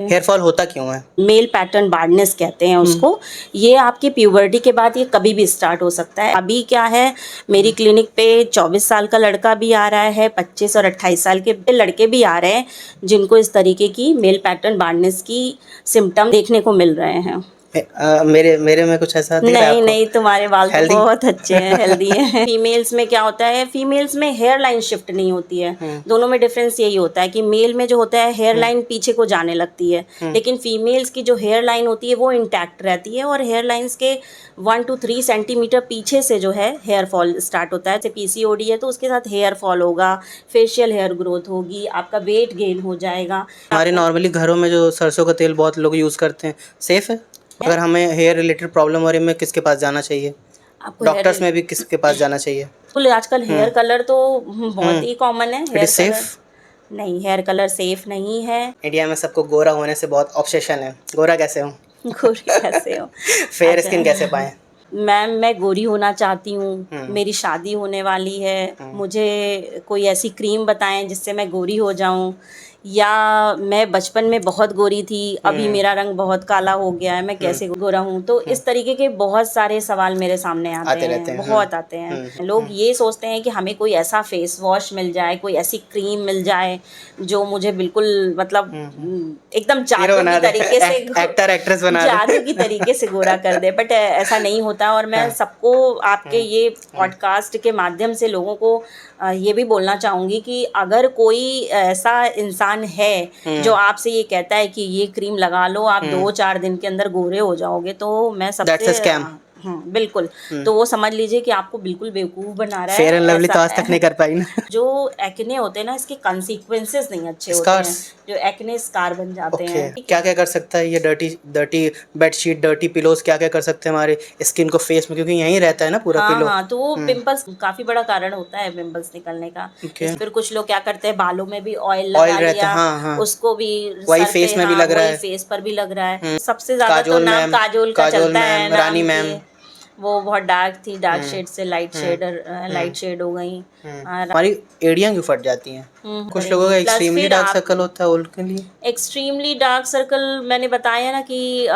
Hair fall होता क्यों है? मेल पैटर्न बार्डनेस कहते हैं उसको। ये आपकी प्यूबर्टी के बाद ये कभी भी स्टार्ट हो सकता है। अभी क्या है, मेरी क्लिनिक पे 24 साल का लड़का भी आ रहा है, 25 और 28 साल के लड़के भी आ रहे हैं जिनको इस तरीके की मेल पैटर्न बार्डनेस की सिम्टम देखने को मिल रहे हैं। मेरे मेरे में कुछ ऐसा दिख रहा है नहीं आपको? नहीं, तुम्हारे बाल तो हेल्दी? बहुत अच्छे हैं, हेल्दी हैं। फीमेल्स में क्या होता है, फीमेल्स में हेयर लाइन शिफ्ट नहीं होती है। दोनों में डिफरेंस यही होता है कि मेल में जो होता है हेयर लाइन पीछे को जाने लगती है, लेकिन फीमेल्स की जो हेयर लाइन होती है वो इंटैक्ट रहती है और हेयर लाइंस के 1 to 3 सेंटीमीटर पीछे से जो है हेयर फॉल स्टार्ट होता है। जैसे पीसीओडी है तो उसके साथ हेयर फॉल होगा, फेशियल हेयर ग्रोथ होगी, आपका वेट गेन हो जाएगा। हमारे नॉर्मली घरों में जो सरसों का तेल बहुत लोग यूज़ करते हैं, सेफ है? अगर हमें हेयर रिलेटेड प्रॉब्लम हो रही है, हमें किसके पास जाना चाहिए? आपको डॉक्टर्स में भी किसके पास जाना चाहिए? बिल्कुल, आजकल हेयर कलर तो बहुत ही कॉमन है। It here is colour safe? नहीं, हेयर कलर सेफ नहीं है। इंडिया में सबको गोरा होने से बहुत ऑब्सेशन है। गोरा कैसे हूँ? गोरी कैसे हो? फेयर स्किन कैसे अच्छा पाएँ? मैम, मैं गोरी होना चाहती हूँ, हम्म। मेरी शादी होने वाली है, मुझे कोई ऐसी क्रीम बताएं जिससे मैं गोरी हो जाऊँ, या मैं बचपन में बहुत गोरी थी, अभी मेरा रंग बहुत काला हो गया है, मैं कैसे गोरा हूँ। तो इस तरीके के बहुत सारे सवाल मेरे सामने आते आते रहते हैं, हैं। बहुत आते हैं। लोग ये सोचते हैं कि हमें कोई ऐसा फेस वॉश मिल जाए, कोई ऐसी क्रीम मिल जाए जो मुझे बिल्कुल मतलब एकदम हीरो जादू बना की दे, तरीके से एक्टर एक्ट्रेस बना दे। जादू की तरीके से गोरा कर दे, बट ऐसा नहीं होता। और मैं सबको आपके ये पॉडकास्ट के माध्यम से लोगों को ये भी बोलना चाहूँगी कि अगर कोई ऐसा इंसान है जो आपसे ये कहता है कि ये क्रीम लगा लो, आप 2-4 दिन के अंदर गोरे हो जाओगे, तो मैं दैट्स अ सबसे स्कैम। बिल्कुल, तो वो समझ लीजिए कि आपको बिल्कुल बेवकूफ़ बना रहा फेयर है। एंड लवली ऐसा तो आज तक नहीं कर पाई ना। जो एक्ने होते हैं ना, इसके कंसिक्वेंसेस नहीं अच्छे होते हैं, स्कार्स? जो एक्ने स्कार बन जाते ओके, हैं। ठीक क्या है, क्या कर सकता है ये dirty dirty bedsheet, dirty pillows, क्या क्या कर सकते हैं हमारे स्किन को, फेस में, क्योंकि यहीं रहता है ना पूरा हाँ पिलो। हाँ, तो वो पिंपल्स काफ़ी बड़ा कारण होता है पिंपल्स निकलने का। ओके। फिर कुछ लोग क्या करते हैं, बालों में भी ऑयल ऑयल लगा रहता लिया, है, हाँ हाँ। उसको भी वही सर पे, फेस में भी हाँ लग रहा वही है। फेस पर भी लग रहा है। सबसे ज़्यादा तो काजोल नाम मैम, काजोल का काजोल चलता है, मैम, रानी नाम मैम। की वो बहुत डार्क थी, डार्क शेड से लाइट शेड हो गई। हमारी एड़ियाँ क्यों फट जाती हैं? कुछ लोगों का करेंगी प्लस एक्सट्रीमली फिर डार्क आप सर्कल होता है, उनके लिए एक्सट्रीमली डार्क सर्कल मैंने बताया ना कि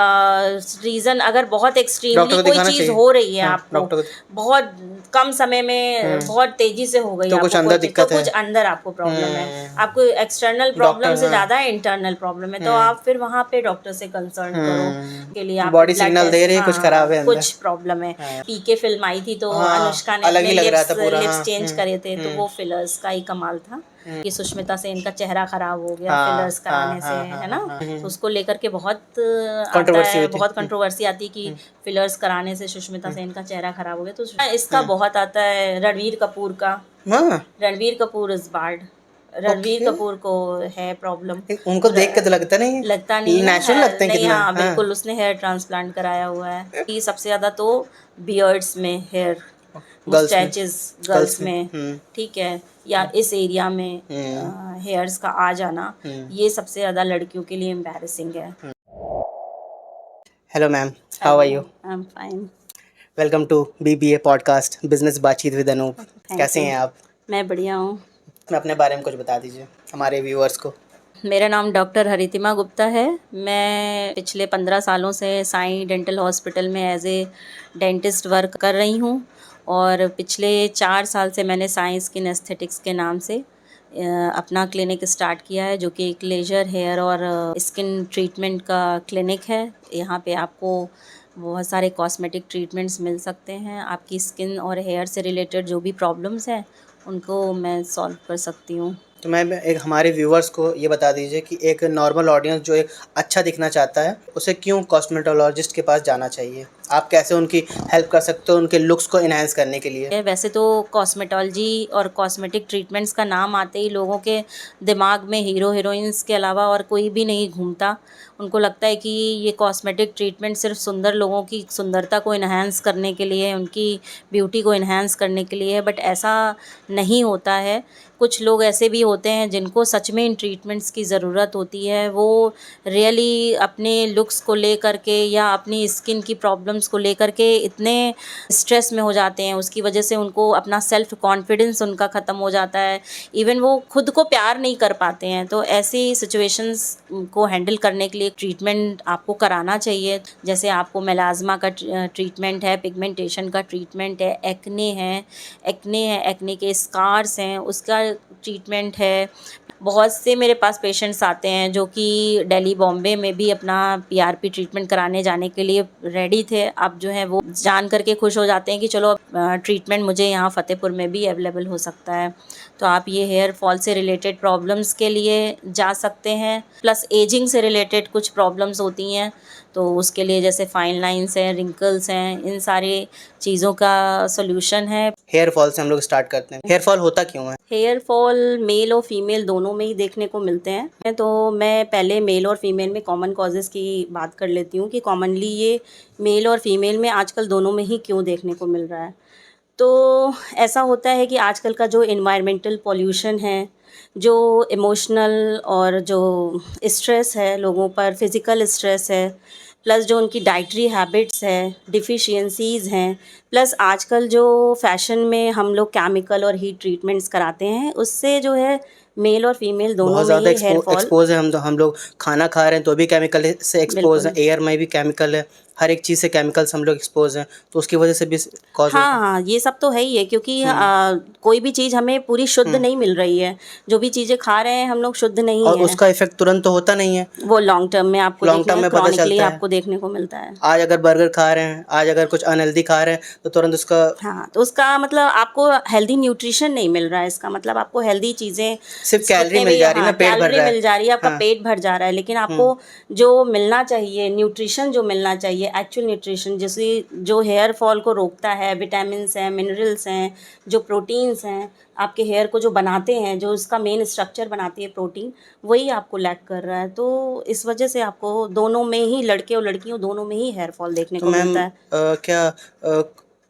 रीज़न अगर बहुत एक्सट्रीमली डॉक्टर को कोई दिखाना चीज़ चाहिए। हो रही है हाँ, आपको, डॉक्टर को। बहुत कम समय में बहुत तेज़ी से हो गई तो कुछ आपको कोई अंदर चीज़, तो दिक्कत है। कुछ अंदर आपको प्रॉब्लम है, आपको एक्सटर्नल प्रॉब्लम डॉक्टर, से हाँ। ज़्यादा इंटरनल प्रॉब्लम है, तो आप फिर वहाँ पे डॉक्टर से कंसल्ट करो। के लिए आप बॉडी ब्लड सिग्नल दे टेस्ट, रही है कुछ खराब हाँ है अंदर। कुछ प्रॉब्लम है। हाँ। पीके फिल्म आई थी तो हाँ, अनुष्का ने अलग अपने ही लग रहा था पूरा, लिप्स हाँ। चेंज करे थे, तो वो फिलर्स का ही कमाल था कि सुष्मिता सेन का चेहरा खराब हो गया हाँ फिलर्स कराने से, हाँ हाँ है ना। हाँ। तो उसको लेकर के बहुत आता कंट्रोवर्सी है, हुई थी। बहुत कंट्रोवर्सी आती है कि फिलर्स कराने से सुष्मिता सेन का चेहरा खराब हो गया। तो इसका बहुत आता है रणवीर कपूर का। हाँ। Ranbir Kapoor is bored, Ranbir okay. Kapoor को है प्रॉब्लम। उनको देख के तो लगता नहीं है, लगता नहीं है ना, नेचुरल लगते हैं नहीं, कितना। हाँ हाँ। बिल्कुल, उसने हेयर ट्रांसप्लांट कराया हुआ है। कि सबसे ज़्यादा तो बियर्ड्स में हेयर, गर्ल्स में। मुस्टैचेस गर्ल्स में, हम्म। ठीक है, या इस एरिया में हेयर्स का आ जाना, ये सबसे ज़्यादा लड़कियों के लिए एम्बैरेसिंग है। Hello ma'am, how are hello, you? I am fine. Welcome to BBA podcast, business बातचीत विद अनूप। थैंक कैसे यू, हैं आप? मैं बढ़िया हूँ। अपने बारे में कुछ बता दीजिए हमारे व्यूअर्स को। मेरा नाम डॉक्टर हरितिमा गुप्ता है। मैं पिछले 15 सालों से साईं डेंटल हॉस्पिटल में एज ए डेंटिस्ट वर्क कर रही हूँ, और पिछले 4 साल से मैंने साईं स्किन एस्थेटिक्स के नाम से अपना क्लिनिक स्टार्ट किया है, जो कि एक लेजर हेयर और स्किन ट्रीटमेंट का क्लिनिक है। यहाँ पे आपको बहुत सारे कॉस्मेटिक ट्रीटमेंट्स मिल सकते हैं। आपकी स्किन और हेयर से रिलेटेड जो भी प्रॉब्लम्स हैं उनको मैं सॉल्व कर सकती हूँ। तो मैम, एक हमारे व्यूअर्स को ये बता दीजिए कि एक नॉर्मल ऑडियंस जो एक अच्छा दिखना चाहता है, उसे क्यों कॉस्मेटोलॉजिस्ट के पास जाना चाहिए? आप कैसे उनकी हेल्प कर सकते हो उनके लुक्स को इन्हांस करने के लिए? वैसे तो कॉस्मेटोलॉजी और कॉस्मेटिक ट्रीटमेंट्स का नाम आते ही लोगों के दिमाग में हीरो हीरोइंस के अलावा और कोई भी नहीं घूमता। उनको लगता है कि ये कॉस्मेटिक ट्रीटमेंट सिर्फ सुंदर लोगों की सुंदरता को इन्हांस करने के लिए, उनकी ब्यूटी को इन्हांस करने के लिए है, बट ऐसा नहीं होता है। कुछ लोग ऐसे भी होते हैं जिनको सच में इन ट्रीटमेंट्स की ज़रूरत होती है। वो रियली अपने लुक्स को ले करके या अपनी स्किन की प्रॉब्लम प्रॉब्लम्स को लेकर के इतने स्ट्रेस में हो जाते हैं, उसकी वजह से उनको अपना सेल्फ कॉन्फिडेंस उनका ख़त्म हो जाता है, इवन वो खुद को प्यार नहीं कर पाते हैं। तो ऐसी सिचुएशंस को हैंडल करने के लिए ट्रीटमेंट आपको कराना चाहिए। जैसे आपको मेलाज़्मा का ट्रीटमेंट है, पिगमेंटेशन का ट्रीटमेंट है, एक्ने के स्कार्स हैं, उसका ट्रीटमेंट है। बहुत से मेरे पास पेशेंट्स आते हैं जो कि दिल्ली, बॉम्बे में भी अपना पीआरपी ट्रीटमेंट कराने जाने के लिए रेडी थे। अब जो है वो जान करके खुश हो जाते हैं कि चलो ट्रीटमेंट मुझे यहाँ फ़तेहपुर में भी अवेलेबल हो सकता है। तो आप ये हेयर फॉल से रिलेटेड प्रॉब्लम्स के लिए जा सकते हैं। प्लस एजिंग से रिलेटेड कुछ प्रॉब्लम्स होती हैं, तो उसके लिए जैसे फाइन लाइंस हैं, रिंकल्स हैं, इन सारी चीज़ों का सॉल्यूशन है। हेयर फॉल से हम लोग स्टार्ट करते हैं। हेयर फॉल होता क्यों है? हेयर फॉल मेल और फीमेल दोनों में ही देखने को मिलते हैं। तो मैं पहले मेल और फीमेल में कॉमन कॉजेज़ की बात कर लेती हूँ कि कॉमनली ये मेल और फीमेल में आजकल दोनों में ही क्यों देखने को मिल रहा है। तो ऐसा होता है कि आजकल का जो एनवायरमेंटल पॉल्यूशन है, जो इमोशनल और जो स्ट्रेस है लोगों पर, फिज़िकल स्ट्रेस है, प्लस जो उनकी डाइटरी हैबिट्स है, डिफ़िशियंसीज़ हैं, प्लस आजकल जो फ़ैशन में हम लोग केमिकल और हीट ट्रीटमेंट्स कराते हैं, उससे जो है मेल और फीमेल दोनों बहुत में ज़्यादा ही हेयर फॉल। एक्सपोज है। हम लोग खाना खा रहे हैं तो भी केमिकल से एक्सपोज हैं, बिल्कुल। एयर में भी केमिकल है, हर एक चीज़ से केमिकल्स हम लोग एक्सपोज हैं, तो उसकी वजह से भी कॉज होता हाँ, है। हाँ, ये सब तो है ही है, क्योंकि कोई भी चीज़ हमें पूरी शुद्ध नहीं मिल रही है। जो भी चीज़ें खा रहे हैं हम लोग शुद्ध नहीं और है। उसका इफ़ेक्ट तुरंत तो होता नहीं है, वो लॉन्ग टर्म में आपको लॉन्ग देखना टर्म है, में पता क्रॉनिकली चलता है। आपको देखने को मिलता है। आज अगर बर्गर खा रहे हैं, आज अगर कुछ अनहेल्दी खा रहे हैं, तो तुरंत उसका हाँ, तो उसका मतलब आपको हेल्दी न्यूट्रिशन नहीं मिल रहा है। इसका मतलब आपको हेल्दी चीज़ें सिर्फ कैलोरी जितने मिल भी, जा रही है हाँ, ना, पेट भर कैलोरी रहा है। मिल जा रही है, आपका हाँ। पेट भर जा रहा है, लेकिन आपको जो मिलना चाहिए, न्यूट्रिशन जो मिलना चाहिए, एक्चुअल न्यूट्रिशन, जैसे जो हेयर फॉल को रोकता है, विटामिन्स हैं, मिनरल्स हैं, जो प्रोटीन्स हैं, आपके हेयर को जो बनाते हैं, जो उसका मेन स्ट्रक्चर बनाती है प्रोटीन, वही आपको लैक कर रहा है। तो इस वजह से आपको दोनों में ही, लड़के और लड़कियों दोनों में ही हेयर फॉल देखने तो को मैम मिलता है। क्या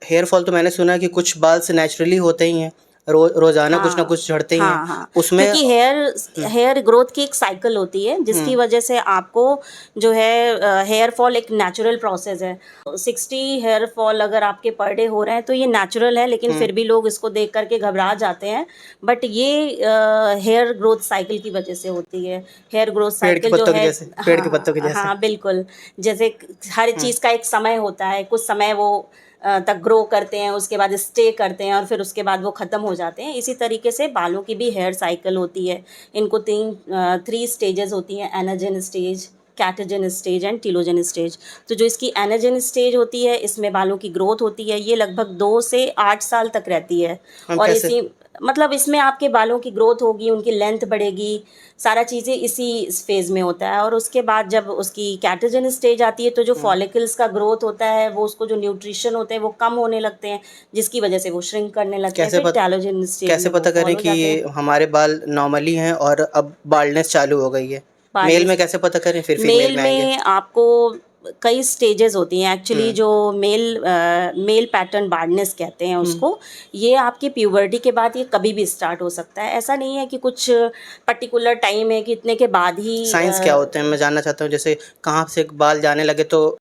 हेयर फॉल तो मैंने सुना है कि कुछ बाल से नेचुरली होते ही हैं, रोज़ाना कुछ ना हाँ, कुछ झड़ते ही हैं, हाँ, हाँ, उसमें क्योंकि हेयर ग्रोथ की एक साइकिल होती है, जिसकी वजह से आपको जो है हेयर फॉल एक नेचुरल प्रोसेस है। 60 हेयर फॉल अगर आपके पर डे हो रहे हैं तो ये नेचुरल है, लेकिन फिर भी लोग इसको देख करके घबरा जाते हैं। बट ये हेयर ग्रोथ साइकिल की वजह से होती है। हेयर ग्रोथ पेड़ के साइकिल जो पत्तों के है, जैसे, पेड़ के हाँ, पत्तों के जैसे। हाँ, बिल्कुल। जैसे हर चीज़ का एक समय होता है, कुछ समय वो तक ग्रो करते हैं, उसके बाद स्टे करते हैं और फिर उसके बाद वो ख़त्म हो जाते हैं। इसी तरीके से बालों की भी हेयर साइकिल होती है। इनको 3 स्टेजेस होती हैं, anagen stage, catagen stage and telogen stage. तो जो इसकी एनाजन स्टेज होती है, इसमें बालों की ग्रोथ होती है, ये लगभग 2 से 8 साल तक रहती है। हम और कैसे? मतलब इसमें आपके बालों की ग्रोथ होगी, उनकी लेंथ बढ़ेगी, सारा चीज़ें इसी फेज़ में होता है। और उसके बाद जब उसकी कैटाजन स्टेज आती है, तो जो फॉलिकल्स का ग्रोथ होता है, वो उसको जो न्यूट्रिशन होते हैं वो कम होने लगते हैं, जिसकी वजह से वो श्रिंक करने लगते हैं। फिर टेलोजन स्टेज कैसे में वो पता फॉल करें हो कि जाते ये हैं। हमारे बाल नॉर्मली हैं और अब बाल्डनेस चालू हो गई है? मेल में बार्डनेस, कैसे पता करें, फिर फीमेल मेल में आएँगे? में आपको कई स्टेजेस होती हैं एक्चुअली। जो मेल पैटर्न बार्डनेस कहते हैं उसको, ये आपकी प्यूबर्टी के बाद ये कभी भी स्टार्ट हो सकता है। ऐसा नहीं है कि कुछ पर्टिकुलर टाइम है कि इतने के बाद ही साइंस क्या होते हैं? मैं जानना चाहता हूँ, जैसे कहाँ से बाल जाने लगे तो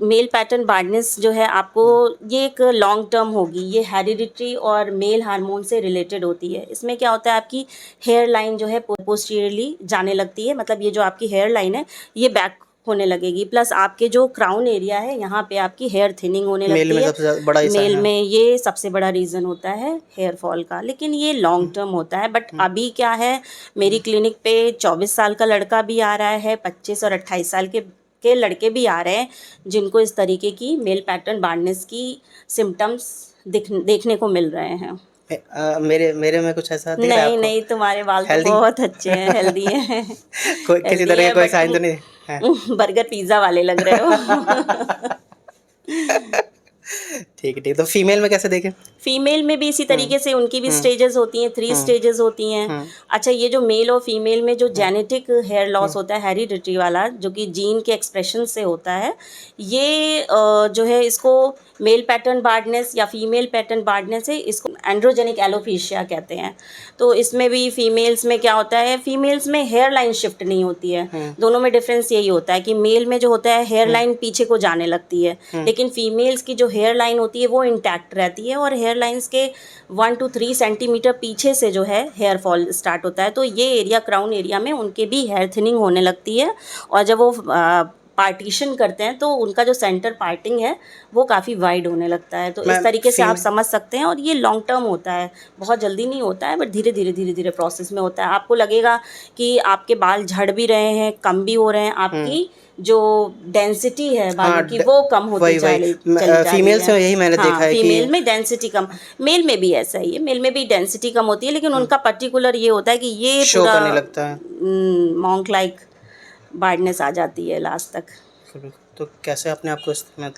मेल पैटर्न बार्डनेस जो है आपको, ये एक लॉन्ग टर्म होगी, ये हेरिडिटरी और मेल हार्मोन से रिलेटेड होती है। इसमें क्या होता है, आपकी हेयर लाइन जो है पोस्टीरियरली जाने लगती है, मतलब ये जो आपकी हेयर लाइन है ये बैक होने लगेगी। प्लस आपके जो क्राउन एरिया है, यहाँ पे आपकी हेयर थिनिंग होने मेल लगती में है। सबसे बड़ा हिस्सा मेल है? में ये सबसे बड़ा रीज़न होता है हेयर फॉल का, लेकिन ये लॉन्ग टर्म होता है। बट अभी क्या है, मेरी क्लिनिक पे 24 साल का लड़का भी आ रहा है, 25 और 28 साल के लड़के भी आ रहे हैं, जिनको इस तरीके की मेल पैटर्न बार्डनेस की सिम्टम्स देखने को मिल रहे हैं। मेरे मेरे में कुछ ऐसा दिख रहा है नहीं, आपको? नहीं, तुम्हारे बाल तो हेल्दी? बहुत अच्छे हैं, हेल्दी हैं। कोई किसी हेल्दी तरह है, का कोई बट साइन तुम तो नहीं है? बर्गर पिज़्ज़ा वाले लग रहे हो। ठीक है, ठीक। तो फीमेल में कैसे देखें? फीमेल में भी इसी तरीके से उनकी भी स्टेजेस होती हैं, 3 स्टेजेस होती हैं। अच्छा, ये जो मेल और फीमेल में जो जेनेटिक हेयर लॉस होता है, हेरिडिटरी वाला, जो कि जीन के एक्सप्रेशन से होता है, ये जो है इसको मेल पैटर्न बार्डनेस या फीमेल पैटर्न बार्डनेस है, इसको एंड्रोजेनिक एलोपेशिया कहते हैं। तो इसमें भी फीमेल्स में क्या होता है, फीमेल्स में हेयर लाइन शिफ्ट नहीं होती है। दोनों में डिफरेंस यही होता है कि मेल में जो होता है हेयर लाइन पीछे को जाने लगती है, लेकिन फीमेल्स की जो हेयर लाइन होती है वो इंटैक्ट रहती है, और हेयर लाइंस के 1 to 3 सेंटीमीटर पीछे से जो है हेयर फॉल स्टार्ट होता है। तो ये एरिया, क्राउन एरिया में उनके भी हेयर थिनिंग होने लगती है, और जब वो पार्टीशन करते हैं तो उनका जो सेंटर पार्टिंग है वो काफ़ी वाइड होने लगता है। तो इस तरीके से आप समझ सकते हैं, और ये लॉन्ग टर्म होता है, बहुत जल्दी नहीं होता है, बट धीरे धीरे प्रोसेस में होता है। आपको लगेगा कि आपके बाल झड़ भी रहे हैं, कम भी हो रहे हैं, आपकी जो डेंसिटी है बालों की वो कम होती चली जा रही है। फीमेल्स में यही मैंने देखा है कि फीमेल में डेंसिटी कम, मेल में भी ऐसा ही है, मेल में भी डेंसिटी कम होती है, लेकिन उनका पर्टिकुलर ये होता है कि ये शो पूरा करने लगता है, मॉन्क लाइक बार्डनेस आ जाती है लास्ट तक। तो कैसे अपने आप को इसमें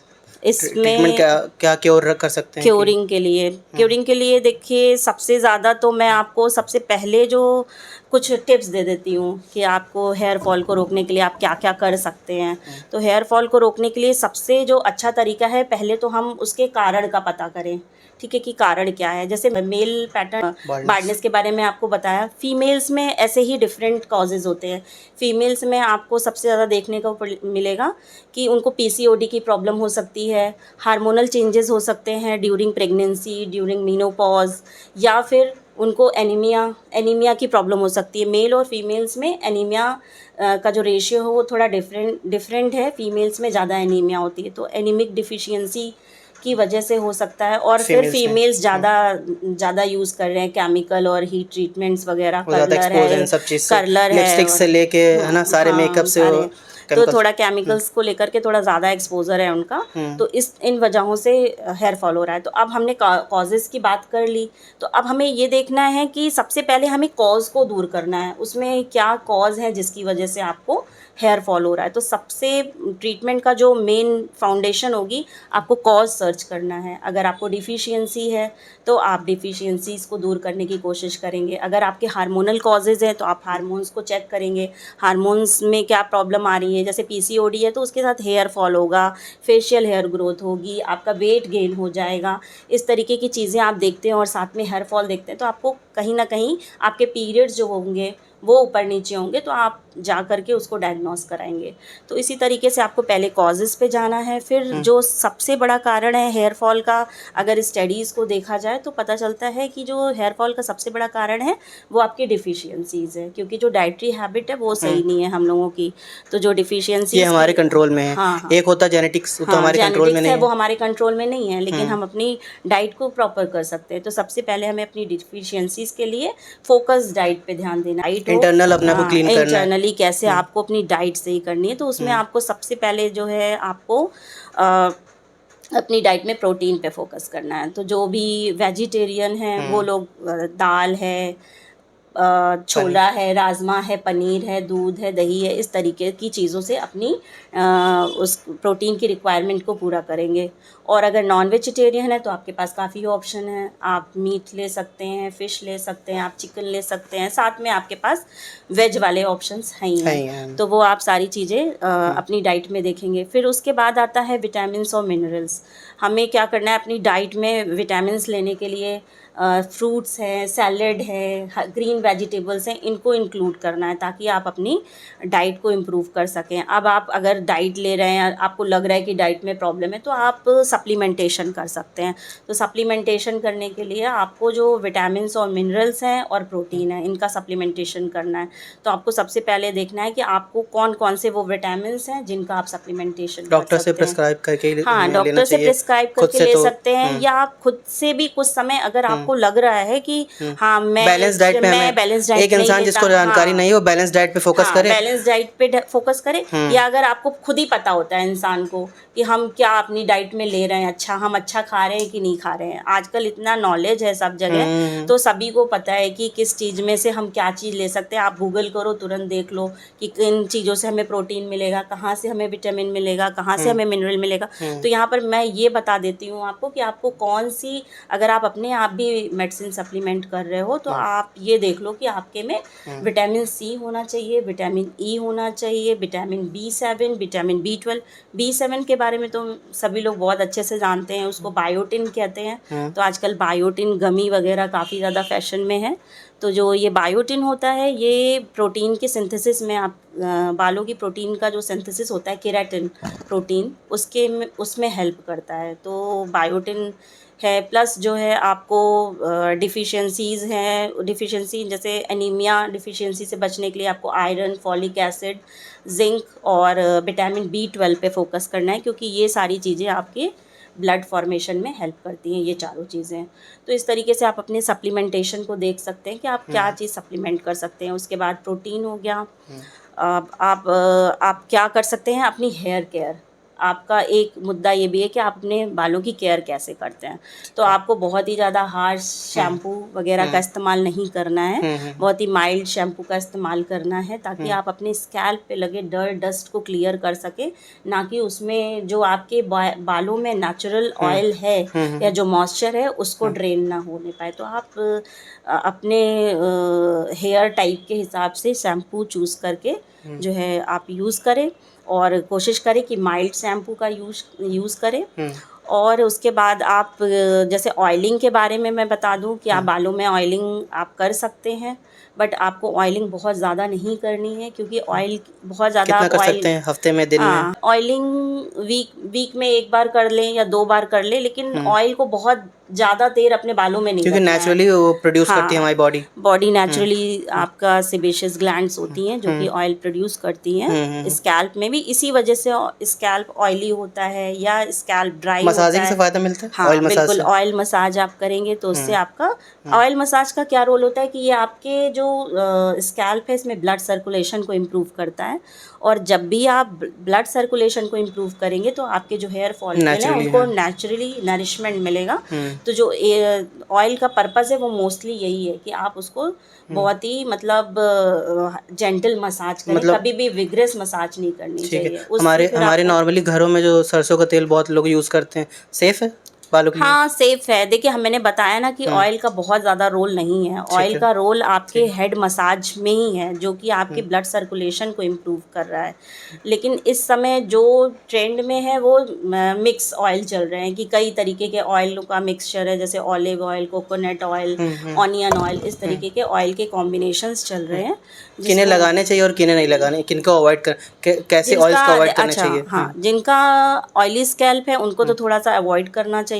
इसमें क्या क्योर कर सकते हैं? क्योरिंग के लिए देखिए, सबसे ज़्यादा तो मैं आपको सबसे पहले जो कुछ टिप्स दे देती हूँ कि आपको हेयर फॉल को रोकने के लिए आप क्या क्या कर सकते हैं। तो हेयर फॉल को रोकने के लिए सबसे जो अच्छा तरीका है, पहले तो हम उसके कारण का पता करें, ठीक है, कि कारण क्या है। जैसे मेल पैटर्न बार्डनेस के बारे में आपको बताया, फीमेल्स में ऐसे ही डिफरेंट कॉजेज़ होते हैं। फीमेल्स में आपको सबसे ज़्यादा देखने को मिलेगा कि उनको पीसीओडी की प्रॉब्लम हो सकती है, हार्मोनल चेंजेस हो सकते हैं ड्यूरिंग प्रेगनेंसी, ड्यूरिंग मीनोपॉज, या फिर उनको एनीमिया की प्रॉब्लम हो सकती है। मेल और फीमेल्स में एनीमिया का जो रेशियो है वो थोड़ा डिफरेंट है, फीमेल्स में ज़्यादा एनीमिया होती है, तो एनीमिक डिफिशियंसी की वजह से हो सकता है। और फिर फीमेल्स ज़्यादा यूज़ कर रहे हैं केमिकल और हीट ट्रीटमेंट्स वगैरह, कर्लर है लिपस्टिक से लेके, है ना, सारे मेकअप से, तो थोड़ा केमिकल्स को लेकर के थोड़ा ज़्यादा एक्सपोजर है उनका, तो इन वजहों से हेयर फॉल हो रहा है। तो अब हमने कॉजेज़ की बात कर ली, तो अब हमें ये देखना है कि सबसे पहले हमें कॉज को दूर करना है, उसमें क्या कॉज है जिसकी वजह से आपको हेयर फॉल हो रहा है। तो सबसे ट्रीटमेंट का जो मेन फाउंडेशन होगी, आपको कॉज सर्च करना है। अगर आपको डिफिशियंसी है तो आप डिफिशियंसीज़ को दूर करने की कोशिश करेंगे। अगर आपके हार्मोनल कॉजेज़ हैं तो आप हार्मोन्स को चेक करेंगे, हार्मोन्स में क्या प्रॉब्लम आ रही है। जैसे पीसीओडी है तो उसके साथ हेयर फॉल होगा, फेशियल हेयर ग्रोथ होगी, आपका वेट गेन हो जाएगा। इस तरीके की चीज़ें आप देखते हैं और साथ में हेयर फॉल देखते हैं, तो आपको कहीं ना कहीं आपके पीरियड्स जो होंगे वो ऊपर नीचे होंगे, तो आप जा करके उसको डायग्नोस कराएंगे। तो इसी तरीके से आपको पहले कॉजेज़ पे जाना है। फिर जो सबसे बड़ा कारण है हेयर फॉल का, अगर स्टडीज़ को देखा जाए तो पता चलता है कि जो हेयर फॉल का सबसे बड़ा कारण है वो आपकी डिफिशियंसीज़ है, क्योंकि जो डाइटरी हैबिट है वो सही नहीं है हम लोगों की। तो जो डिफिशियंसी ये हमारे कंट्रोल में है। हाँ, एक होता है जेनेटिक्स, तो हमारे कंट्रोल में नहीं है, वो हमारे कंट्रोल में नहीं है, लेकिन हम अपनी डाइट को प्रॉपर कर सकते हैं। तो सबसे पहले हमें अपनी डिफिशियंसीज़ के लिए फोकस डाइट पे ध्यान देना है। इंटरनल अपने को क्लीन करना है, इंटरनली कैसे आपको अपनी डाइट सही करनी है। तो उसमें आपको सबसे पहले जो है आपको अपनी डाइट में प्रोटीन पे फोकस करना है। तो जो भी वेजिटेरियन हैं वो लोग दाल है, छोला है, राजमा है, पनीर है, दूध है, दही है, इस तरीके की चीज़ों से अपनी उस प्रोटीन की रिक्वायरमेंट को पूरा करेंगे। और अगर नॉन वेजिटेरियन है तो आपके पास काफ़ी ऑप्शन है, आप मीट ले सकते हैं, फ़िश ले सकते हैं, आप चिकन ले सकते हैं, साथ में आपके पास वेज वाले ऑप्शंस हैं। तो वो आप सारी चीज़ें अपनी डाइट में देखेंगे। फिर उसके बाद आता है विटामिन्स और मिनरल्स। हमें क्या करना है अपनी डाइट में विटामिन्स लेने के लिए, फ्रूट्स हैं, सैलड है, ग्रीन वेजिटेबल्स हैं, इनको इंक्लूड करना है ताकि आप अपनी डाइट को इम्प्रूव कर सकें। अब आप अगर डाइट ले रहे हैं, आपको लग रहा है कि डाइट में प्रॉब्लम है, तो आप सप्लीमेंटेशन कर सकते हैं। तो सप्लीमेंटेशन करने के लिए आपको जो विटामिन्स और मिनरल्स हैं और प्रोटीन है, इनका सप्लीमेंटेशन करना है। तो आपको सबसे पहले देखना है कि आपको कौन कौन से वो विटामिन्स हैं जिनका आप सप्लीमेंटेशन डॉक्टर से प्रिस्क्राइब करके, हाँ, डॉक्टर से प्रिस्क्राइब करके ले सकते हैं, या आप खुद से भी कुछ समय अगर आप आपको लग रहा है कि हाँ मैं बैलेंस डाइट पे मैं बैलेंस डाइट एक इंसान जिसको जानकारी नहीं हो बैलेंस डाइट पे फोकस करे, बैलेंस डाइट पे फोकस करे, या अगर आपको खुद ही पता होता है इंसान को कि हम क्या अपनी डाइट में ले रहे हैं, अच्छा हम अच्छा खा रहे हैं कि नहीं खा रहे हैं। आजकल इतना नॉलेज है सब जगह, तो सभी को पता है कि किस चीज़ में से हम क्या चीज़ ले सकते हैं। आप गूगल करो, तुरंत देख लो कि किन चीज़ों से हमें प्रोटीन मिलेगा, कहाँ से हमें विटामिन मिलेगा, कहाँ से हमें मिनरल मिलेगा। तो यहाँ पर मैं ये बता देती हूँ आपको कि आपको कौन सी, अगर आप अपने आप भी मेडिसिन सप्लीमेंट कर रहे हो तो आप ये देख लो कि आपके में विटामिन सी होना चाहिए, विटामिन ई होना चाहिए, vitamin B7, vitamin B12। B7 के बारे में तो सभी लोग बहुत अच्छे से जानते हैं, उसको बायोटिन कहते हैं। तो आजकल बायोटिन गमी वगैरह काफ़ी ज़्यादा फैशन में है। तो जो ये बायोटिन होता है ये प्रोटीन के सिंथेसिस में, आप बालों की प्रोटीन का जो सिंथेसिस होता है केराटिन प्रोटीन, उसमें हेल्प करता है। तो बायोटिन है, प्लस जो है आपको डिफिशियंसीज़ हैं, डिफिशियंसी जैसे एनीमिया डिफिशियंसी से बचने के लिए आपको आयरन, फॉलिक एसिड, जिंक और विटामिन B12 पे फोकस करना है, क्योंकि ये सारी चीज़ें आपके ब्लड फॉर्मेशन में हेल्प करती हैं, ये चारों चीज़ें। तो इस तरीके से आप अपने सप्लीमेंटेशन को देख सकते हैं कि आप क्या चीज़ सप्लीमेंट कर सकते हैं। उसके बाद प्रोटीन हो गया। आप क्या कर सकते हैं, अपनी हेयर केयर। आपका एक मुद्दा ये भी है कि आप अपने बालों की केयर कैसे करते हैं। तो आपको बहुत ही ज़्यादा हार्श शैम्पू वगैरह का इस्तेमाल नहीं करना है, बहुत ही माइल्ड शैम्पू का इस्तेमाल करना है, ताकि आप अपने स्कैल्प पे लगे डस्ट को क्लियर कर सके, ना कि उसमें जो आपके बालों में नेचुरल ऑयल है या जो मॉइस्चर है उसको ड्रेन ना होने पाए। तो आप अपने हेयर टाइप के हिसाब से शैम्पू चूज़ करके जो है आप यूज़ करें, और कोशिश करें कि माइल्ड शैम्पू का यूज़ करें। और उसके बाद आप जैसे ऑयलिंग के बारे में मैं बता दूं कि आप बालों में ऑयलिंग आप कर सकते हैं, बट आपको ऑयलिंग बहुत ज़्यादा नहीं करनी है, क्योंकि ऑयल बहुत ज़्यादा कितना कर सकते हैं हफ्ते में, दिन में? ऑयलिंग वीक में एक बार कर लें या 2 बार कर लें, लेकिन ऑयल को बहुत ज़्यादा देर अपने बालों में नहीं क्योंकि रखना है। नेचुरली वो प्रोड्यूस करती है हमारी बॉडी नेचुरली आपका सेबेशियस ग्लैंड्स होती हैं जो कि ऑयल प्रोड्यूस करती हैं स्कैल्प में भी। इसी वजह से स्कैल्प ऑयली होता है या स्कैल्प ड्राई होता मसाजिंग है। से फायदा मिलता है? हाँ ऑयल मसाज बिल्कुल, से? ऑयल मसाज आप करेंगे तो उससे आपका ऑयल मसाज का क्या रोल होता है कि ये आपके जो स्कैल्प है इसमें ब्लड सर्कुलेशन को इम्प्रूव करता है, और जब भी आप ब्लड सर्कुलेशन को इम्प्रूव करेंगे तो आपके जो हेयर फॉलिकल हैं उनको नेचुरली नरिशमेंट मिलेगा। तो जो ऑयल का पर्पज़ है वो मोस्टली यही है कि आप उसको बहुत ही मतलब जेंटल मसाज करें, मतलब कभी भी विग्रेस मसाज नहीं करनी चाहिए। हमारे नॉर्मली घरों में जो सरसों का तेल बहुत लोग यूज़ करते हैं, सेफ़ है बालों के लिए? हाँ सेफ है। देखिए मैंने बताया ना कि ऑयल का बहुत ज़्यादा रोल नहीं है। ऑयल का रोल आपके हेड मसाज में ही है, जो कि आपके ब्लड सर्कुलेशन को इम्प्रूव कर रहा है। लेकिन इस समय जो ट्रेंड में है वो मिक्स ऑयल चल रहे हैं कि कई तरीके के ऑयल का मिक्सचर है, जैसे olive oil, coconut oil, onion oil, इस तरीके के ऑयल के कॉम्बिनेशंस चल रहे हैं। किन्हें लगाने चाहिए और किन्हें नहीं लगाने, किनको अवॉइड कर, कैसे ऑयल्स को अवॉइड करना चाहिए? हाँ, जिनका ऑयली स्कैल्प है उनको तो थोड़ा सा अवॉइड करना चाहिए,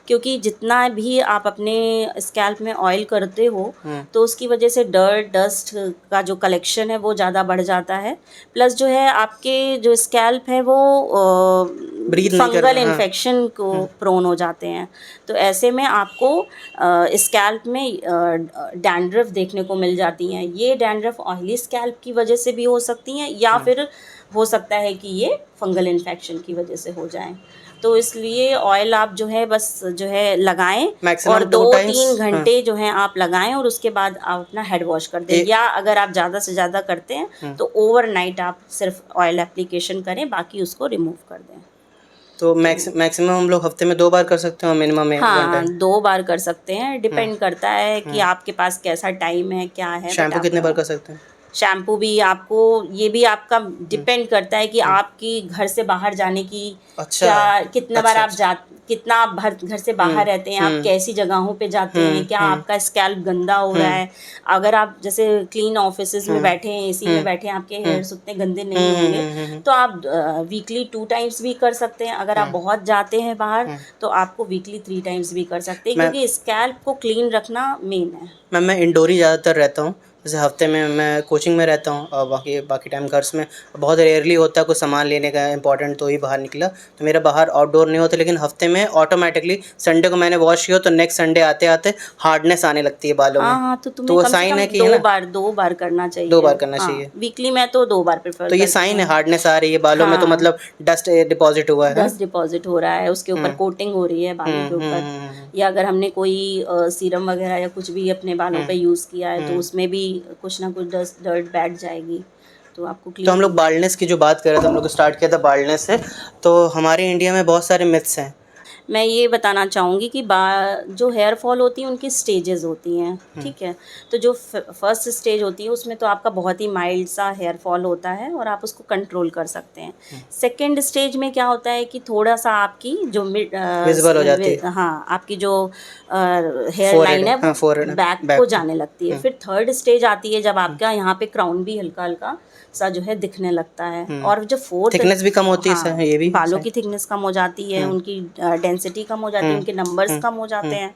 क्योंकि जितना भी आप अपने स्कैल्प में ऑयल करते हो तो उसकी वजह से डस्ट का जो कलेक्शन है वो ज़्यादा बढ़ जाता है। प्लस जो है आपके जो स्कैल्प है वो फंगल इन्फेक्शन को प्रोन हो जाते हैं। तो ऐसे में आपको स्कैल्प में डैंड्रफ देखने को मिल जाती हैं। ये डैंड्रफ ऑयली स्कैल्प की वजह से भी हो सकती हैं, या फिर हो सकता है कि ये फंगल इन्फेक्शन की वजह से हो जाएं। तो इसलिए ऑयल आप जो है बस जो है लगाएं और 2-3 घंटे जो है आप लगाएं, और उसके बाद आप अपना हेड वॉश कर दें। या अगर आप ज़्यादा से ज़्यादा करते हैं तो ओवरनाइट आप सिर्फ ऑयल एप्लीकेशन करें, बाकी उसको रिमूव कर दें। तो मैक्सिमम हम लोग हफ्ते में 2 बार कर सकते हैं, मिनिमम 1 हाँ 2 बार कर सकते हैं। डिपेंड करता है कि आपके पास कैसा टाइम है, क्या है। शैम्पू कितने बार कर सकते हैं? शैम्पू भी आपको, ये भी आपका डिपेंड करता है कि आपकी घर से बाहर जाने की कितना बार आप कितना आप घर से बाहर रहते हैं, आप कैसी जगहों पे जाते हैं, क्या आपका स्कैल्प गंदा हो रहा है। अगर आप जैसे क्लीन ऑफिसेज में बैठे हैं, एसी में बैठे हैं, आपके हेयर्स उतने गंदे नहीं होंगे, तो आप वीकली 2 टाइम्स भी कर सकते हैं। अगर आप बहुत जाते हैं बाहर तो आपको वीकली 3 टाइम्स भी कर सकते हैं, क्योंकि स्कैल्प को क्लीन रखना मेन है। मैं इंडोर ही ज़्यादातर रहता हूँ, जैसे हफ्ते में मैं कोचिंग में रहता हूँ और बाकी बाकी टाइम घर में बहुत रेयरली होता है, कुछ सामान लेने का इंपॉर्टेंट तो ही बाहर निकला, तो मेरा बाहर आउटडोर नहीं होता, लेकिन हफ्ते में ऑटोमेटिकली संडे को मैंने वॉश किया तो नेक्स्ट संडे आते आते हार्डनेस आने लगती है बालों में। हाँ, तो तो तुम्हें वो कम से साइन कम है कि है ना, 2 बार करना चाहिए। 2 बार करना हाँ, चाहिए। वीकली मैं तो 2 बार प्रेफ़र तो ये करती साइन है हूँ। हार्डनेस आ रही है बालों में, तो हाँ, मतलब डस्ट डिपॉज़िट हुआ है ना? डस्ट डिपॉज़िट हो रहा है, उसके ऊपर हुँ। कोटिंग हो रही है बालों के ऊपर, हुँ। या अगर हमने कोई सीरम वग़ैरह या कुछ भी अपने बालों पे यूज़ किया है, तो हुँ। उसमें भी कुछ ना कुछ डर्ट बैठ जाएगी, तो आपको तो हम क्लीन। लोग बाल्डनेस की जो बात कर रहे थे, हम लोग स्टार्ट किया था बाल्डनेस से, तो हमारे इंडिया में बहुत सारे मिथ्स हैं। मैं ये बताना चाहूँगी कि जो हेयर फॉल होती है उनकी स्टेजेस होती हैं, ठीक है। तो जो फर्स्ट स्टेज होती है उसमें तो आपका बहुत ही माइल्ड सा हेयर फॉल होता है और आप उसको कंट्रोल कर सकते हैं। सेकंड स्टेज में क्या होता है कि थोड़ा सा आपकी जो विज़िबल हो जाती है। हाँ, आपकी जो हेयर फ़ोरहेड लाइन है वो हाँ, फ़ोरहेड बैक बैक को पे। जाने लगती है। फिर थर्ड स्टेज आती है जब आपका यहाँ पे क्राउन भी हल्का हल्का सा जो है दिखने लगता है, और जो फोर्थ, थिकनेस भी कम होती है हाँ, इससे, ये भी बालों सही। की थिकनेस कम हो जाती है, उनकी डेंसिटी कम हो जाती है, उनके नंबर्स कम हो जाते हैं।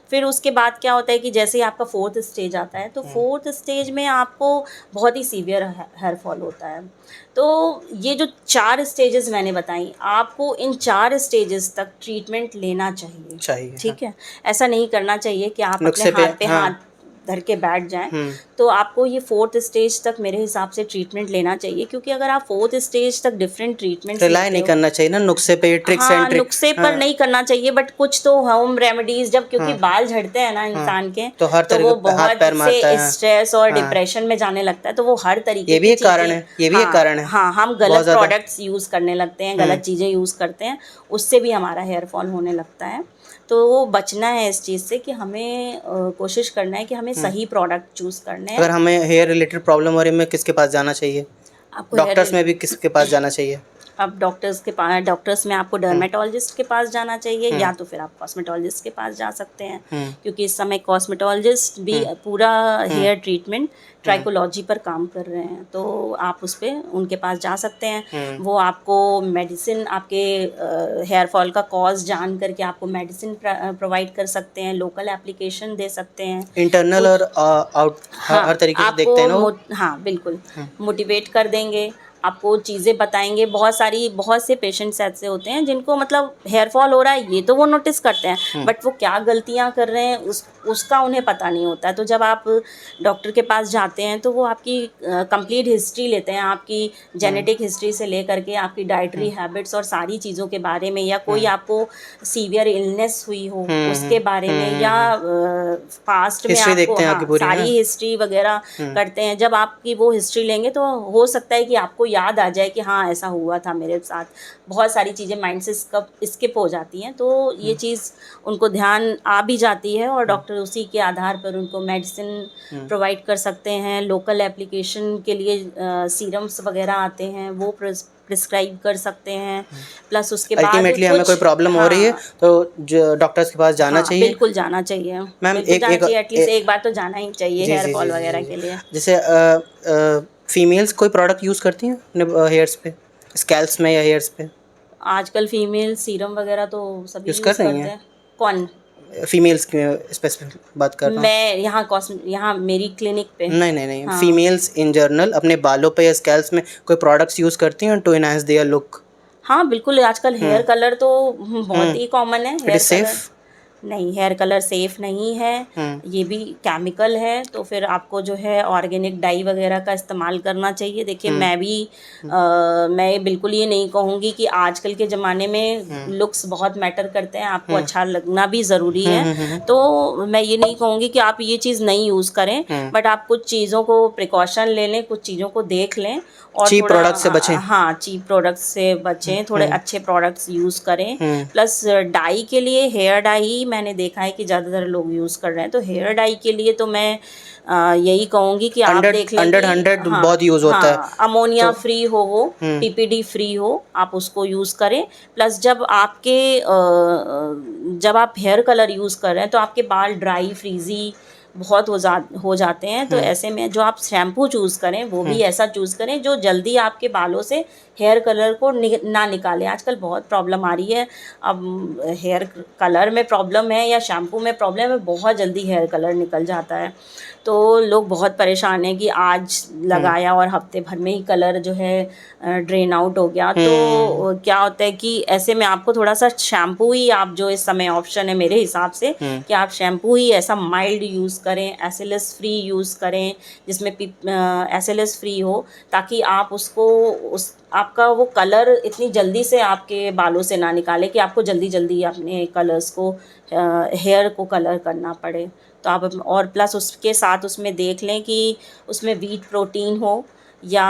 फिर उसके बाद क्या होता है कि जैसे ही आपका फोर्थ स्टेज आता है, तो फोर्थ स्टेज में आपको बहुत ही सीवियर हेयर फॉल होता है। तो ये जो 4 स्टेजेस मैंने बताई, आपको इन 4 स्टेजेस तक ट्रीटमेंट लेना चाहिए, चाहिए हाँ। ठीक है। ऐसा नहीं करना चाहिए कि आप अपने नुस्खे पे हाथ पे हाँ। हाथ धर के बैठ जाएं। तो आपको ये फोर्थ स्टेज तक मेरे हिसाब से ट्रीटमेंट लेना चाहिए, क्योंकि अगर आप फोर्थ स्टेज तक डिफरेंट ट्रीटमेंट्स रिलाय लेते नहीं हो, करना चाहिए ना नुस्खे पे, ट्रिक्स एंड हाँ, ट्रिक नुस्खे हाँ। पर नहीं करना चाहिए, बट कुछ तो होम रेमेडीज, जब क्योंकि हाँ। बाल झड़ते हैं ना हाँ। इंसान के, तो हर तो तरीके वो पे हाथ बहुत पैर मारता से है। स्ट्रेस और हाँ। डिप्रेशन में जाने लगता है, तो वो हर तरीके ये भी की एक कारण चीज़ें, है, ये भी एक हाँ कारण है। हाँ, हम बहुत गलत ज़्यादा। प्रोडक्ट्स यूज़ करने लगते हैं, गलत चीज़ें यूज़ करते हैं, उससे भी हमारा हेयर फॉल होने लगता है। तो वो बचना है इस चीज़ से कि हमें कोशिश करना है कि हमें सही प्रोडक्ट चूज़ करने हैं। अगर हमें हेयर रिलेटेड प्रॉब्लम हो रही है, हमें किसके पास जाना चाहिए? आपको डॉक्टर्स हेयर, में भी किसके पास जाना चाहिए? अब डॉक्टर्स में आपको डर्मेटोलॉजिस्ट के पास जाना चाहिए, या तो फिर आप कॉस्मेटोलॉजिस्ट के पास जा सकते हैं, क्योंकि इस समय कॉस्मेटोलॉजिस्ट भी पूरा हेयर ट्रीटमेंट ट्राइकोलॉजी पर काम कर रहे हैं, तो आप उस पर उनके पास जा सकते हैं। वो आपको मेडिसिन, आपके हेयर फॉल का कॉज जान करके आपको मेडिसिन प्रोवाइड कर सकते हैं, लोकल एप्लीकेशन दे सकते हैं इंटरनल और कुछ। आउट हाँ, हर तरीके से देखते हैं ना आपको वो। हाँ, बिल्कुल मोटिवेट कर देंगे, आपको चीज़ें बताएंगे। बहुत से पेशेंट्स ऐसे होते हैं जिनको मतलब हेयर फॉल हो रहा है, ये तो वो नोटिस करते हैं, बट वो क्या गलतियां कर रहे हैं उसका उन्हें पता नहीं होता है। तो जब आप डॉक्टर के पास जाते हैं, तो वो आपकी कंप्लीट हिस्ट्री लेते हैं, आपकी जेनेटिक हिस्ट्री से लेकर के आपकी डाइटरी हैबिट्स और सारी चीज़ों के बारे में, या कोई आपको सीवियर इलनेस हुई हो उसके बारे में, या पास्ट में हिस्ट्री आपको, देखते हैं आपकी हाँ, पूरी हाँ। सारी हिस्ट्री वगैरह करते हैं। जब आपकी वो हिस्ट्री लेंगे, तो हो सकता है कि आपको याद आ जाए कि हाँ, ऐसा हुआ था मेरे साथ। बहुत सारी चीज़ें माइंड से स्किप हो जाती हैं, तो ये चीज़ उनको ध्यान आ भी जाती है, और डॉक्टर उसी के आधार पर उनको मेडिसिन प्रोवाइड कर सकते हैं। लोकल एप्लीकेशन के लिए सीरम्स वगैरह आते हैं, वो प्रिस्क्राइब कर सकते हैं। प्लस उसके बाद अल्टीमेटली हमें कोई कुछ, प्रॉब्लम हो रही है हाँ तो जो डॉक्टर्स के पास जाना हाँ, चाहिए। बिल्कुल जाना चाहिए, मैम बिल्कुल एक जाना एक चाहिए, एटलीस्ट एक बार तो जाना ही चाहिए जी हेयर जी जी फॉल जी वगैरह जी के लिए। जैसे फीमेल्स कोई प्रोडक्ट यूज़ करती हैं अपने हेयर्स पे, स्कैल्प्स में या हेयर्स पे? आजकल फीमेल सीरम वगैरह तो सभी यूज़ कर यूज़ रही करते हैं? हैं। कौन? फीमेल्स की स्पेसिफिक बात कर रहा हूँ। मैं यहाँ मेरी क्लिनिक पे, नहीं नहीं नहीं, हाँ फीमेल्स इन जनरल अपने बालों पे या स्कैल्प्स में कोई प्रोडक्ट्स यूज़ करती हैं टू एनहांस देयर लुक? हाँ, बिल्कुल। आजकल हेयर कलर तो बहुत ही कॉमन है, it is here colour. Safe? नहीं, हेयर कलर सेफ़ नहीं है, ये भी केमिकल है, तो फिर आपको जो है ऑर्गेनिक डाई वगैरह का इस्तेमाल करना चाहिए। देखिए, मैं बिल्कुल ये नहीं कहूँगी कि आजकल के ज़माने में लुक्स बहुत मैटर करते हैं, आपको अच्छा लगना भी ज़रूरी है। तो मैं ये नहीं कहूँगी कि आप ये चीज़ नहीं यूज़ करें, बट आप कुछ चीज़ों को प्रिकॉशन ले लें, कुछ चीज़ों को देख लें, और चीप थोड़ा, प्रोडक्ट से बचें। हाँ, चीप प्रोडक्ट्स से बचें, थोड़े अच्छे प्रोडक्ट्स यूज़ करें। प्लस डाई के लिए, हेयर डाई मैंने देखा है कि ज़्यादातर लोग यूज़ कर रहे हैं, तो हेयर डाई के लिए तो मैं यही कहूँगी कि आप हंड्रेड देख लें हंड्रेड कि हंड्रेड हाँ बहुत यूज़ होता है हाँ, अमोनिया तो फ्री हो, वो पीपीडी फ्री हो, आप उसको यूज़ करें। प्लस जब आप हेयर कलर यूज़ कर रहे हैं, तो आपके बाल ड्राई, फ्रीजी बहुत हो जाते हैं। तो ऐसे में जो आप शैम्पू चूज़ करें वो भी ऐसा चूज़ करें जो जल्दी आपके बालों से हेयर कलर को ना निकाले। आजकल बहुत प्रॉब्लम आ रही है, अब हेयर कलर में प्रॉब्लम है या शैम्पू में प्रॉब्लम है, बहुत जल्दी हेयर कलर निकल जाता है। तो लोग बहुत परेशान हैं कि आज लगाया और हफ्ते भर में ही कलर जो है ड्रेन आउट हो गया। तो क्या होता है कि ऐसे में आपको थोड़ा सा शैम्पू ही, आप जो इस समय ऑप्शन है मेरे हिसाब से, कि आप शैम्पू ही ऐसा माइल्ड यूज़ करें, एसएलएस फ्री यूज़ करें, जिसमें एसएलएस फ्री हो, ताकि आप उसको आपका वो कलर इतनी जल्दी से आपके बालों से ना निकाले कि आपको जल्दी जल्दी अपने कलर्स को, हेयर को कलर करना पड़े। तो आप और प्लस उसके साथ उसमें देख लें कि उसमें व्हीट प्रोटीन हो या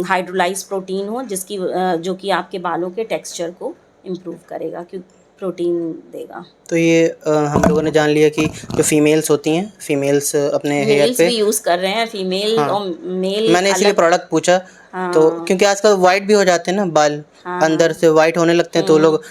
हाइड्रोलाइज प्रोटीन हो, जिसकी जो कि आपके बालों के टेक्सचर को इम्प्रूव करेगा, क्योंकि प्रोटीन देगा। तो ये हम लोगों ने जान लिया कि जो फीमेल्स होती हैं, फीमेल्स अपने हेयर मेल्स पे, भी यूज़ कर रहे हैं, फीमेल और मेल मैंने इसलिए अलग। प्रोडक्ट पूछा। तो क्योंकि आजकल वाइट भी हो जाते हैं ना बाल, अंदर से वाइट होने लगते हैं, तो लोग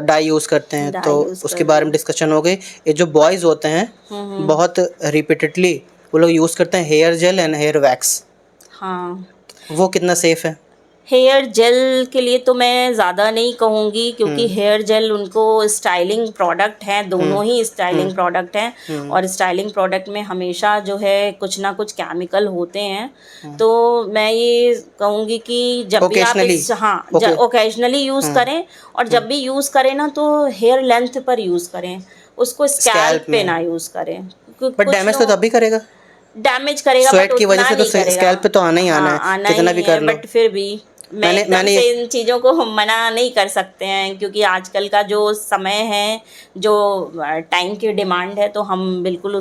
डाई यूज़ करते हैं। तो उसके बारे में डिस्कशन हो गई। ये जो बॉयज़ होते हैं बहुत रिपीटेडली वो लोग यूज़ करते हैं hair gel and hair wax, हाँ, वो कितना सेफ़ है? हेयर जेल के लिए तो मैं ज़्यादा नहीं कहूँगी, क्योंकि हेयर जेल उनको स्टाइलिंग प्रोडक्ट हैं, दोनों ही स्टाइलिंग प्रोडक्ट हैं, और स्टाइलिंग प्रोडक्ट में हमेशा जो है कुछ ना कुछ केमिकल होते हैं। तो मैं ये कहूँगी कि जब भी आप ओकेजनली यूज़ करें, और जब भी यूज़ करें ना तो हेयर लेंथ पर यूज़ करें, उसको स्कैल्प पे ना यूज़ करें। बट डैमेज तो तब भी करेगा, डैमेज करेगा, बट स्वेट की वजह उतना से तो नहीं करेगा। स्कैल्प पे तो आना ही आना हाँ, है, आना कितना ही भी कर है, लो। बट फिर भी मैं एकदम से इन चीज़ों को हम मना नहीं कर सकते हैं, क्योंकि आजकल का जो समय है, जो टाइम की डिमांड है, तो हम बिल्कुल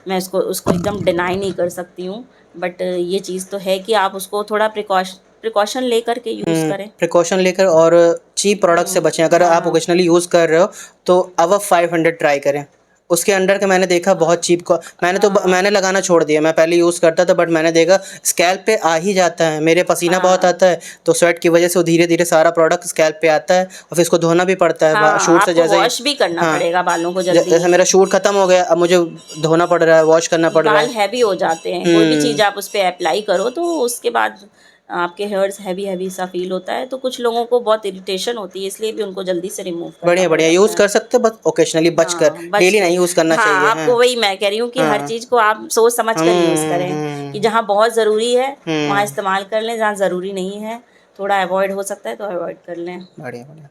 मैं उसको एकदम डिनाई नहीं कर सकती हूँ। बट ये चीज़ तो है कि आप उसको थोड़ा प्रिकॉशन लेकर के यूज़ करें। प्रिकॉशन लेकर, और चीप प्रोडक्ट से बचें। अगर आप ओकेजनली यूज़ कर रहे हो तो अबव 500 ट्राई करें। उसके अंडर का मैंने देखा बहुत चीप को, मैंने लगाना छोड़ दिया। मैं पहले यूज़ करता था, बट मैंने देखा स्कैल्प पे आ ही जाता है, मेरे पसीना बहुत आता है, तो स्वेट की वजह से वो धीरे धीरे सारा प्रोडक्ट स्कैल्प पे आता है, और फिर इसको धोना भी पड़ता है शूट से। आपको जैसे वॉश भी करना पड़ेगा बालों को जल्दी। जैसे मेरा शूट खत्म हो गया, अब मुझे धोना पड़ रहा है, वॉश करना पड़ रहा बाल है। हैवी हो जाते हैं, कोई भी चीज़ आप उस पे अप्लाई करो तो उसके बाद आपके हेयर्स हैवी हैवी सा फील होता है। तो कुछ लोगों को बहुत इरिटेशन होती है, इसलिए भी उनको जल्दी से रिमूव करना बढ़िया पड़ बढ़िया जाता यूज़ है। कर सकते हो, बस ओकेजनली बच कर, डेली नहीं यूज़ करना हाँ, चाहिए। आपको वही मैं कह रही हूँ कि हर चीज़ को आप सोच समझ कर यूज़ करें, कि जहाँ बहुत ज़रूरी है वहाँ इस्तेमाल कर लें, जहाँ ज़रूरी नहीं है थोड़ा अवॉइड हो सकता है तो अवॉइड कर लें। बढ़िया बढ़िया।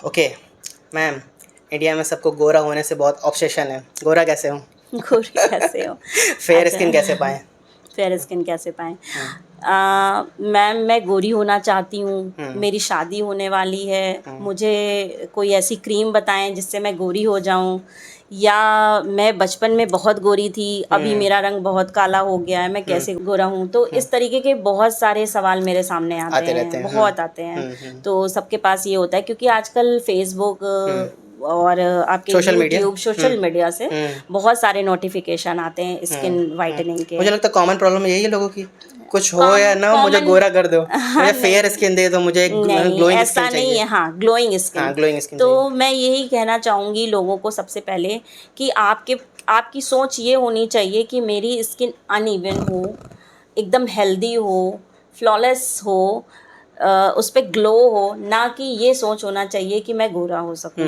ओके मैम, इंडिया में सबको गोरा होने से बहुत ऑब्सेशन है, गोरा कैसे हूँ? गोरी कैसे हो? फेयर स्किन कैसे पाएँ? फेयर स्किन कैसे पाएँ? मैम, मैं गोरी होना चाहती हूँ, मेरी शादी होने वाली है, मुझे कोई ऐसी क्रीम बताएं जिससे मैं गोरी हो जाऊँ, या मैं बचपन में बहुत गोरी थी, अभी मेरा रंग बहुत काला हो गया है, मैं कैसे गोरा हूँ? तो इस तरीके के बहुत सारे सवाल मेरे सामने आते हैं, बहुत आते हैं। तो सबके पास ये होता है, क्योंकि आजकल फेसबुक और आपके यूट्यूब, सोशल मीडिया से बहुत सारे नोटिफिकेशन आते हैं स्किन वाइटनिंग के। मुझे लगता है कॉमन प्रॉब्लम यही है लोगों की, कुछ हो या ना हो, मुझे गोरा कर दो, मुझे फेयर स्किन दे दो, मुझे ग्लोइंग स्किन चाहिए। नहीं है, हाँ, ग्लोइंग स्किन। हाँ, ग्लोइंग स्किन तो चाहिए। मैं यही कहना चाहूँगी लोगों को सबसे पहले कि आपकी सोच ये होनी चाहिए कि मेरी स्किन अनइवन हो, एकदम हेल्दी हो, फ्लॉलेस हो, उस पे ग्लो हो, ना कि ये सोच होना चाहिए कि मैं गोरा हो सकूं।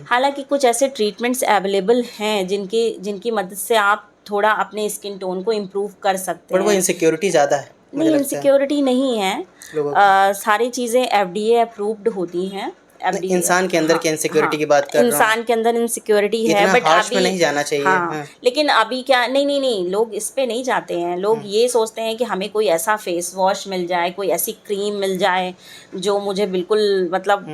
हालांकि कुछ ऐसे ट्रीटमेंट्स अवेलेबल हैं जिनकी मदद से आप थोड़ा अपने स्किन टोन को इम्प्रूव कर सकते हैं। पर वो इनसिक्योरिटी ज़्यादा है, मुझे नहीं, लगता है। इनसिक्योरिटी नहीं है, लोगों सारी चीज़ें FDA अप्रूव्ड होती हैं। की इंसान के अंदर की इनसिक्योरिटी की बात कर रहा हूँ। इंसान के अंदर इनसिक्योरिटी है, इतना बट हार्श में अभी नहीं जाना चाहिए। हाँ, लेकिन अभी क्या, नहीं, लोग इस पे नहीं जाते हैं। लोग ये सोचते हैं कि हमें कोई ऐसा फेस वॉश मिल जाए, कोई ऐसी क्रीम मिल जाए जो मुझे बिल्कुल मतलब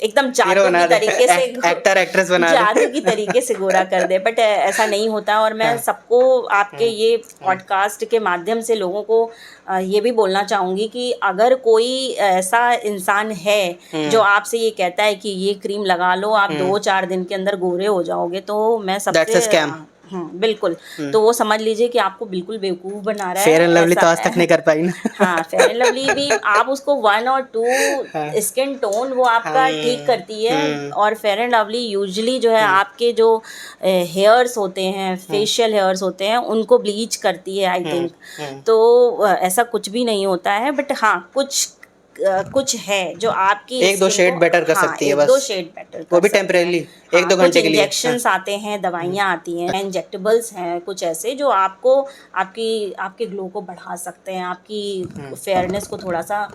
एकदम जादू की तरीके से एक्टर एक्ट्रेस बना दे, जादू की तरीके से गोरा कर दे, बट ऐसा नहीं होता। और मैं सबको आपके ये पॉडकास्ट के माध्यम से लोगों को ये भी बोलना चाहूँगी कि अगर कोई ऐसा इंसान है जो आपसे ये कहता है कि ये क्रीम लगा लो, आप 2-4 दिन के अंदर गोरे हो जाओगे, तो मैं सबसे That's a scam. बिल्कुल। तो वो समझ लीजिए कि आपको बिल्कुल बेवकूफ़ बना रहा है, फेयर एंड लवली ऐसा तो आज है। तक नहीं कर पाई ना। हाँ, फेयर एंड लवली भी आप उसको 1 और 2 हाँ। स्किन टोन वो आपका ठीक करती है, और फेयर एंड लवली यूजुअली जो है आपके जो हेयर्स होते हैं, फेशियल हेयर्स होते हैं, उनको ब्लीच करती है आई थिंक। तो ऐसा कुछ भी नहीं होता है, बट हाँ, कुछ है जो आपकी 1-2 स्किन को, शेड बेटर कर हाँ, सकती है 1-2 बस, शेड बेटर वो कर भी सकते हैं। टेम्परेरीली हाँ, 1-2 कुछ घंटे के लिए। हाँ। इंजेक्शंस आते हैं, दवाइयाँ आती हैं, इंजेक्टेबल्स हैं कुछ ऐसे जो आपको आपके ग्लो को बढ़ा सकते हैं, आपकी फेयरनेस को थोड़ा सा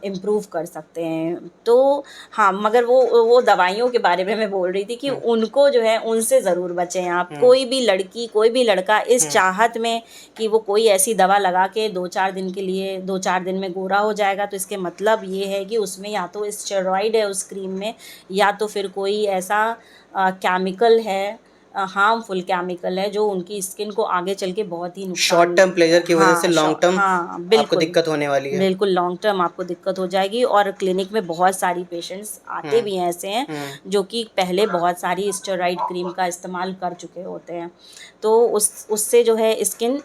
इम्प्रूव कर सकते हैं। तो हाँ, मगर वो दवाइयों के बारे में मैं बोल रही थी कि उनको जो है उनसे ज़रूर बचें आप। कोई भी लड़की, कोई भी लड़का इस चाहत में कि वो कोई ऐसी दवा लगा के 2-4 दिन के लिए 2-4 दिन में गोरा हो जाएगा, तो इसके मतलब ये है कि उसमें या तो स्टेरॉइड है उस क्रीम में, या तो फिर कोई ऐसा केमिकल है, हार्मफुल केमिकल है, जो उनकी स्किन को आगे चल के बहुत ही शॉर्ट नुकसान, टर्म प्लेजर की वजह से हाँ, लॉन्ग टर्म हाँ, आपको बिल्कुल। दिक्कत होने वाली है। बिल्कुल लॉन्ग टर्म आपको दिक्कत हो जाएगी, और क्लिनिक में बहुत सारी पेशेंट्स आते भी हैं ऐसे हैं जो कि पहले बहुत सारी स्टेरॉइड क्रीम का इस्तेमाल कर चुके होते हैं। तो उससे जो है स्किन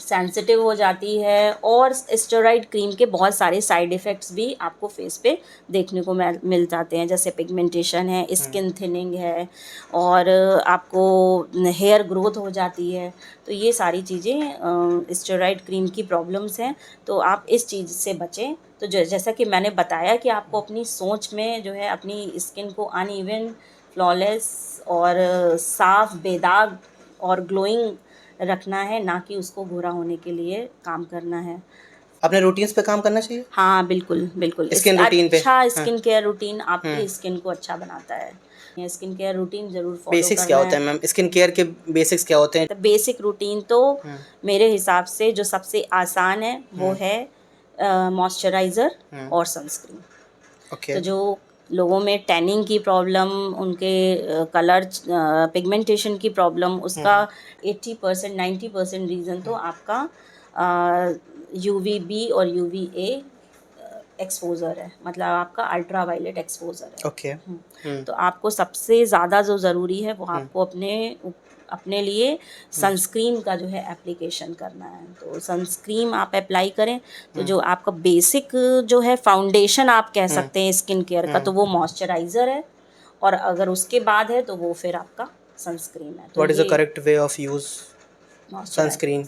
सेंसिटिव हो जाती है, और स्टेरॉइड क्रीम के बहुत सारे साइड इफ़ेक्ट्स भी आपको फेस पे देखने को मिल जाते हैं, जैसे पिगमेंटेशन है, स्किन थिनिंग है, और आपको हेयर ग्रोथ हो जाती है। तो ये सारी चीज़ें स्टेरॉइड क्रीम की प्रॉब्लम्स हैं, तो आप इस चीज़ से बचें। तो जैसा कि मैंने बताया कि आपको अपनी सोच में जो है अपनी स्किन को अनइवन, फ्लॉलेस और साफ, बेदाग और ग्लोइंग रखना है, ना कि उसको गोरा होने के लिए काम करना है। अपने रूटीन्स पे काम करना चाहिए, हाँ, बिल्कुल, बिल्कुल। स्किन रूटीन पे। अच्छा हाँ। स्किन केयर रूटीन आपकी स्किन को अच्छा बनाता है। ये स्किन केयर रूटीन ज़रूर फ़ॉलो बेसिक्स क्या करना होते है। हैं मैम, स्किन केयर के बेसिक्स क्या होते हैं? तो बेसिक रूटीन तो मेरे हिसाब से जो सबसे आसान है वो है मॉइस्चराइज़र और सनस्क्रीन। ओके। तो जो लोगों में टैनिंग की प्रॉब्लम, उनके कलर पिगमेंटेशन की प्रॉब्लम, उसका 80% 90% रीज़न तो आपका यूवीबी और यूवीए एक्सपोज़र है, मतलब आपका अल्ट्रा वायलेट एक्सपोज़र है। ओके। तो आपको सबसे ज़्यादा जो ज़रूरी है वो आपको अपने लिए सनस्क्रीन का जो है एप्लीकेशन करना है। तो सनस्क्रीन आप अप्लाई करें, तो जो आपका बेसिक जो है फाउंडेशन आप कह सकते हैं स्किन केयर का, तो वो मॉइस्चराइज़र है, और अगर उसके बाद है तो वो फिर आपका सनस्क्रीन है। तो व्हाट इज़ द ये correct way of use sunscreen?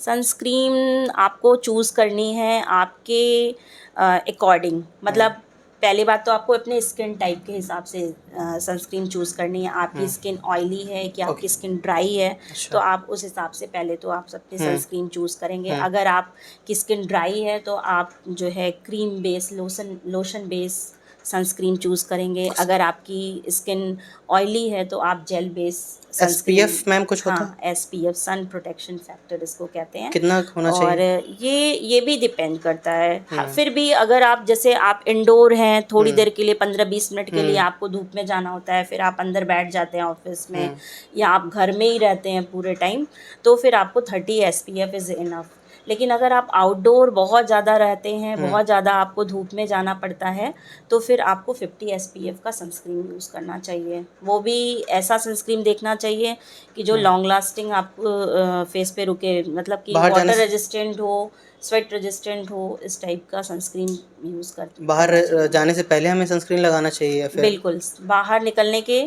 Sunscreen आपको चूज़ करनी है आपके अकॉर्डिंग, मतलब पहली बात तो आपको अपने स्किन टाइप के हिसाब से सनस्क्रीन चूज़ करनी है। आपकी स्किन ऑयली है कि आपकी स्किन ड्राई है, तो आप उस हिसाब से पहले तो आप अपनी सनस्क्रीन चूज़ करेंगे। अगर आपकी स्किन ड्राई है तो आप जो है cream base lotion base sunscreen choose करेंगे। अगर आपकी स्किन ऑयली है तो आप gel base sunscreen, SPF ma'am कुछ होता है? हाँ, एसपीएफ सन प्रोटेक्शन फैक्टर इसको कहते हैं। कितना होना और चाहिए? ये भी डिपेंड करता है। फिर भी अगर आप जैसे आप इंडोर हैं, थोड़ी देर के लिए 15-20 मिनट के लिए आपको धूप में जाना होता है, फिर आप अंदर बैठ जाते हैं ऑफिस में, या आप घर में ही रहते हैं पूरे टाइम, तो फिर आपको 30 एसपीएफ इज़ इनफ। लेकिन अगर आप आउटडोर बहुत ज़्यादा रहते हैं, बहुत ज़्यादा आपको धूप में जाना पड़ता है, तो फिर आपको 50 एसपीएफ का सनस्क्रीन यूज़ करना चाहिए। वो भी ऐसा सनस्क्रीन देखना चाहिए कि जो लॉन्ग लास्टिंग आपको फेस पे रुके, मतलब कि बाहर जाने वाटर से रेजिस्टेंट हो, स्वेट रेजिस्टेंट हो, इस टाइप का सनस्क्रीन यूज़ बाहर करना चाहिए। जाने से पहले हमें सनस्क्रीन लगाना चाहिए या फिर? बिल्कुल, बाहर निकलने के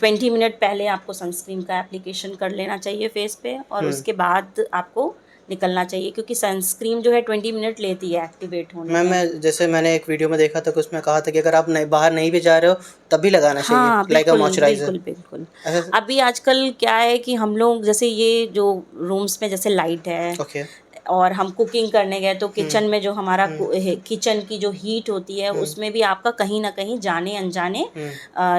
20 मिनट पहले आपको सनस्क्रीन का एप्लीकेशन कर लेना चाहिए फेस पे, और उसके बाद आपको निकलना चाहिए, क्योंकि सनस्क्रीन जो है 20 मिनट लेती है एक्टिवेट होने मैम में। मैं जैसे मैंने एक वीडियो में देखा था कि उसमें कहा था कि अगर आप नहीं बाहर नहीं भी जा रहे हो तब भी लगाना चाहिए, हाँ, लाइक अ बिल्कुल, मॉइस्चराइज़र। बिल्कुल, बिल्कुल। ऐसा? अभी आजकल क्या है कि हम लोग जैसे ये जो रूम्स में जैसे लाइट है, ओके। और हम कुकिंग करने गए तो किचन में जो हमारा किचन की जो हीट होती है उसमें भी आपका कहीं ना कहीं जाने अनजाने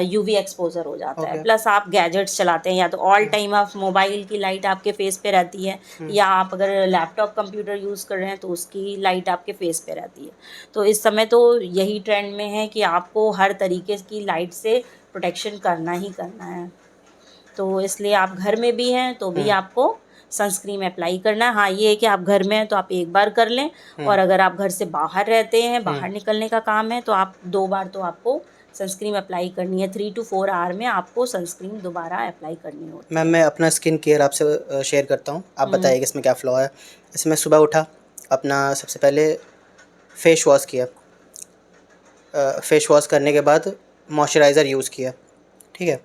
यूवी एक्सपोजर हो जाता है। ओके। प्लस आप गैजेट्स चलाते हैं, या तो ऑल टाइम आप मोबाइल की लाइट आपके फेस पे रहती है, या आप अगर लैपटॉप कंप्यूटर यूज़ कर रहे हैं तो उसकी लाइट आपके फेस पे रहती है। तो इस समय तो यही ट्रेंड में है कि आपको हर तरीके की लाइट से प्रोटेक्शन करना ही करना है। तो इसलिए आप घर में भी हैं तो भी आपको सनस्क्रीन अप्लाई करना है। हाँ, ये है कि आप घर में हैं तो आप एक बार कर लें, और अगर आप घर से बाहर रहते हैं, बाहर निकलने का काम है, तो आप 2 बार तो आपको सनस्क्रीन अप्लाई करनी है। 3 to 4 आवर में आपको सनस्क्रीन दोबारा अप्लाई करनी होती है। मैम मैं अपना स्किन केयर आपसे शेयर करता हूँ, आप बताइए कि इसमें क्या फ़्लॉ है। इसमें सुबह उठा, अपना सबसे पहले फेस वॉश किया, फेस वॉश करने के बाद मॉइस्चराइज़र यूज़ किया, ठीक है।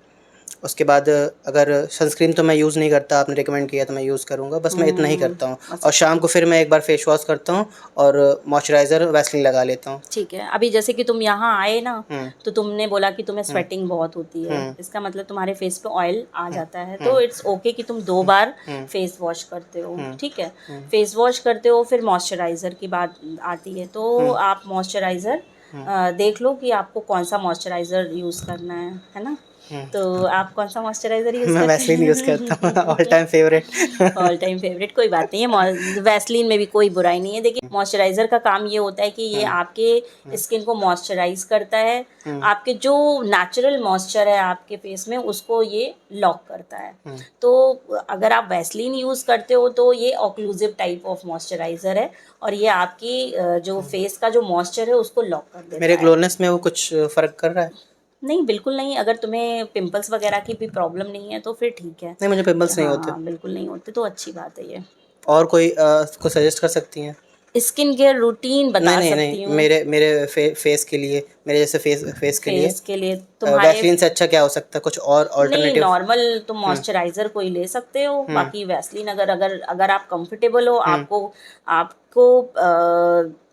उसके बाद अगर सनस्क्रीन तो मैं यूज़ नहीं करता, आपने रिकमेंड किया तो मैं यूज़ करूँगा, बस मैं इतना ही करता हूँ। और शाम को फिर मैं एक बार फेस वॉश करता हूँ और मॉइस्चराइज़र वैसलीन लगा लेता हूँ। ठीक है। अभी जैसे कि तुम यहाँ आए ना, तो तुमने बोला कि तुम्हें स्वेटिंग बहुत होती है, इसका मतलब तुम्हारे फेस पे ऑयल आ जाता है, तो इट्स ओके कि तुम 2 बार फेस वॉश करते हो, ठीक है। फेस वॉश करते हो, फिर मॉइस्चराइज़र की बात आती है, तो आप मॉइस्चराइज़र देख लो कि आपको कौन सा मॉइस्चराइज़र यूज़ करना है ना। तो आप कौन सा मॉइस्चराइज़र यूज़ मैं करते वैसलीन यूज़ करता हूँ, ऑल हैं? Time favourite. All time favourite, कोई बात नहीं है, वैसलीन में भी कोई बुराई नहीं है। देखिए, मॉइस्चराइज़र का काम ये होता है कि ये आपके स्किन को मॉइस्चराइज़ करता है, आपके जो नेचुरल मॉइस्चर है आपके फेस में उसको ये लॉक करता है। तो अगर आप वैसलीन यूज़ करते हो तो ये ऑक्लूसिव टाइप ऑफ मॉइस्चराइज़र है, और ये आपकी जो फेस का जो मॉइस्चर है उसको लॉक कर देता मेरे है। ग्लोनेस में वो कुछ फ़र्क कर रहा है? नहीं, बिल्कुल नहीं। अगर तुम्हें पिंपल्स वगैरह की भी प्रॉब्लम नहीं है तो फिर ठीक है। नहीं, मुझे पिंपल्स नहीं होते। हाँ, बिल्कुल नहीं होते तो अच्छी बात है ये। और कोई को सजेस्ट कर सकती हैं? स्किन केयर रूटीन नहीं, बता नहीं, सकती नहीं, हूँ। मेरे फेस के लिए, मेरे जैसे फेस के लिए फेस के लिए तुम्हारे वैसलीन से अच्छा क्या हो सकता है? कुछ और नहीं, अल्टरनेटिव? नॉर्मल तुम मॉइस्चराइज़र कोई ले सकते हो, बाकी वैसलीन अगर अगर अगर आप कंफर्टेबल हो, आपको आपको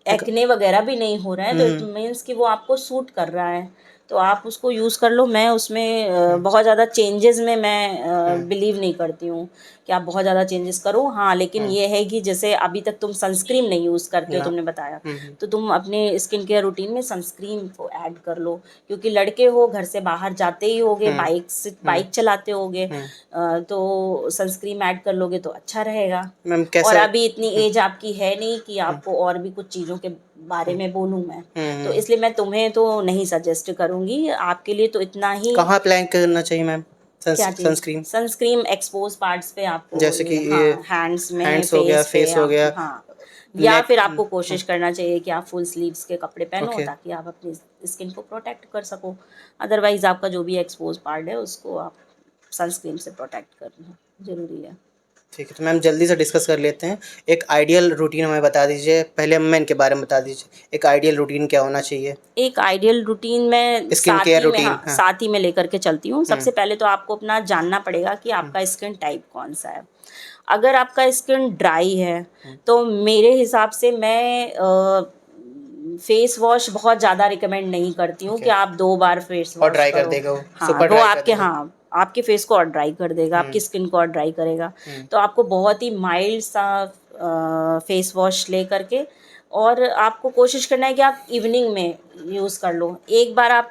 एक्ने वगैरह भी नहीं हो रहा है, तो इट मीन्स कि वो आपको सूट कर रहा है, तो आप उसको यूज़ कर लो। मैं उसमें बहुत ज़्यादा चेंजेस में मैं बिलीव नहीं करती हूँ कि आप बहुत ज़्यादा चेंजेस करो। हाँ, लेकिन ये है कि जैसे अभी तक तुम सनस्क्रीन नहीं यूज़ करते हो, ना। तुमने बताया, तो तुम अपने स्किन केयर रूटीन में सनस्क्रीन को ऐड कर लो, क्योंकि लड़के हो, घर से बाहर जाते ही होगे, बाइक चलाते होगे, तो सनस्क्रीन ऐड कर लोगे तो अच्छा रहेगा। मैम और कैसे? अभी इतनी एज आपकी है नहीं कि आपको और भी कुछ चीज़ों के बारे में बोलूँ मैं, तो इसलिए मैं तुम्हें तो नहीं सजेस्ट करूँगी, आपके लिए तो इतना ही। कहाँ अप्लाई करना चाहिए मैम क्या चीज़? सनस्क्रीन? सनस्क्रीन एक्सपोज पार्ट्स पे आपको, जैसे कि ये ये हाँ, हैंड्स में, हैंड्स हो गया, फेस पे फेस हो आप, गया, हाँ, या नेक। फिर आपको कोशिश करना चाहिए कि आप फुल स्लीव्स के कपड़े पहनो ओके, ताकि आप अपनी स्किन को प्रोटेक्ट कर सको। अदरवाइज आपका जो भी एक्सपोज पार्ट है उसको आप सनस्क्रीन से प्रोटेक्ट करना ज़रूरी है। ठीक है। तो मैम जल्दी से डिस्कस कर लेते हैं। एक आइडियल रूटीन हमें बता दीजिए। पहले हमें इनके बारे में बता दीजिए। एक आइडियल रूटीन क्या होना चाहिए? एक आइडियल रूटीन में स्किन केयर रूटीन, हाँ, हाँ। साथ ही में लेकर के चलती हूँ। सबसे पहले तो आपको अपना जानना पड़ेगा कि आपका स्किन टाइप कौन सा है। अगर आपका स्किन ड्राई है तो मेरे हिसाब से मैं फेस वॉश बहुत ज़्यादा रिकमेंड नहीं करती हूँ ओके। कि आप 2 बार फेस और वॉश ड्राई कर करो। देगा वो, हाँ, सुपर वो ड्राई कर आपके, देगा। हाँ, आपके फेस को और ड्राई कर देगा, आपकी स्किन को और ड्राई करेगा। तो आपको बहुत ही माइल्ड सा फेस वॉश ले करके, और आपको कोशिश करना है कि आप इवनिंग में यूज़ कर लो। एक बार आप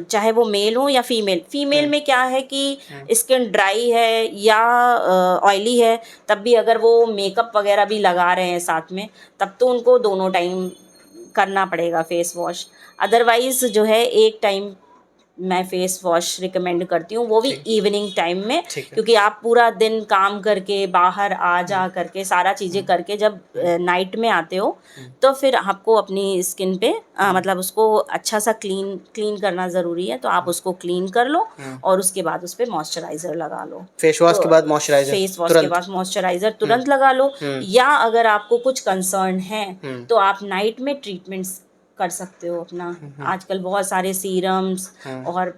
चाहे वो मेल हो या फीमेल में क्या है कि स्किन ड्राई है या ऑयली है, तब भी अगर वो मेकअप वगैरह भी लगा रहे हैं साथ में, तब तो उनको दोनों टाइम करना पड़ेगा फेस वॉश। अदरवाइज़ जो है एक टाइम मैं फेस वॉश रिकमेंड करती हूँ, वो भी ठीक। इवनिंग टाइम में, ठीक है। क्योंकि आप पूरा दिन काम करके बाहर आ जा करके सारा चीज़ें करके जब नाइट में आते हो, तो फिर आपको अपनी स्किन पे मतलब उसको अच्छा सा क्लीन करना ज़रूरी है, तो आप उसको क्लीन कर लो और उसके बाद उस पर मॉइस्चराइज़र लगा लो। फेस वॉश तो के बाद मॉइस्चराइज़र फेस वॉश के तुरंत? बाद मॉइस्चराइज़र तुरंत लगा लो, या अगर आपको कुछ कंसर्न है तो आप नाइट में ट्रीटमेंट्स कर सकते हो अपना। आजकल बहुत सारे सीरम्स और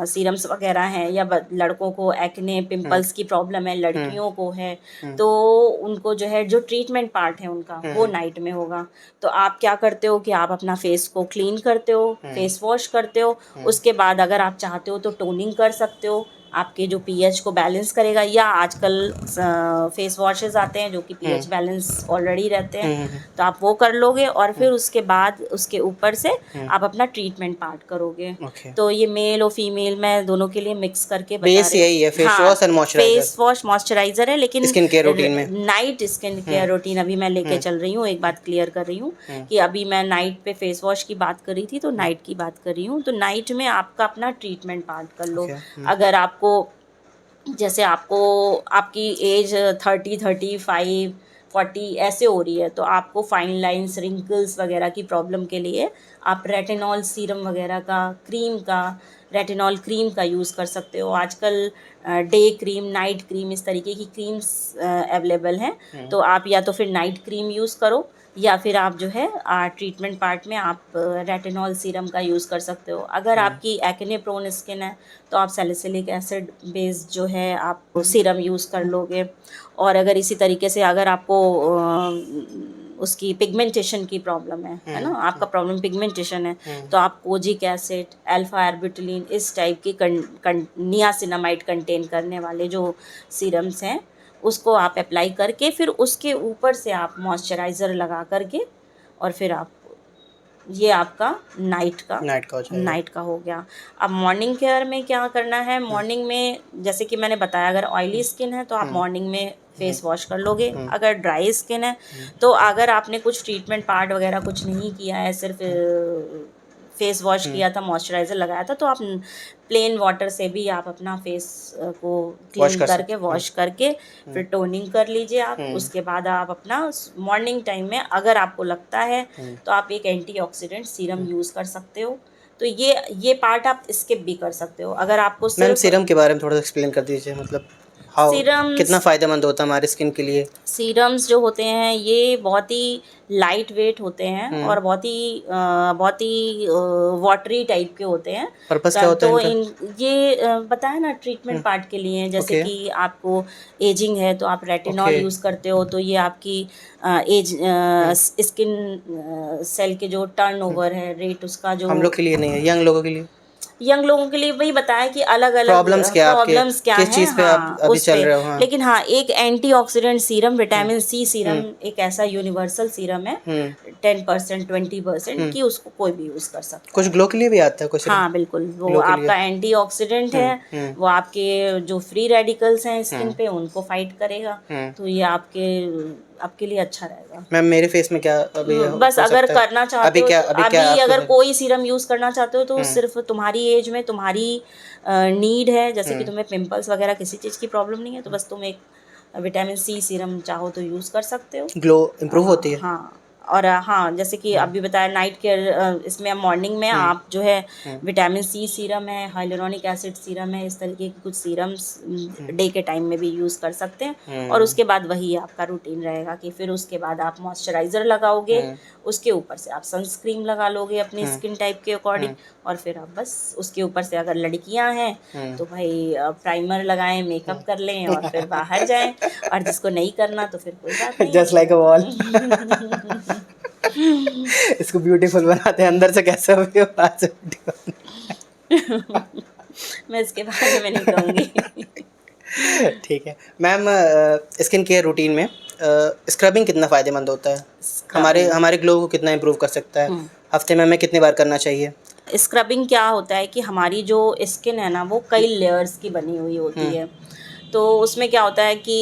सीरम्स वगैरह हैं, या लड़कों को एक्ने पिंपल्स की प्रॉब्लम है, लड़कियों को है, तो उनको जो है जो ट्रीटमेंट पार्ट है उनका वो नाइट में होगा। तो आप क्या करते हो कि आप अपना फेस को क्लीन करते हो, फेस वॉश करते हो, उसके बाद अगर आप चाहते हो तो टोनिंग कर सकते हो, आपके जो पीएच को बैलेंस करेगा, या आजकल फेस वॉशेस आते हैं जो कि पीएच बैलेंस ऑलरेडी रहते हैं, तो आप वो कर लोगे, और फिर उसके बाद उसके ऊपर से आप अपना ट्रीटमेंट पार्ट करोगे। ओके। तो ये मेल और फीमेल मैं दोनों के लिए मिक्स करके बता बेस रही हूँ। यही है, फेस हाँ, wash and moisturiser. Face wash moisturiser है, लेकिन स्किन केयर रूटीन में। नाइट स्किन केयर रूटीन अभी मैं लेके चल रही हूँ। एक बात क्लियर कर रही हूँ कि अभी मैं नाइट पे फेस वॉश की बात कर रही थी, तो नाइट की बात कर रही हूँ। तो नाइट में आपका अपना ट्रीटमेंट पार्ट कर लो। ओके। अगर आपको जैसे आपको आपकी एज 30, 35, 40 ऐसे हो रही है, तो आपको फाइन लाइंस, रिंकल्स वगैरह की प्रॉब्लम के लिए आप रेटिनॉल सीरम वगैरह का, क्रीम का, रेटिनॉल क्रीम का यूज़ कर सकते हो। आजकल डे क्रीम, नाइट क्रीम, इस तरीके की क्रीम्स अवेलेबल हैं। तो आप या तो फिर नाइट क्रीम यूज़ करो, या फिर आप जो है ट्रीटमेंट पार्ट में आप रेटिनॉल सीरम का यूज़ कर सकते हो। अगर आपकी एक्ने प्रोन स्किन है तो आप सैलिसिलिक एसिड बेस्ड जो है आप सीरम यूज़ कर लोगे। और अगर इसी तरीके से अगर आपको उसकी पिगमेंटेशन की प्रॉब्लम है ना, आपका प्रॉब्लम पिगमेंटेशन है, तो आप कोजिक एसिड, अल्फा एर्बिटोलिन, इस टाइप की नियासिनामाइड कंटेन करने वाले जो सीरम्स हैं उसको आप अप्लाई करके फिर उसके ऊपर से आप मॉइस्चराइज़र लगा करके, और फिर आप ये आपका नाइट का हो गया। अब मॉर्निंग केयर में क्या करना है, मॉर्निंग में जैसे कि मैंने बताया, अगर ऑयली स्किन है तो आप मॉर्निंग में फेस वॉश कर लोगे। अगर ड्राई स्किन है तो अगर आपने कुछ ट्रीटमेंट पार्ट वगैरह कुछ नहीं किया है, सिर्फ फेस वॉश किया था, मॉइस्चराइज़र लगाया था, तो आप प्लेन वाटर से भी आप अपना फेस को क्लीन करके वॉश करके फिर टोनिंग कर लीजिए आप। उसके बाद आप अपना मॉर्निंग टाइम में अगर आपको लगता है तो आप एक एंटीऑक्सीडेंट सीरम यूज़ कर सकते हो। तो ये पार्ट आप स्किप भी कर सकते हो। अगर आपको मैम सिर्फ सीरम के बारे में थोड़ा एक्सप्लेन कर दीजिए, मतलब हाउ सीरम्स कितना फ़ायदेमंद होता है हमारी स्किन के लिए? सीरम्स जो होते हैं ये बहुत ही लाइट वेट होते हैं और बहुत ही वाटरी टाइप के होते हैं। पर्पस क्या होता है तो इनका? ये बताया ना, ट्रीटमेंट पार्ट के लिए हैं। जैसे ओके। कि आपको एजिंग है तो आप रेटिनॉल ओके। यूज़ करते हो, तो ये आपकी एज स्किन सेल के जो टर्नओवर है रेट, उसका जो हम लोग के लिए नहीं है, यंग लोगों के लिए? यंग लोगों के लिए वही बताया कि अलग अलग प्रॉब्लम्स क्या आपके, प्रॉब्लम्स क्या किस हैं, चीज़ पे आप हाँ अभी उस चल पे। रहे हो? हाँ। लेकिन हाँ, एक antioxidant serum, vitamin C serum, एक ऐसा यूनिवर्सल सीरम है 10%, 20% कि उसको कोई भी यूज़ कर सकता कुछ है। ग्लो के लिए भी आता है, कुछ हाँ बिल्कुल, वो ग्लो के लिए? आपका एंटीऑक्सीडेंट है। वो आपके जो फ्री रेडिकल्स हैं स्किन पे उनको फाइट करेगा। तो ये आपके लिए अच्छा रहेगा। मैम मेरे फेस में क्या अभी बस हो अगर सकता है? करना चाहते हो तो अभी क्या अभी आपको अगर है? कोई सीरम यूज़ करना चाहते हो तो सिर्फ तुम्हारी एज में तुम्हारी नीड है। जैसे कि तुम्हें पिंपल्स वगैरह किसी चीज़ की प्रॉब्लम नहीं है, तो बस तुम एक विटामिन सी सीरम चाहो तो यूज़ कर सकते हो। ग्लो इम्प्रूव होती है? हाँ, और हाँ, जैसे कि अभी बताया नाइट केयर, इसमें मॉर्निंग में आप जो है विटामिन सी सीरम है, हाइलुरोनिक एसिड सीरम है, इस तरीके के कुछ सीरम्स डे के टाइम में भी यूज़ कर सकते हैं। और उसके बाद वही आपका रूटीन रहेगा कि फिर उसके बाद आप मॉइस्चराइज़र लगाओगे, उसके ऊपर से आप सनस्क्रीन लगा लोगे अपनी स्किन टाइप के अकॉर्डिंग, और फिर आप बस उसके ऊपर से, अगर लड़कियां हैं तो भाई प्राइमर लगाएं, मेकअप कर लें और फिर बाहर जाएं। और जिसको नहीं करना तो फिर कोई बात नहीं। Just like a wall. इसको ब्यूटीफुल बनाते हैं अंदर से, कैसे हो गया बाहर से beautiful। मैं इसके बारे में नहीं कहूँगी। ठीक है मैम, स्किन केयर रूटीन में स्क्रबिंग कितना फ़ायदेमंद होता है? हमारे ग्लो को कितना इम्प्रूव कर सकता है? हफ्ते में हमें कितनी बार करना चाहिए? स्क्रबिंग क्या होता है कि हमारी जो स्किन है ना वो कई लेयर्स की बनी हुई होती है। तो उसमें क्या होता है कि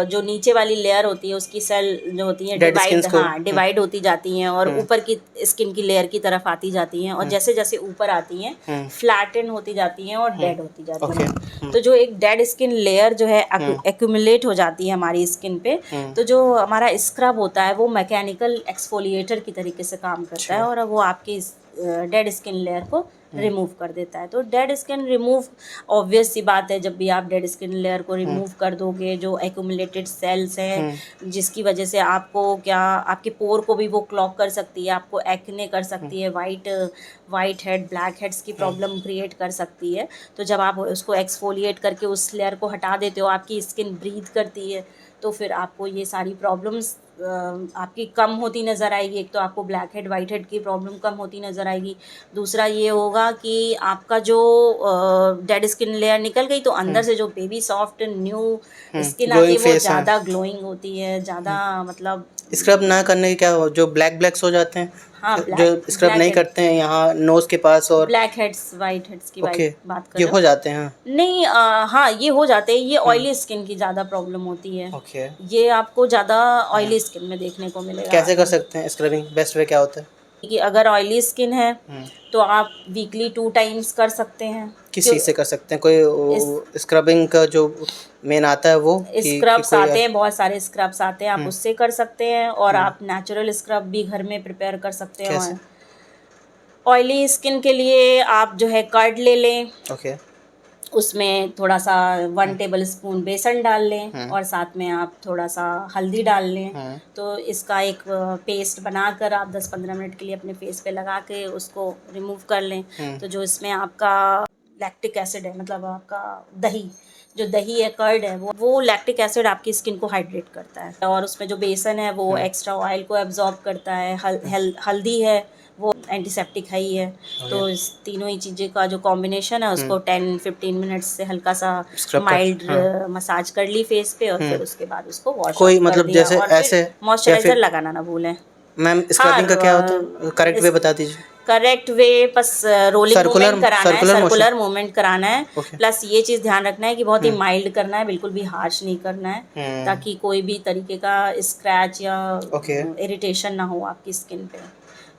जो नीचे वाली लेयर होती है उसकी सेल जो होती है डेड स्किन्स को डिवाइड होती जाती हैं और ऊपर की स्किन की लेयर की तरफ आती जाती हैं, और जैसे जैसे ऊपर आती हैं फ्लैटन होती जाती हैं और डेड होती जाती हैं। तो जो एक डेड स्किन लेयर जो है एक्यूमुलेट हो जाती है हमारी स्किन पे, तो जो हमारा स्क्रब होता है वो मैकेनिकल एक्सफोलिएटर की तरीके से काम करता है और वो आपकी डेड स्किन लेयर को रिमूव कर देता है। तो डेड स्किन रिमूव, ऑब्वियस सी बात है, जब भी आप डेड स्किन लेयर को रिमूव कर दोगे, जो एक्यूमुलेटेड सेल्स हैं जिसकी वजह से आपको क्या, आपके पोर को भी वो क्लॉग कर सकती है, आपको एक्ने कर सकती है, वाइट हेड, ब्लैक हेड्स की प्रॉब्लम क्रिएट कर सकती है। तो जब आप उसको एक्सफोलिएट करके उस लेयर को हटा देते हो, आपकी स्किन ब्रीथ करती है, तो फिर आपको ये सारी प्रॉब्लम्स आपकी कम होती नज़र आएगी। एक तो आपको ब्लैक हेड, वाइट हेड की प्रॉब्लम कम होती नज़र आएगी। दूसरा ये होगा कि आपका जो डेड स्किन लेयर निकल गई तो अंदर से जो बेबी सॉफ्ट न्यू स्किन आती है वो ज़्यादा ग्लोइंग होती है, ज़्यादा मतलब। स्क्रब ना करने के क्या जो ब्लैक्स हो जाते हैं, हाँ, जो स्क्रब नहीं करते हैं यहाँ नोज़ के पास, और ब्लैक हेड्स, वाइट हेड्स की बात कर ये रहे हो जाते हैं? नहीं, हाँ ये हो जाते हैं। ये ऑयली स्किन की ज़्यादा प्रॉब्लम होती है। ये आपको ज़्यादा ऑयली स्किन में देखने को मिलेगा। कैसे कर सकते हैं स्क्रबिंग? बेस्ट वे क्या होता है? कि अगर ऑयली स्किन है तो आप वीकली 2 टाइम्स कर सकते हैं। किस चीज़ से कर सकते हैं? कोई स्क्रबिंग का जो मेन आता है वो कि स्क्रब्स कोई आते हैं, बहुत सारे स्क्रब्स आते हैं, आप उससे कर सकते हैं और आप नेचुरल स्क्रब भी घर में प्रिपेयर कर सकते कैसे? हैं। ऑयली स्किन के लिए आप जो है कर्ड ले लें, ओके। उसमें थोड़ा सा 1 टेबल स्पून बेसन डाल लें और साथ में आप थोड़ा सा हल्दी डाल लें। तो इसका एक पेस्ट बनाकर आप 10-15 मिनट के लिए अपने फेस पे लगा के उसको रिमूव कर लें। तो जो इसमें आपका लैक्टिक एसिड है, मतलब आपका दही, जो दही है, कर्ड है, वो लैक्टिक एसिड आपकी स्किन को हाइड्रेट करता है और उसमें जो बेसन है वो एक्स्ट्रा ऑयल को एब्जॉर्ब करता है। हल्दी है वो एंटीसेप्टिक है ही है। तो इस तीनों ही चीज़ें का जो कॉम्बिनेशन है उसको 10-15 मिनट्स से हल्का सा स्क्रब माइल्ड मसाज कर ली फेस पे और फिर उसके बाद उसको वॉश कोई ऑफ कर मतलब दिया जैसे और ऐसे फिर या मॉइस्चराइज़र फिर लगाना ना भूलें। मैम स्क्रबिंग का क्या होता है? करेक्ट वे बता दीजिए। करेक्ट वे बस रोलिंग मूवमेंट कराना है, सर्कुलर मोशन। सर्कुलर मूवमेंट कराना है। ओके। प्लस ये चीज़ ध्यान रखना है कि बहुत ही माइल्ड करना है, बिल्कुल भी हार्श नहीं करना है, ताकि कोई भी तरीके का स्क्रैच या ओके। इरिटेशन ना हो आपकी स्किन पे।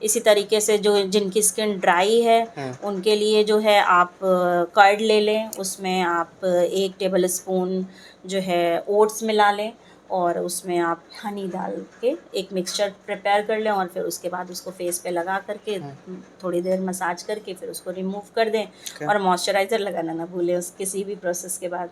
इसी तरीके से जो जिनकी स्किन ड्राई है उनके लिए जो है आप कर्ड ले लें, उसमें आप 1 टेबल स्पून जो है ओट्स मिला लें और उसमें आप हनी डाल के एक मिक्सचर प्रिपेयर कर लें और फिर उसके बाद उसको फेस पे लगा करके थोड़ी देर मसाज करके फिर उसको रिमूव कर दें और मॉइस्चराइज़र लगाना ना भूलें उस किसी भी प्रोसेस के बाद।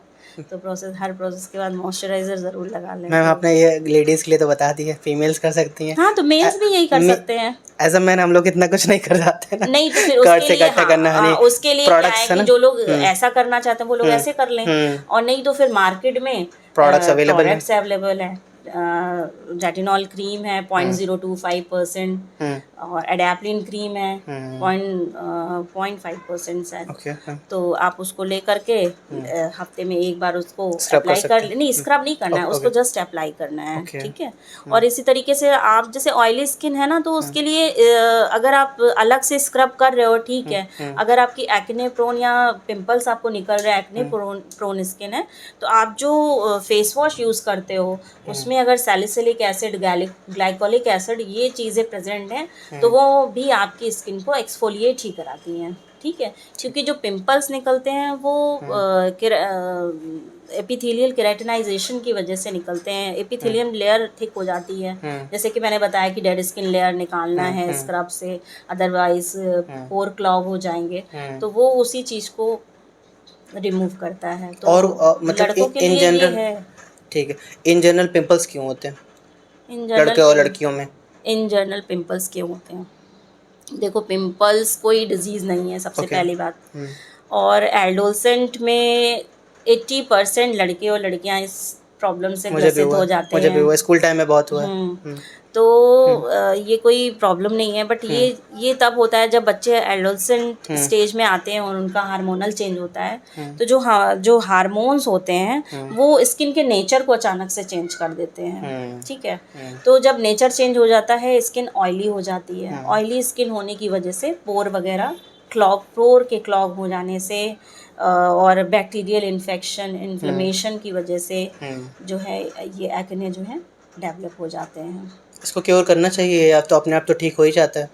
तो हर प्रोसेस के बाद मॉइस्चराइज़र ज़रूर लगा लें। मैम आपने ये लेडीज़ के लिए तो बता दी है, फीमेल्स कर सकती हैं। हाँ, तो मेल्स भी यही कर सकते हैं। एज अ मैन हम लोग इतना कुछ नहीं कर जाते ना। नहीं तो फिर कर्ड उसके से लिए इकट्ठा करना हनी उसके लिए क्या है प्रोडक्ट्स है कि ना। जो लोग ऐसा करना चाहते हैं वो लोग ऐसे कर लें और नहीं तो फिर मार्केट में प्रोडक्ट्स अवेलेबल हैं। प्रोडक्ट्स अवेलेबल हैं। रेटिनॉल क्रीम है 0.025% और एडाप्लिन क्रीम है 0.5% शायद। ओके। तो आप उसको ले करके हफ्ते में एक बार उसको स्क्रब कर अप्लाई सकते कर हैं। नहीं, स्क्रब नहीं करना है, ओके। उसको जस्ट अप्लाई करना है। ओके। ठीक है। और इसी तरीके से आप जैसे ऑयली स्किन है ना तो उसके लिए अगर आप अलग से स्क्रब कर रहे हो ठीक है। अगर आपकी एक्ने प्रोन या पिंपल्स आपको निकल रहे हैं, एक्ने प्रोन स्किन है, तो आप जो फेस वॉश यूज़ करते हो उसमें अगर सैलिसिलिक एसिड, ग्लाइकोलिक एसिड ये चीज़ें प्रेजेंट हैं तो वो भी आपकी स्किन को एक्सफोलिएट ही कराती हैं। ठीक है। क्योंकि जो पिंपल्स निकलते हैं वो एपिथेलियल केराटिनाइजेशन की वजह से निकलते हैं। एपिथेलियम लेयर थिक हो जाती है, जैसे कि मैंने बताया कि डेड स्किन लेयर निकालना है स्क्रब से, अदरवाइज पोर क्लॉग हो जाएंगे, तो वो उसी चीज़ को रिमूव करता है। तो और मतलब लड़कों के इन लिए ये जनरल, है। ठीक है, इन जनरल पिंपल्स क्यों होते हैं इन लड़के और जनरल लड़कियों में? इन जनरल पिंपल्स क्यों होते हैं? देखो, पिंपल्स कोई डिजीज़ नहीं है सबसे ओके। पहली बात। और एडोलसेंट में 80% लड़के और लड़कियां इस प्रॉब्लम से मुझे भी ग्रसित हुआ हो जाते मुझे भी हैं। हुआ स्कूल टाइम में बहुत हुआ है। तो ये कोई प्रॉब्लम नहीं है, बट ये तब होता है जब बच्चे एडोलसेंट स्टेज में आते हैं और उनका हार्मोनल चेंज होता है। तो जो हार्मोन्स होते हैं वो स्किन के नेचर को अचानक से चेंज कर देते हैं। ठीक है। तो जब नेचर चेंज हो जाता है स्किन ऑयली हो जाती है। ऑयली स्किन होने की वजह से पोर वगैरह पोर के क्लॉग हो जाने से और बैक्टीरियल इन्फ्लेमेशन की वजह से जो है ये एक्ने जो है डेवलप हो जाते हैं। इसको क्योर करना चाहिए या तो अपने आप तो ठीक हो ही जाता है?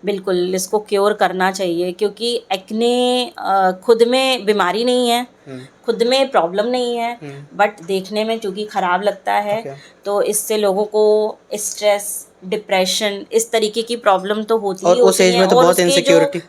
बिल्कुल, इसको क्योर करना चाहिए क्योंकि एक्ने खुद में बीमारी नहीं है, खुद में प्रॉब्लम नहीं है, बट देखने में चूँकि ख़राब लगता है तो इससे लोगों को स्ट्रेस, डिप्रेशन इस तरीके की प्रॉब्लम तो होती ही और उस होती एज है। में तो और बहुत उसके इनसिक्योरिटी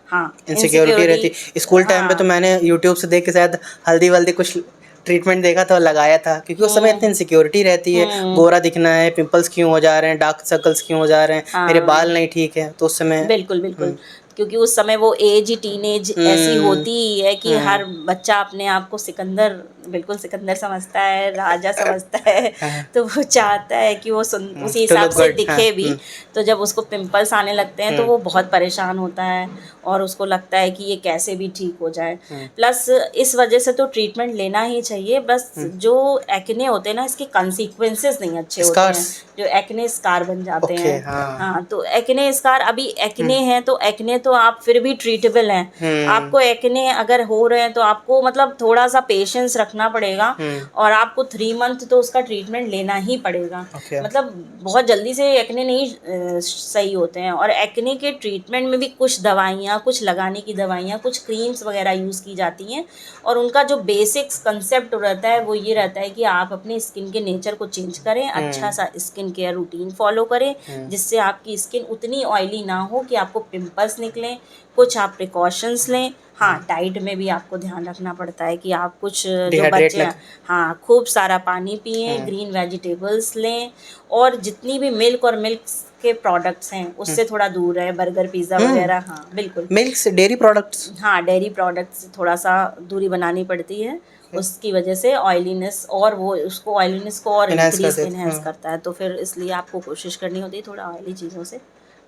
इनसिक्योरिटी रहती है। स्कूल टाइम पे तो मैंने यूट्यूब से देख के शायद हल्दी वल्दी कुछ ट्रीटमेंट देखा था और लगाया था, क्योंकि उस समय इतनी इनसिक्योरिटी रहती है, गोरा दिखना है, पिंपल्स क्यों हो जा रहे हैं, डार्क सर्कल्स क्यों हो जा रहे हैं, मेरे बाल नहीं ठीक है, तो उस समय बिल्कुल बिल्कुल क्योंकि उस समय वो एज ही टीनेज ऐसी होती ही है कि हर बच्चा अपने आप को सिकंदर, बिल्कुल सिकंदर समझता है, राजा समझता है। तो वो चाहता है कि वो उसी हिसाब से दिखे भी। तो जब उसको पिंपल्स आने लगते हैं तो वो बहुत परेशान होता है और उसको लगता है कि ये कैसे भी ठीक हो जाए। प्लस इस वजह से तो ट्रीटमेंट लेना ही चाहिए। बस जो एक्ने होते हैं ना इसके कंसिक्वेंसेस नहीं अच्छे होते हैं, जो एक्ने स्कार बन जाते हैं। हाँ, तो एक्ने स्कार, अभी एक्ने है तो एक्ने तो आप फिर भी ट्रीटेबल हैं। आपको एक्ने अगर हो रहे हैं तो आपको मतलब थोड़ा सा पेशेंस रखना पड़ेगा, और आपको 3 मंथ तो उसका ट्रीटमेंट लेना ही पड़ेगा। मतलब बहुत जल्दी से एक्ने नहीं सही होते हैं, और एक्ने के ट्रीटमेंट में भी कुछ दवाइयाँ, कुछ लगाने की दवाइयाँ, कुछ क्रीम्स वगैरह यूज़ की जाती हैं, और उनका जो बेसिक्स कंसेप्ट रहता है वो ये रहता है कि आप अपने स्किन के नेचर को चेंज करें, अच्छा सा स्किन केयर रूटीन फॉलो करें, जिससे आपकी स्किन उतनी ऑयली ना हो कि आपको पिंपल्स निकलें। कुछ आप प्रिकॉशंस लें। हाँ, डाइट में भी आपको ध्यान रखना पड़ता है कि आप कुछ जो बच्चे हैं, हाँ, खूब सारा पानी पिएं, ग्रीन वेजिटेबल्स लें, और जितनी भी मिल्क और मिल्क के प्रोडक्ट्स हैं उससे थोड़ा दूर रहे, बर्गर पिज़्ज़ा वगैरह। हाँ बिल्कुल, मिल्क से डेयरी प्रोडक्ट्स, हाँ, डेयरी प्रोडक्ट्स से थोड़ा सा दूरी बनानी पड़ती है। उसकी वजह से ऑयलीनेस, और वो उसको ऑयलीनेस को और इनहेंस करता है, तो फिर इसलिए आपको कोशिश करनी होती है थोड़ा ऑयली चीज़ों से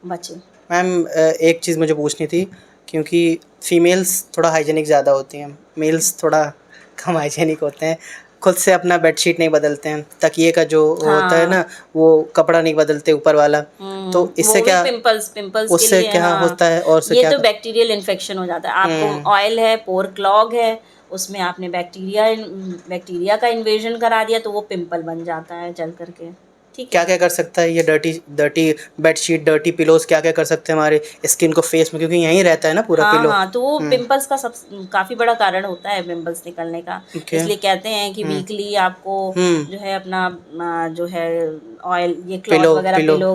बचें। मैम एक चीज़ मुझे पूछनी थी, क्योंकि फीमेल्स थोड़ा हाइजीनिक ज़्यादा होती हैं, मेल्स थोड़ा कम हाइजीनिक होते हैं, खुद से अपना बेडशीट नहीं बदलते हैं, तकिए का जो होता है ना वो कपड़ा नहीं बदलते ऊपर वाला, तो इससे क्या पिंपल्स के उससे लिए, क्या हाँ, होता है, और ये तो बैक्टीरियल इन्फेक्शन हो जाता है। आपको ऑयल है, पोर क्लॉग है, उसमें आपने बैक्टीरिया का इन्वेजन करा दिया, तो वो पिंपल बन जाता है जल करके। ठीक है, क्या क्या कर सकता है ये डर्टी बेडशीट, डर्टी पिलोज, क्या क्या कर सकते हैं हमारे स्किन को, फेस में, क्योंकि यहीं रहता है ना पूरा पिलो। हाँ, तो वो पिंपल्स का काफ़ी बड़ा कारण होता है पिंपल्स निकलने का। इसलिए कहते हैं कि वीकली आपको जो है अपना जो है ऑयल, ये क्लॉथ वगैरह, पिलो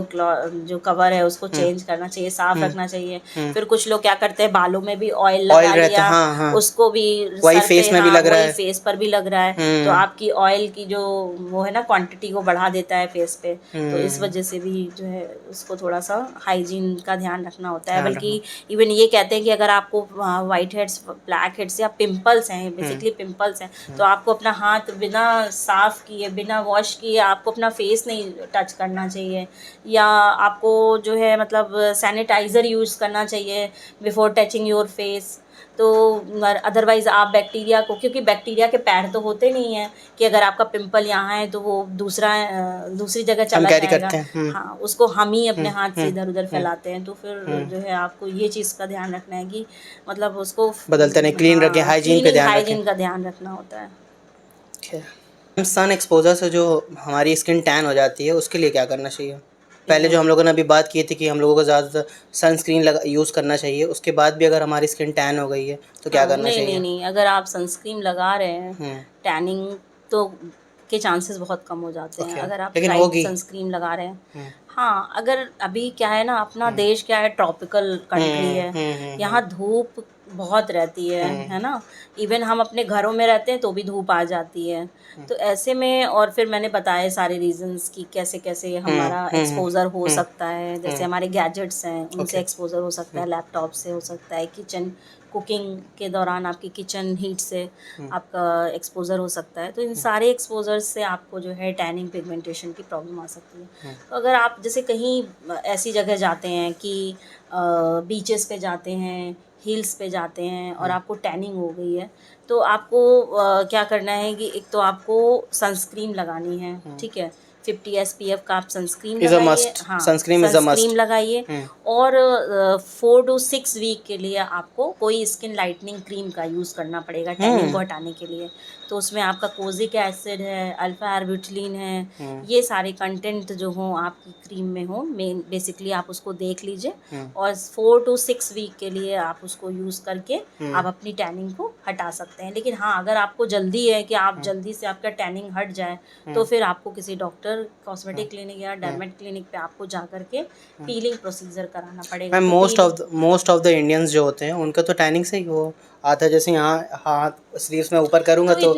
जो कवर है उसको चेंज करना चाहिए, साफ रखना चाहिए। फिर कुछ लोग क्या करते हैं, बालों में भी ऑयल लगा लिया, उसको भी वही फेस में भी लग रहा है, फेस पर भी लग रहा है, तो आपकी ऑयल की जो वो है ना क्वांटिटी को बढ़ा देता है फेस पे। तो इस वजह से भी जो है उसको थोड़ा सा हाइजीन का ध्यान रखना होता है। बल्कि इवन ये कहते हैं कि अगर आपको वाइट हेड्स, ब्लैक हेड्स या पिंपल्स हैं, बेसिकली पिंपल्स हैं, तो आपको अपना हाथ बिना साफ किए, बिना वॉश किए आपको अपना फेस नहीं टच करना चाहिए, या आपको जो है मतलब सैनिटाइज़र यूज़ करना चाहिए बिफोर टचिंग योर फेस। तो अदरवाइज़ आप बैक्टीरिया को, क्योंकि बैक्टीरिया के पैर तो होते नहीं हैं कि अगर आपका पिंपल यहाँ है तो वो दूसरी जगह चला जाएगा। हाँ, उसको हम ही अपने हाथ से इधर उधर फैलाते हैं, तो फिर जो है आपको ये चीज़ का ध्यान रखना है कि मतलब उसको बदलते नहीं, क्लीन रखें, हाइजीन का ध्यान रखना होता है। सन एक्सपोजर से जो हमारी स्किन टैन हो जाती है उसके लिए क्या करना चाहिए? पहले जो हम लोगों ने अभी बात की थी कि हम लोगों को ज़्यादातर सनस्क्रीन यूज़ करना चाहिए, उसके बाद भी अगर हमारी स्किन टैन हो गई है तो क्या करना चाहिए? नहीं, अगर आप सनस्क्रीन लगा रहे हैं, टैनिंग तो के चांसेस बहुत कम हो जाते हैं अगर आप राइट सनस्क्रीन लगा रहे हैं। हाँ, अगर अभी क्या है ना, अपना देश क्या है, ट्रॉपिकल कंट्री है, यहाँ धूप बहुत रहती है ना। इवन हम अपने घरों में रहते हैं तो भी धूप आ जाती है। तो ऐसे में, और फिर मैंने बताए सारे रीजंस कि कैसे कैसे हमारा एक्सपोजर हो सकता है। जैसे हमारे गैजेट्स हैं उनसे एक्सपोजर हो सकता है, लैपटॉप से हो सकता है, किचन कुकिंग के दौरान आपकी किचन हीट से आपका एक्सपोजर हो सकता है। तो इन सारे एक्सपोजर से आपको जो है टैनिंग, पिगमेंटेशन की प्रॉब्लम आ सकती है। तो अगर आप जैसे कहीं ऐसी जगह जाते हैं कि बीचेस पे जाते हैं, हिल्स पे जाते हैं, और आपको टैनिंग हो गई है, तो आपको क्या करना है कि एक तो आपको सनस्क्रीन लगानी है, ठीक है, 50 SPF का आप सनस्क्रीन लगाइए। हाँ, सनस्क्रीन लगाइए, और 4 to 6 वीक के लिए आपको कोई स्किन लाइटनिंग क्रीम का यूज़ करना पड़ेगा टैनिंग को हटाने के लिए। तो उसमें आपका कोजिक एसिड है, अल्फा आर्बुटिलिन है, ये सारे कंटेंट जो हों आपकी क्रीम में हो, मेन बेसिकली आप उसको देख लीजिए, और 4 to 6 वीक के लिए आप उसको यूज़ करके आप अपनी टैनिंग को हटा सकते हैं। लेकिन हाँ, अगर आपको जल्दी है कि आप जल्दी से आपका टैनिंग हट जाए, तो फिर आपको किसी डॉक्टर, कॉस्मेटिक क्लिनिक या डर्मेट क्लिनिक पे आपको जा करके पीलिंग प्रोसीजर कराना पड़ेगा। मोस्ट ऑफ द इंडियंस जो होते हैं उनका तो टैनिंग से ही वो आता है। जैसे यहाँ हाथ स्लीव्स में ऊपर करूँगा तो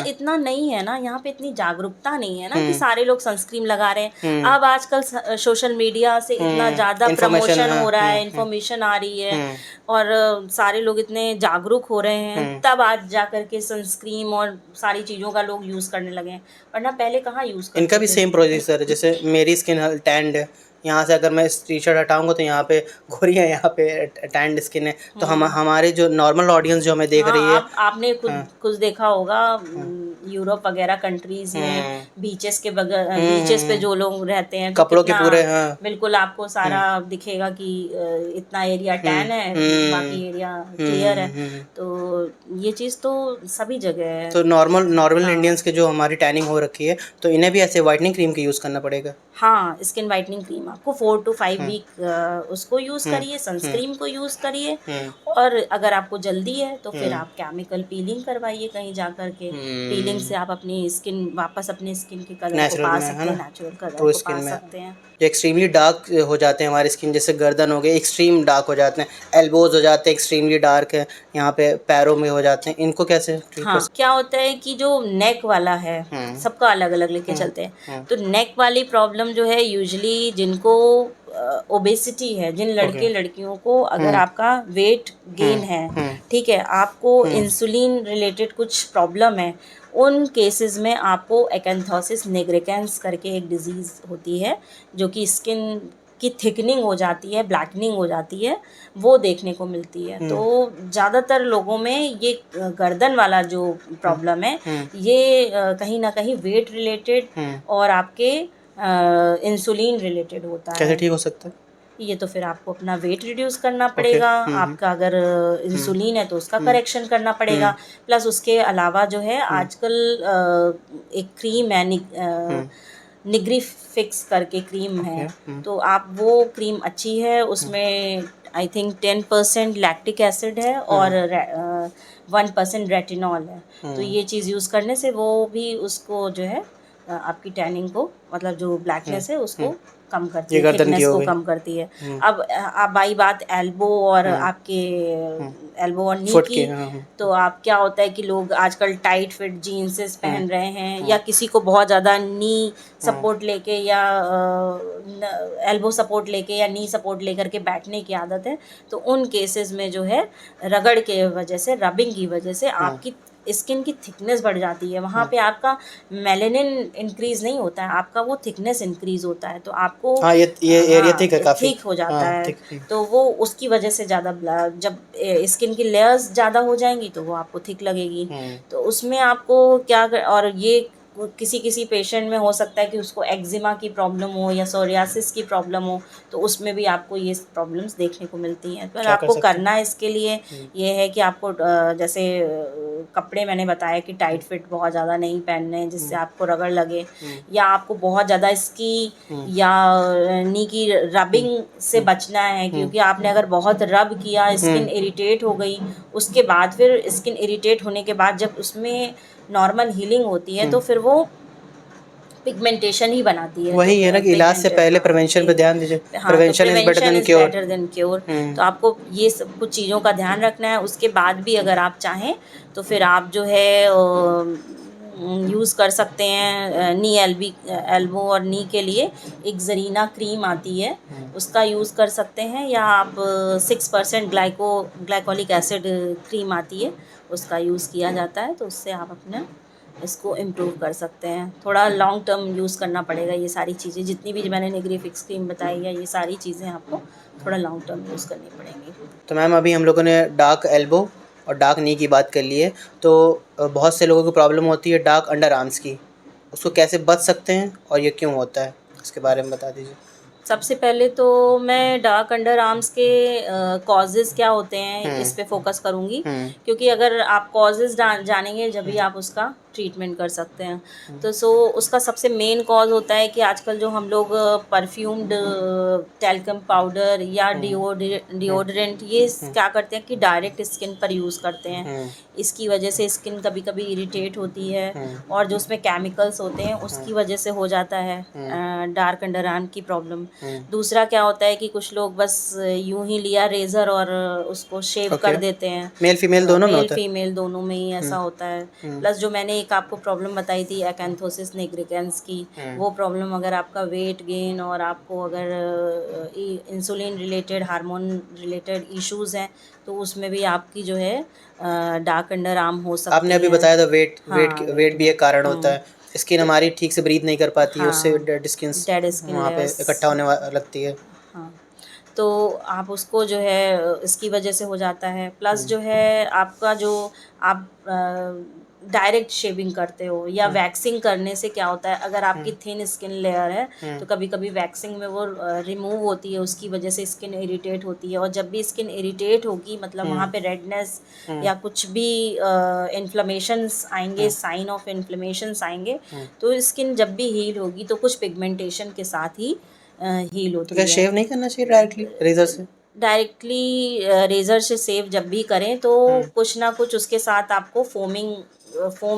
इतना नहीं है ना, यहाँ पे इतनी जागरूकता नहीं है ना कि सारे लोग सनस्क्रीन लगा रहे हैं। अब आजकल सोशल मीडिया से इतना ज़्यादा प्रमोशन हो रहा है, इन्फॉर्मेशन आ रही है, और सारे लोग इतने जागरूक हो रहे हैं, तब आज जा करके सनस्क्रीन और सारी चीज़ों का लोग यूज़ करने लगे हैं, वरना पहले कहाँ यूज़ करते थे। इनका भी सेम प्रोसीजर है, जैसे मेरी स्किन टैंड है यहाँ से अगर मैं इस टी शर्ट हटाऊंगा तो यहाँ पे गोरी है, यहाँ पे टैंड स्किन है, तो हम हमारे जो नॉर्मल ऑडियंस जो हमें देख हाँ, रही है। आपने खुद हाँ। कुछ देखा होगा हाँ। यूरोप वगैरह कंट्रीज में हम्म। बीचेस के बगैर बीचेस पे जो लोग रहते हैं तो कपड़ों के कितना पूरे, हाँ। बिल्कुल आपको सारा दिखेगा कि इतना एरिया टैन है, बाकी एरिया क्लियर है। तो ये चीज़ तो सभी जगह है। तो नॉर्मल हाँ इंडियंस के जो हमारी टैनिंग हो रखी है, तो इन्हें भी ऐसे वाइटनिंग क्रीम का यूज़ करना पड़ेगा। हाँ, स्किन वाइटनिंग क्रीम आपको 4 to 5 हम्म। वीक उसको यूज़ करिए, हम्म। सनस्क्रीन को यूज़ करिए। हम्म। और अगर आपको जल्दी है तो फिर हम्म। आप केमिकल पीलिंग करवाइए कहीं जा कर के। पीलिंग से आप अपनी स्किन वापस अपने स्किन के कलर को नेचुरल पा में, है सकते ना, हैं, नेचुरल कलर ट्रू को स्किन पा में। सकते हैं। जो एक्सट्रीमली डार्क हो जाते हैं हमारी स्किन, जैसे गर्दन हो गई एक्सट्रीम डार्क हो जाते हैं, एल्बोज हो जाते हैं एक्सट्रीमली डार्क है, यहाँ पे पैरों में हो जाते हैं, इनको कैसे ट्रीट कर हाँ, क्या होता है कि जो नेक वाला है, हम्म। सबका अलग अलग लेके चलते हैं। तो नेक वाली प्रॉब्लम जो है यूजुअली जिनको ओबेसिटी है, जिन लड़के लड़कियों को अगर आपका वेट गेन है, ठीक है, आपको इंसुलिन रिलेटेड कुछ प्रॉब्लम है, उन केसेस में आपको एकेंथोसिस निग्रिकेंस करके एक डिजीज़ होती है जो कि स्किन की थिकनिंग हो जाती है, ब्लैकनिंग हो जाती है, वो देखने को मिलती है। तो ज़्यादातर लोगों में ये गर्दन वाला जो प्रॉब्लम है, ये कहीं ना कहीं वेट रिलेटेड और आपके इंसुलिन रिलेटेड होता कैसे है। ठीक हो सकता है? ये तो फिर आपको अपना वेट रिड्यूस करना पड़ेगा। आपका अगर इंसुलिन है तो उसका करेक्शन करना पड़ेगा। प्लस उसके अलावा जो है आजकल एक क्रीम है निग्री फिक्स करके क्रीम है, तो आप वो क्रीम अच्छी है, उसमें आई थिंक 10% लैक्टिक एसिड है और 1% रेटिनॉल है। तो ये चीज़ यूज़ करने से वो भी उसको जो है आपकी टैनिंग को, मतलब जो ब्लैकनेस है उसको कम करती है, थिकनेस को कम करती है। अब आई बात एल्बो और आपके एल्बो और नी की, तो आप क्या होता है कि लोग आजकल टाइट फिट जीन्सेस पहन रहे हैं, या किसी को बहुत ज़्यादा नी सपोर्ट लेके या एल्बो सपोर्ट लेके या नी सपोर्ट लेकर के बैठने की आदत है। तो उन केसेस में जो है रगड़ के वजह से, रबिंग की वजह से आपकी स्किन की थिकनेस बढ़ जाती है। वहाँ पे आपका मेलेनिन इंक्रीज नहीं होता है, आपका वो थिकनेस इंक्रीज होता है। तो आपको ये एरिया थिक है काफ़ी, ठीक हो जाता है। तो वो उसकी वजह से ज़्यादा जब स्किन की लेयर्स ज़्यादा हो जाएंगी तो वो आपको थिक लगेगी। तो उसमें आपको क्या और ये किसी किसी पेशेंट में हो सकता है कि उसको एक्जिमा की प्रॉब्लम हो या सोरियासिस की प्रॉब्लम हो, तो उसमें भी आपको ये प्रॉब्लम्स देखने को मिलती हैं। पर आपको करना इसके लिए ये है कि आपको जैसे कपड़े मैंने बताया कि टाइट फिट बहुत ज़्यादा नहीं पहनने हैं जिससे आपको रगड़ लगे, या आपको बहुत ज़्यादा इसकी या नी की रबिंग से बचना है, क्योंकि आपने अगर बहुत रब किया, स्किन इरिटेट हो गई, उसके बाद फिर स्किन इरिटेट होने के बाद जब उसमें नॉर्मल हीलिंग होती है तो फिर वो पिगमेंटेशन ही बनाती है। वही तो है ना कि इलाज से पहले प्रिवेंशन पे ध्यान दीजिए। Prevention is better than cure. तो आपको ये सब कुछ चीज़ों का ध्यान रखना है। उसके बाद भी अगर आप चाहें तो फिर आप जो है यूज़ कर सकते हैं नी एल्बो और नी के लिए एक जरीना क्रीम आती है, उसका यूज़ कर सकते हैं, या आप 6% ग्लाइकोलिक एसिड क्रीम आती है, उसका यूज़ किया जाता है। तो उससे आप अपना इसको इम्प्रूव कर सकते हैं। थोड़ा लॉन्ग टर्म यूज़ करना पड़ेगा ये सारी चीज़ें, जितनी भी मैंने निग्री फिक्स क्रीम बताई है, ये सारी चीज़ें आपको थोड़ा लॉन्ग टर्म यूज़ करनी पड़ेंगी। तो मैम अभी हम लोगों ने डार्क एल्बो और डार्क नी की बात कर ली है, तो बहुत से लोगों को प्रॉब्लम होती है डार्क अंडर आर्म्स की, उसको कैसे बच सकते हैं और ये क्यों होता है, इसके बारे में बता दीजिए। सबसे पहले तो मैं डार्क अंडर आर्म्स के कॉजेज़ क्या होते हैं इस पे फोकस करूँगी, क्योंकि अगर आप कॉजेज़ जानेंगे जब भी आप उसका ट्रीटमेंट कर सकते हैं। तो उसका सबसे मेन कॉज होता है कि आजकल जो हम लोग परफ्यूम्ड टैल्कम पाउडर या डिओडरेंट ये क्या करते हैं कि डायरेक्ट स्किन पर यूज़ करते हैं। इसकी वजह से स्किन कभी कभी इरिटेट होती है, और जो उसमें केमिकल्स होते हैं उसकी वजह से हो जाता है डार्क अंडर आर्म की प्रॉब्लम। दूसरा क्या होता है कि कुछ लोग बस यूं ही लिया रेज़र और उसको शेव कर देते हैं। मेल फीमेल दोनों में होता है? मेल फीमेल दोनों में ही ऐसा होता है। प्लस जो मैंने एक आपको प्रॉब्लम बताई थी एकेंथोसिस निग्रिकेंस की, वो प्रॉब्लम अगर आपका वेट गेन और आपको अगर insulin related, hormone related issues हैं, तो उसमें भी आपकी जो है डार्क अंडर आर्म हो सकती है। आपने अभी बताया था वेट भी एक कारण होता है। स्किन हमारी ठीक से ब्रीथ नहीं कर पाती है, उससे हाँ, डेड स्किन डेड स्किन वहाँ पे लेयर्स। इकट्ठा होने लगती है। हाँ, तो आप उसको जो है इसकी वजह से हो जाता है। प्लस जो है आपका जो आप डायरेक्ट शेविंग करते हो या वैक्सिंग करने से क्या होता है, अगर आपकी थिन स्किन लेयर है तो कभी कभी वैक्सिंग में वो रिमूव होती है, उसकी वजह से स्किन इरिटेट होती है। और जब भी स्किन इरिटेट होगी मतलब वहाँ पे रेडनेस या कुछ भी इन्फ्लेमेशंस आएंगे, साइन ऑफ इन्फ्लेमेशंस आएंगे, तो स्किन जब भी हील होगी तो कुछ पिगमेंटेशन के साथ ही हील तो क्या होती है। शेव नहीं करना चाहिए डायरेक्टली रेजर से? डायरेक्टली रेज़र से सेव जब भी करें तो कुछ ना कुछ उसके साथ आपको फोम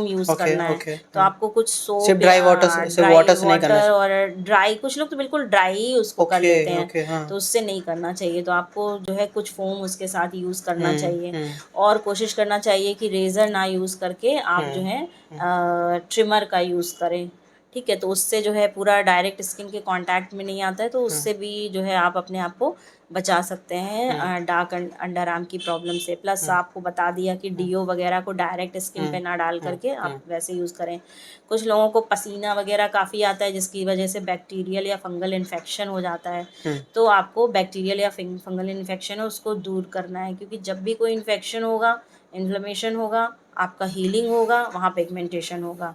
यूज़ ओके करना है। ओके। तो आपको कुछ सिर्फ सोप ड्राई या वाटर से, सिर्फ ड्राई वाटर से नहीं करना वाटर चाहिए? और ड्राई, कुछ लोग तो बिल्कुल ड्राई ही उसको कर ओके लेते हैं, ओके। हाँ। तो उससे नहीं करना चाहिए। तो आपको जो है कुछ फोम उसके साथ यूज़ करना चाहिए। हम्म। और कोशिश करना चाहिए कि रेज़र ना यूज़ करके आप जो है ट्रिमर का यूज़ करें। ठीक है, तो उससे जो है पूरा डायरेक्ट स्किन के कांटेक्ट में नहीं आता है, तो उससे भी जो है आप अपने आप को बचा सकते हैं डार्क अंडर आर्म की प्रॉब्लम से। प्लस आपको बता दिया कि डीओ वगैरह को डायरेक्ट स्किन पे ना डाल करके आप वैसे यूज़ करें। कुछ लोगों को पसीना वगैरह काफ़ी आता है जिसकी वजह से बैक्टीरियल या फंगल इन्फेक्शन हो जाता है। तो आपको बैक्टीरियल या फंगल इन्फेक्शन है उसको दूर करना है, क्योंकि जब भी कोई इन्फेक्शन होगा, इन्फ्लेमेशन होगा, आपका हीलिंग होगा, वहाँ पिगमेंटेशन होगा,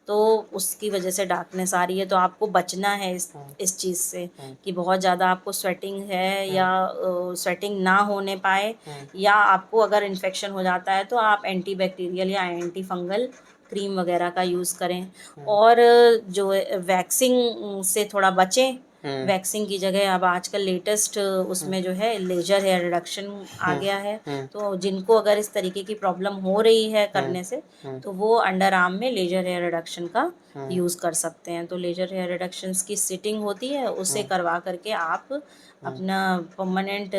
तो उसकी वजह से डार्कनेस आ रही है। तो आपको बचना है इस चीज़ से कि बहुत ज़्यादा आपको स्वेटिंग है या स्वेटिंग ना होने पाए, या आपको अगर इन्फेक्शन हो जाता है तो आप एंटी बैक्टीरियल या एंटी फंगल क्रीम वगैरह का यूज़ करें। और जो वैक्सिंग से थोड़ा बचें। वैक्सिंग की जगह अब आजकल लेटेस्ट उसमें जो है लेजर हेयर रिडक्शन आ गया है। तो जिनको अगर इस तरीके की प्रॉब्लम हो रही है करने से, तो वो अंडर आर्म में लेजर हेयर रिडक्शन का यूज़ कर सकते हैं। तो लेजर हेयर रिडक्शंस की सिटिंग होती है, उसे करवा करके आप अपना परमानेंट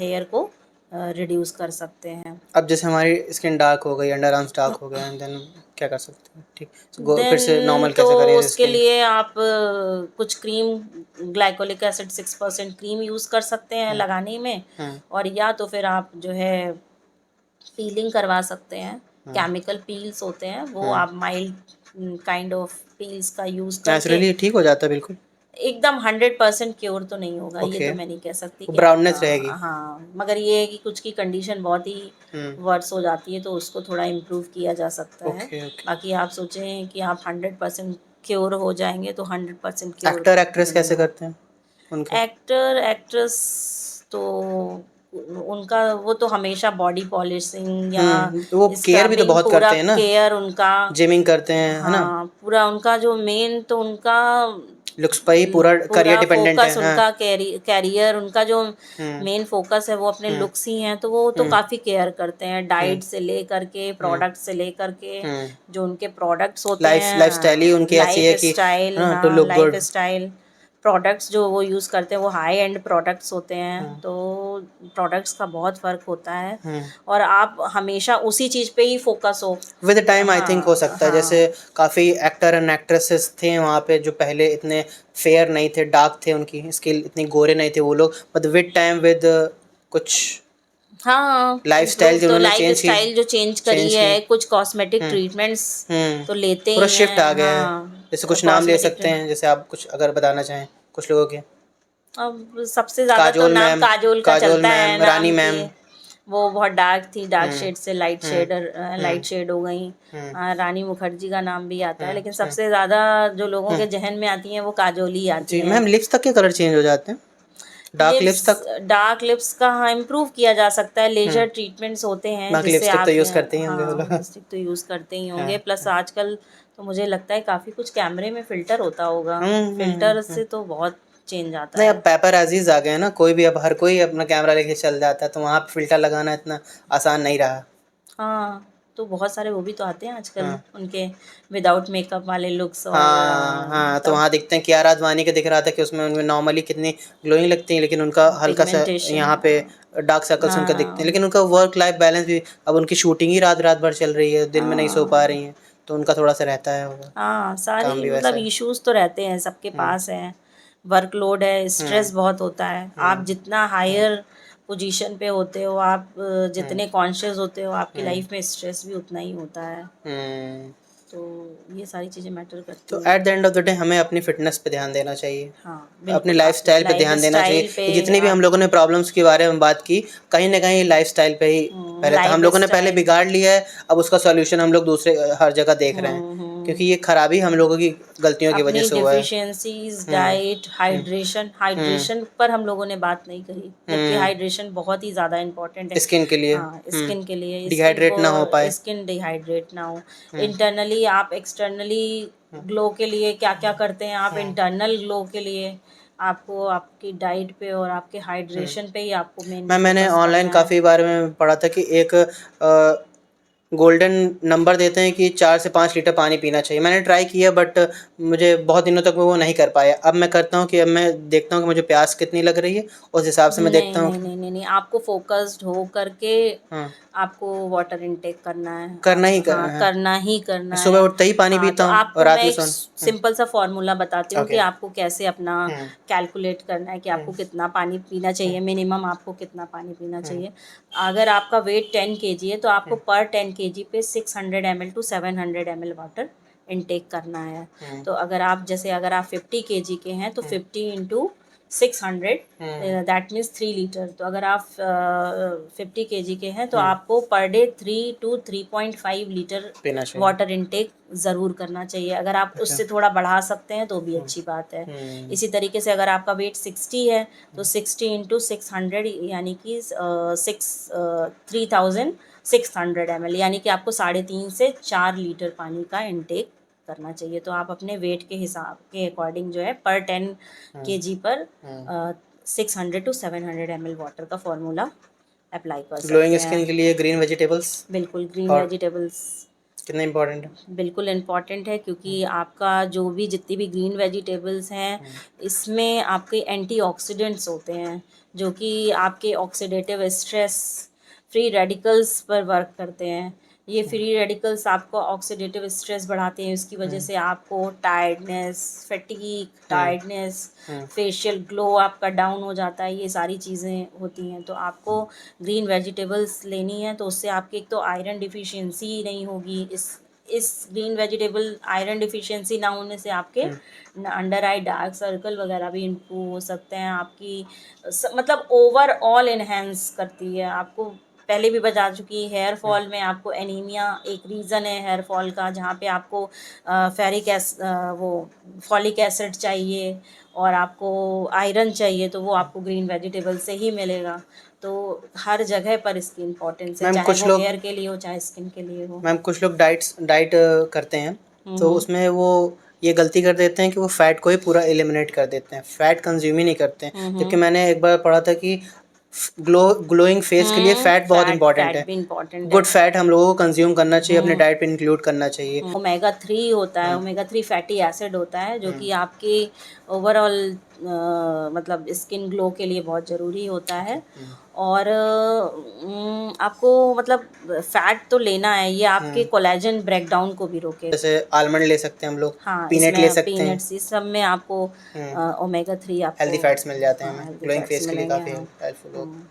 हेयर को रिड्यूस कर सकते हैं। अब जैसे हमारी स्किन डार्क हो गई, अंडर आर्म्स डार्क हो गए, एंड देन क्या कर सकते हैं? ठीक, फिर से देन नॉर्मल तो कैसे करें उसके स्किन? लिए आप कुछ cream, glycolic acid 6% cream use कर सकते हैं लगाने में। और या तो फिर आप जो है पीलिंग करवा सकते हैं। केमिकल पील्स होते हैं, वो आप माइल्ड काइंड ऑफ पील्स का यूज़ करके नेचुरली ठीक हो जाता है बिल्कुल? एकदम 100% क्योर तो नहीं होगा, ये ओके। तो मैं नहीं कह सकती वो कि आपका। ब्राउननेस रहेगी? हाँ, मगर ये है कि कुछ की कंडीशन बहुत ही वर्स हो जाती है, तो उसको थोड़ा इम्प्रूव किया जा सकता है। Okay okay. बाकी आप सोचें कि आप 100% क्योर हो जाएंगे, तो 100% क्योर एक्टर एक्ट्रेस नहीं कैसे होगा। करते हैं उनके? एक्टर एक्ट्रेस तो उनका वो तो हमेशा बॉडी पॉलिशिंग या तो वो केयर भी तो स्क्रबिंग, बहुत पूरा करते हैं ना, केयर उनका। जिमिंग करते हैं, है ना? हाँ, पूरा उनका जो मेन तो उनका लुक्स पर ही पूरा करियर पूरा डिपेंडेंट है। फोकस हाँ। उनका कैरियर, उनका जो हम्म मेन फोकस है वो अपने हम्म लुक्स ही हैं। तो वो तो काफ़ी केयर करते हैं, हम्म डाइट से ले करके, प्रोडक्ट से ले करके, हम्म जो उनके प्रोडक्ट्स होते लाइफ स्टाइल ही हैं, उनकी ऐसी लाइफ है कि, स्टाइल, हाँ, टू हाँ, look life good. Style products जो वो यूज़ करते हैं वो हाई एंड प्रोडक्ट्स होते हैं। तो प्रोडक्ट्स का बहुत फ़र्क होता है, और आप हमेशा उसी चीज़ पे ही फोकस हो। विद टाइम आई थिंक हो हाँ सकता है, जैसे हाँ काफ़ी एक्टर एंड एक्ट्रेसेस थे वहाँ पे जो पहले इतने फेयर नहीं थे, डार्क थे, उनकी स्किन इतनी गोरे नहीं थे वो लोग, बट विद टाइम विद कुछ हाँ, लाइफस्टाइल इम्प्रूव जो तो उन्होंने लाइफ स्टाइल जो चेंज करी चेंज की। है, कुछ कॉस्मेटिक हम्म ट्रीटमेंट्स हम्म तो लेते पूरा ही शिफ्ट आ हैं। गया है। हाँ, जैसे कुछ नाम ले कॉस्मेटिक। सकते हैं, जैसे आप कुछ अगर बताना चाहें कुछ लोगों के? अब सबसे ज़्यादा तो काजोल नाम मैम, काजोल का काजोल चलता है मैम, रानी नाम की। मैम। वो बहुत डार्क थी, डार्क हम्म शेड से लाइट हम्म शेड, लाइट शेड हो गई। हम्म रानी मुखर्जी का नाम भी आता है, लेकिन हम्म सबसे ज़्यादा जो लोगों के हम्म जहन में आती हैं वो काजोल ही जी आती हैं। मैम, लिप्स तक के कलर चेंज हो जाते हैं, डार्क लिप्स, लिप्स तक? डार्क लिप्स का हाँ इम्प्रूव किया जा सकता है, लेजर ट्रीटमेंट्स होते हैं बाकी जिससे लिपस्टिक तो आप यूज़ करते ही होंगे वो हाँ लोग। लिपस्टिक तो यूज़ करते ही हाँ होंगे। प्लस आजकल तो मुझे लगता है काफ़ी कुछ कैमरे में फ़िल्टर होता होगा, हम्म हम्म फ़िल्टर हम्म से तो बहुत चेंज आता नहीं, अब है। पेपरैज़ीज़ आ गए हैं ना, कोई भी अब हर कोई अपना कैमरा लेके चल जाता है, तो वहाँ पे फ़िल्टर लगाना इतना आसान नहीं रहा। हाँ, तो बहुत सारे वो भी तो आते हैं आजकल, हाँ उनके विदाउट मेकअप वाले लुक्स और हाँ हाँ, तो तब वहाँ दिखते हैं, कियारा आडवाणी के दिख रहा था कि उसमें उनमें नॉर्मली कितनी ग्लोइंग लगती हैं, लेकिन उनका हल्का सा पिगमेंटेशन। यहाँ पे डार्क सर्कल्स उनका दिखते हैं, हाँ लेकिन उनका वर्क लाइफ बैलेंस भी, अब उनकी शूटिंग ही रात रात भर चल रही है, दिन में नहीं सो पा हाँ रही हैं, तो उनका थोड़ा सा रहता है होगा, हाँ, काम सारी भी मतलब वैसा है। इश्यूज तो रहते हैं, सबके पास हैं। वर्कलोड है, स्ट्रेस बहुत होता है। आप जितना हायर पोजीशन पे होते हो, आप जितने कॉन्शियस होते हो, आपकी लाइफ में स्ट्रेस भी उतना ही होता है। हम्म तो ये सारी चीज़ें मैटर करती तो हैं। At the end of the day हमें अपनी फिटनेस पे ध्यान देना चाहिए, हाँ, अपनी बिल्कुल लाइफस्टाइल पे ध्यान देना चाहिए। लाइफ़स्टाइल पे जितनी भी हम आप लोगों ने प्रॉब्लम्स के बारे में बात की, कहीं न कहीं लाइफस्टाइल पे ही पहले था। हम लोगों ने पहले लाइफ़स्टाइल बिगाड़ लिया है, अब उसका सॉल्यूशन हम लोग दूसरे हर जगह देख रहे हैं, क्योंकि ये खराबी हम लोगों की गलतियों की वजह अपनी से हुआ है। डिफिशियंसीज, हुँ, डाइट, हुँ, हाइड्रेशन हुँ, हाइड्रेशन पर हम लोगों ने बात नहीं करी, जबकि हुँ, हाइड्रेशन बहुत ही ज़्यादा इम्पोर्टेंट है। स्किन के लिए। हाँ, हुँ, स्किन के लिए, स्किन डिहाइड्रेट को ना हो पाए। स्किन डिहाइड्रेट ना हो। हुँ, इंटरनली आप एक्सटर्नली हुँ, ग्लो के लिए क्या क्या करते हैं, आप हुँ, इंटरनल ग्लो के लिए आपको आपकी डाइट पे और आपके हुँ। हाइड्रेशन पे ही आपको मेन मैंने फोकस ऑनलाइन करना है। काफ़ी बार में पढ़ा था कि एक गोल्डन नंबर देते हैं कि 4 से 5 लीटर पानी पीना चाहिए। मैंने ट्राई किया बट मुझे बहुत दिनों तक मैं वो नहीं कर पाया। अब मैं करता हूँ कि अब मैं देखता हूँ कि मुझे प्यास कितनी लग रही है, उस हिसाब से मैं नहीं देखता हूँ नहीं कि नहीं नहीं नहीं, आपको फोकस्ड हो करके हाँ, आपको वाटर इनटेक करना है। करना आप ही हाँ, है। करना ही करना सुबह है। उठते ही पानी हाँ, पीता तो हूँ और आपको रात मैं में एक हुँ, सिंपल सा फॉर्मूला बताती हूँ कि ओके। आपको कैसे अपना हुँ, कैलकुलेट करना है कि हुँ, आपको कितना पानी पीना हुँ, चाहिए, मिनिमम आपको कितना पानी पीना हुँ, चाहिए। अगर आपका वेट 10 केजी है तो आपको हुँ, पर 10 केजी पे 600 ml to 700 ml water intake करना है। हुँ, तो अगर आप 50 केजी के हैं तो हुँ, 50 into 600 hmm, that means 3 litre. तो अगर आप 50 केजी के हैं तो हुँ, आपको पर डे 3 to 3.5 लीटर पीना चाहिए। वाटर इनटेक ज़रूर करना चाहिए। अगर आप अच्छा। उससे थोड़ा बढ़ा सकते हैं तो भी हुँ, अच्छी बात है। हुँ, इसी तरीके से अगर आपका वेट 60 है तो 60 इंटू 600 यानी कि 3600 ml, यानी कि आपको 3.5 से 4 लीटर पानी का इनटेक करना चाहिए। तो आप अपने वेट के हिसाब के अकॉर्डिंग जो है पर 10 हुँ, केजी पर हुँ। 600 to 700 ml वाटर का फॉर्मूला अप्लाई कर ग्लोइंग सकते हैं। स्किन के लिए ग्रीन वेजिटेबल्स बिल्कुल ग्रीन और वेजिटेबल्स कितना इम्पोर्टेंट है? बिल्कुल इम्पॉर्टेंट है, हुँ, क्योंकि आपका जो भी जितनी भी ग्रीन वेजिटेबल्स हैं हुँ, इसमें आपके एंटीऑक्सीडेंट्स होते हैं जो कि आपके ऑक्सीडेटिव स्ट्रेस, फ्री रेडिकल्स पर वर्क करते हैं। ये हुँ, फ्री रेडिकल्स आपको ऑक्सीडेटिव स्ट्रेस बढ़ाते हैं, उसकी वजह हुँ, से आपको टायर्डनेस, फटीग, हुँ, टायर्डनेस, हुँ, फेशियल ग्लो आपका डाउन हो जाता है, ये सारी चीज़ें होती हैं। तो आपको ग्रीन वेजिटेबल्स लेनी है तो उससे आपकी एक तो आयरन डिफिशियंसी नहीं होगी। इस ग्रीन वेजिटेबल आयरन डिफिशियंसी ना होने से आपके हुँ, अंडर आई डार्क सर्कल वगैरह भी इम्प्रूव हो सकते हैं। आपकी मतलब ओवरऑल इन्हेंस करती है आपको। पहले भी बता चुकी, हेयर हुँ, फॉल में आपको एनीमिया एक रीज़न है हेयर फॉल का, जहाँ पे आपको वो फॉलिक एसिड चाहिए और आपको आयरन चाहिए, तो वो आपको ग्रीन वेजिटेबल से ही मिलेगा। तो हर जगह पर इसकी इम्पोर्टेंस है, मैम चाहे कुछ वो लोग हेयर के लिए हो चाहे स्किन के लिए हो। डाइट करते हैं, तो हम्म उसमें वो ये गलती कर देते हैं कि वो फैट को ही पूरा एलिमिनेट कर देते हैं, फैट कंज्यूम ही नहीं करते हैं। जबकि हम्म मैंने एक बार पढ़ा था कि ग्लोइंग फेस के लिए फैट बहुत फैट इंपॉर्टेंट फैट है। भी इम्पोर्टेंट है। गुड फैट हम लोगों को कंज्यूम करना चाहिए, अपने हम्म डाइट पे इंक्लूड करना चाहिए। ओमेगा 3 होता है, हुँ, ओमेगा 3 फैटी एसिड होता है जो हुँ, कि आपके ओवरऑल मतलब स्किन ग्लो के लिए बहुत ज़रूरी होता ओके, है। हुँ, और आपको मतलब फैट तो लेना है, ये आपके हुँ। कोलेजन ब्रेकडाउन को भी रोके। जैसे आलमंड ले सकते हैं हम लोग, हाँ, पीनट ले इसमें सकते हैं। पीनट्स इस सब में आपको हुँ, ओमेगा 3 आपको हेल्दी फैट्स मिल जाते हैं हाँ हमें, हेल्दी ग्लोइंग फैट्स फेस के लिए मिलेंगे। काफ़ी हाँ हेल्पफुल होगा। हाँ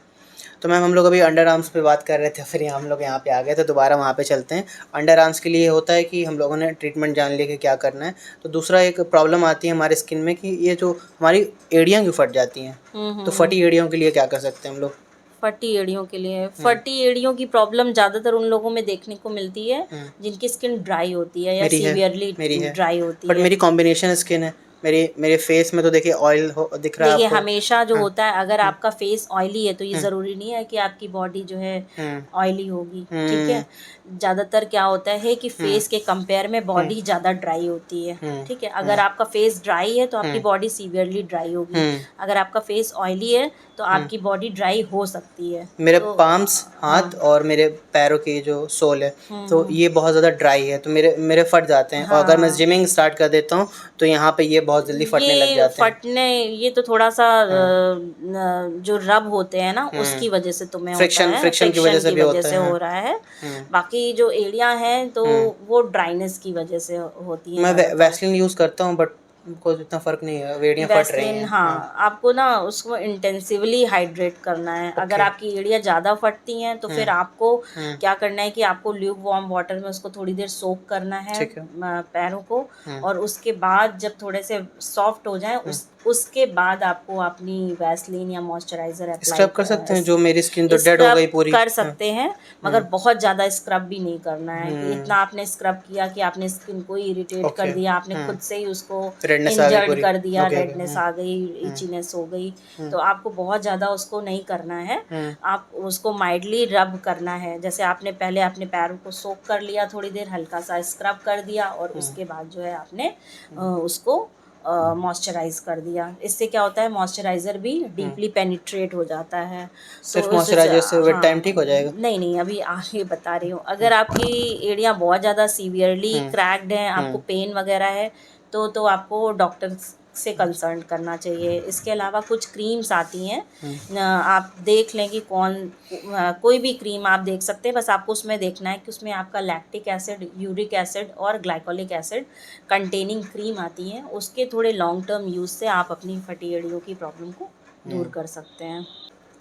तो मैम हम लोग अभी अंडर आर्म्स पे बात कर रहे थे, फिर हम लोग यहाँ पे आ गए, तो दोबारा वहाँ पे चलते हैं। अंडर आर्म्स के लिए होता है कि हम लोगों ने ट्रीटमेंट जान लिया कि क्या करना है। तो दूसरा एक प्रॉब्लम आती है हमारे स्किन में कि ये जो हमारी एड़ियाँ क्यों फट जाती हैं, तो हम्म। फटी एड़ियों के लिए क्या कर सकते हैं हम लोग? फटी एड़ियों के लिए, हुँ, फटी एड़ियों की प्रॉब्लम ज़्यादातर उन लोगों में देखने को मिलती है हुँ, जिनकी स्किन ड्राई होती है या मेरी है सीवियरली मेरी है, ड्राई होती बट है। मेरी कॉम्बिनेशन स्किन है। मेरे फेस में तो देखिए ऑयल हो दिख रहा है देखिए, आपको। हमेशा जो हाँ, होता है, अगर हुँ, आपका फेस ऑयली है तो ये हुँ, ज़रूरी नहीं है कि आपकी बॉडी जो है हुँ, ऑयली होगी, ठीक हुँ, है। ज़्यादातर क्या होता है कि हुँ, फेस के कंपेयर में हुँ, बॉडी ज़्यादा ड्राई होती है, हुँ, ठीक है। हुँ, अगर आपका फेस ड्राई है तो आपकी हुँ, बॉडी सीवियरली ड्राई होगी। हुँ, अगर आपका फेस ऑयली है तो हुँ। आपकी बॉडी ड्राई हो सकती है। मेरे तो पाम्स, हाँ हाथ और मेरे पैरों की जो सोल है, तो हम्म ये बहुत ज़्यादा ड्राई है, तो मेरे मेरे फट जाते हैं, और अगर मैं हाँ जिमिंग स्टार्ट कर देता हूँ तो यहाँ पे ये बहुत जल्दी फटने लग ये जाते हैं। फटने ये तो थोड़ा सा हाँ, जो रब होते हैं ना हुँ, उसकी वजह से तुम्हें होता फ्रिक्शन है, फ्रिक्शन की वजह फ्रिक्शन से की भी वजह होता से है। हो हाँ, रहा है। हुँ, बाकी जो एड़ियां हैं तो हुँ। वो ड्राइनेस की वजह से होती हैं मैं ज़्यादातर। वैसलीन यूज़ करता हूँ, बट कोई इतना फ़र्क नहीं है, एड़ियाँ फट रही वैसलीन, हैं। हाँ, आपको ना उसको इंटेंसिवली हाइड्रेट करना है। अगर ओके। आपकी एड़ियाँ ज़्यादा फटती हैं तो फिर आपको हुँ, क्या करना है कि आपको ल्यूक वार्म वाटर में उसको थोड़ी देर सोक करना है, ठीक है। पैरों को। हुँ, और उसके बाद जब थोड़े से सॉफ्ट हो जाएं, हुँ। उसके बाद आपको अपनी वैसलीन या मॉइस्चराइज़र अप्लाई स्क्रब कर सकते हैं, जो मेरी स्किन तो डेड हो स्क्रब गई पूरी। कर हाँ, सकते हैं, मगर हुँ, बहुत ज़्यादा स्क्रब भी नहीं करना है कि हुँ, इतना आपने स्क्रब किया कि आपने स्किन को इरिटेट ओके। कर दिया, आपने हुँ, खुद से ही उसको रेडनेस आ गई इंजर्ड पूरी। कर दिया, ओके, ओके। रेडनेस आ गई, इचीनेस हो गई। हुँ, तो आपको बहुत ज़्यादा उसको नहीं करना है। हुँ, आप उसको माइल्डली रब करना है, जैसे आपने पहले अपने पैरों को सोक कर लिया थोड़ी देर, हल्का सा स्क्रब कर दिया और हुँ, उसके बाद जो है आपने हुँ, उसको मॉइस्चराइज कर दिया। इससे क्या होता है, मॉइस्चराइज़र भी हुँ। डीपली पेनिट्रेट हो जाता है। तो सिर्फ़ उस मॉइस्चराइज़र से विद टाइम हाँ, ठीक हो जाएगा? नहीं नहीं, अभी आगे बता रही हूँ। हुँ, अगर आपकी एड़ियाँ बहुत ज़्यादा सीवियरली हुँ, क्रैक्ड हैं, आपको हुँ, पेन वगैरह है, तो आपको डॉक्टर से कंसल्ट करना चाहिए। इसके अलावा कुछ क्रीम्स आती हैं, हुँ, आप देख लें कि कोई भी क्रीम आप देख सकते हैं, बस आपको उसमें देखना है कि उसमें आपका लैक्टिक एसिड, यूरिक एसिड और ग्लाइकोलिक एसिड कंटेनिंग क्रीम आती हैं। उसके थोड़े लॉन्ग टर्म यूज़ से आप अपनी फटी एड़ियों की प्रॉब्लम को दूर हुँ। कर सकते हैं।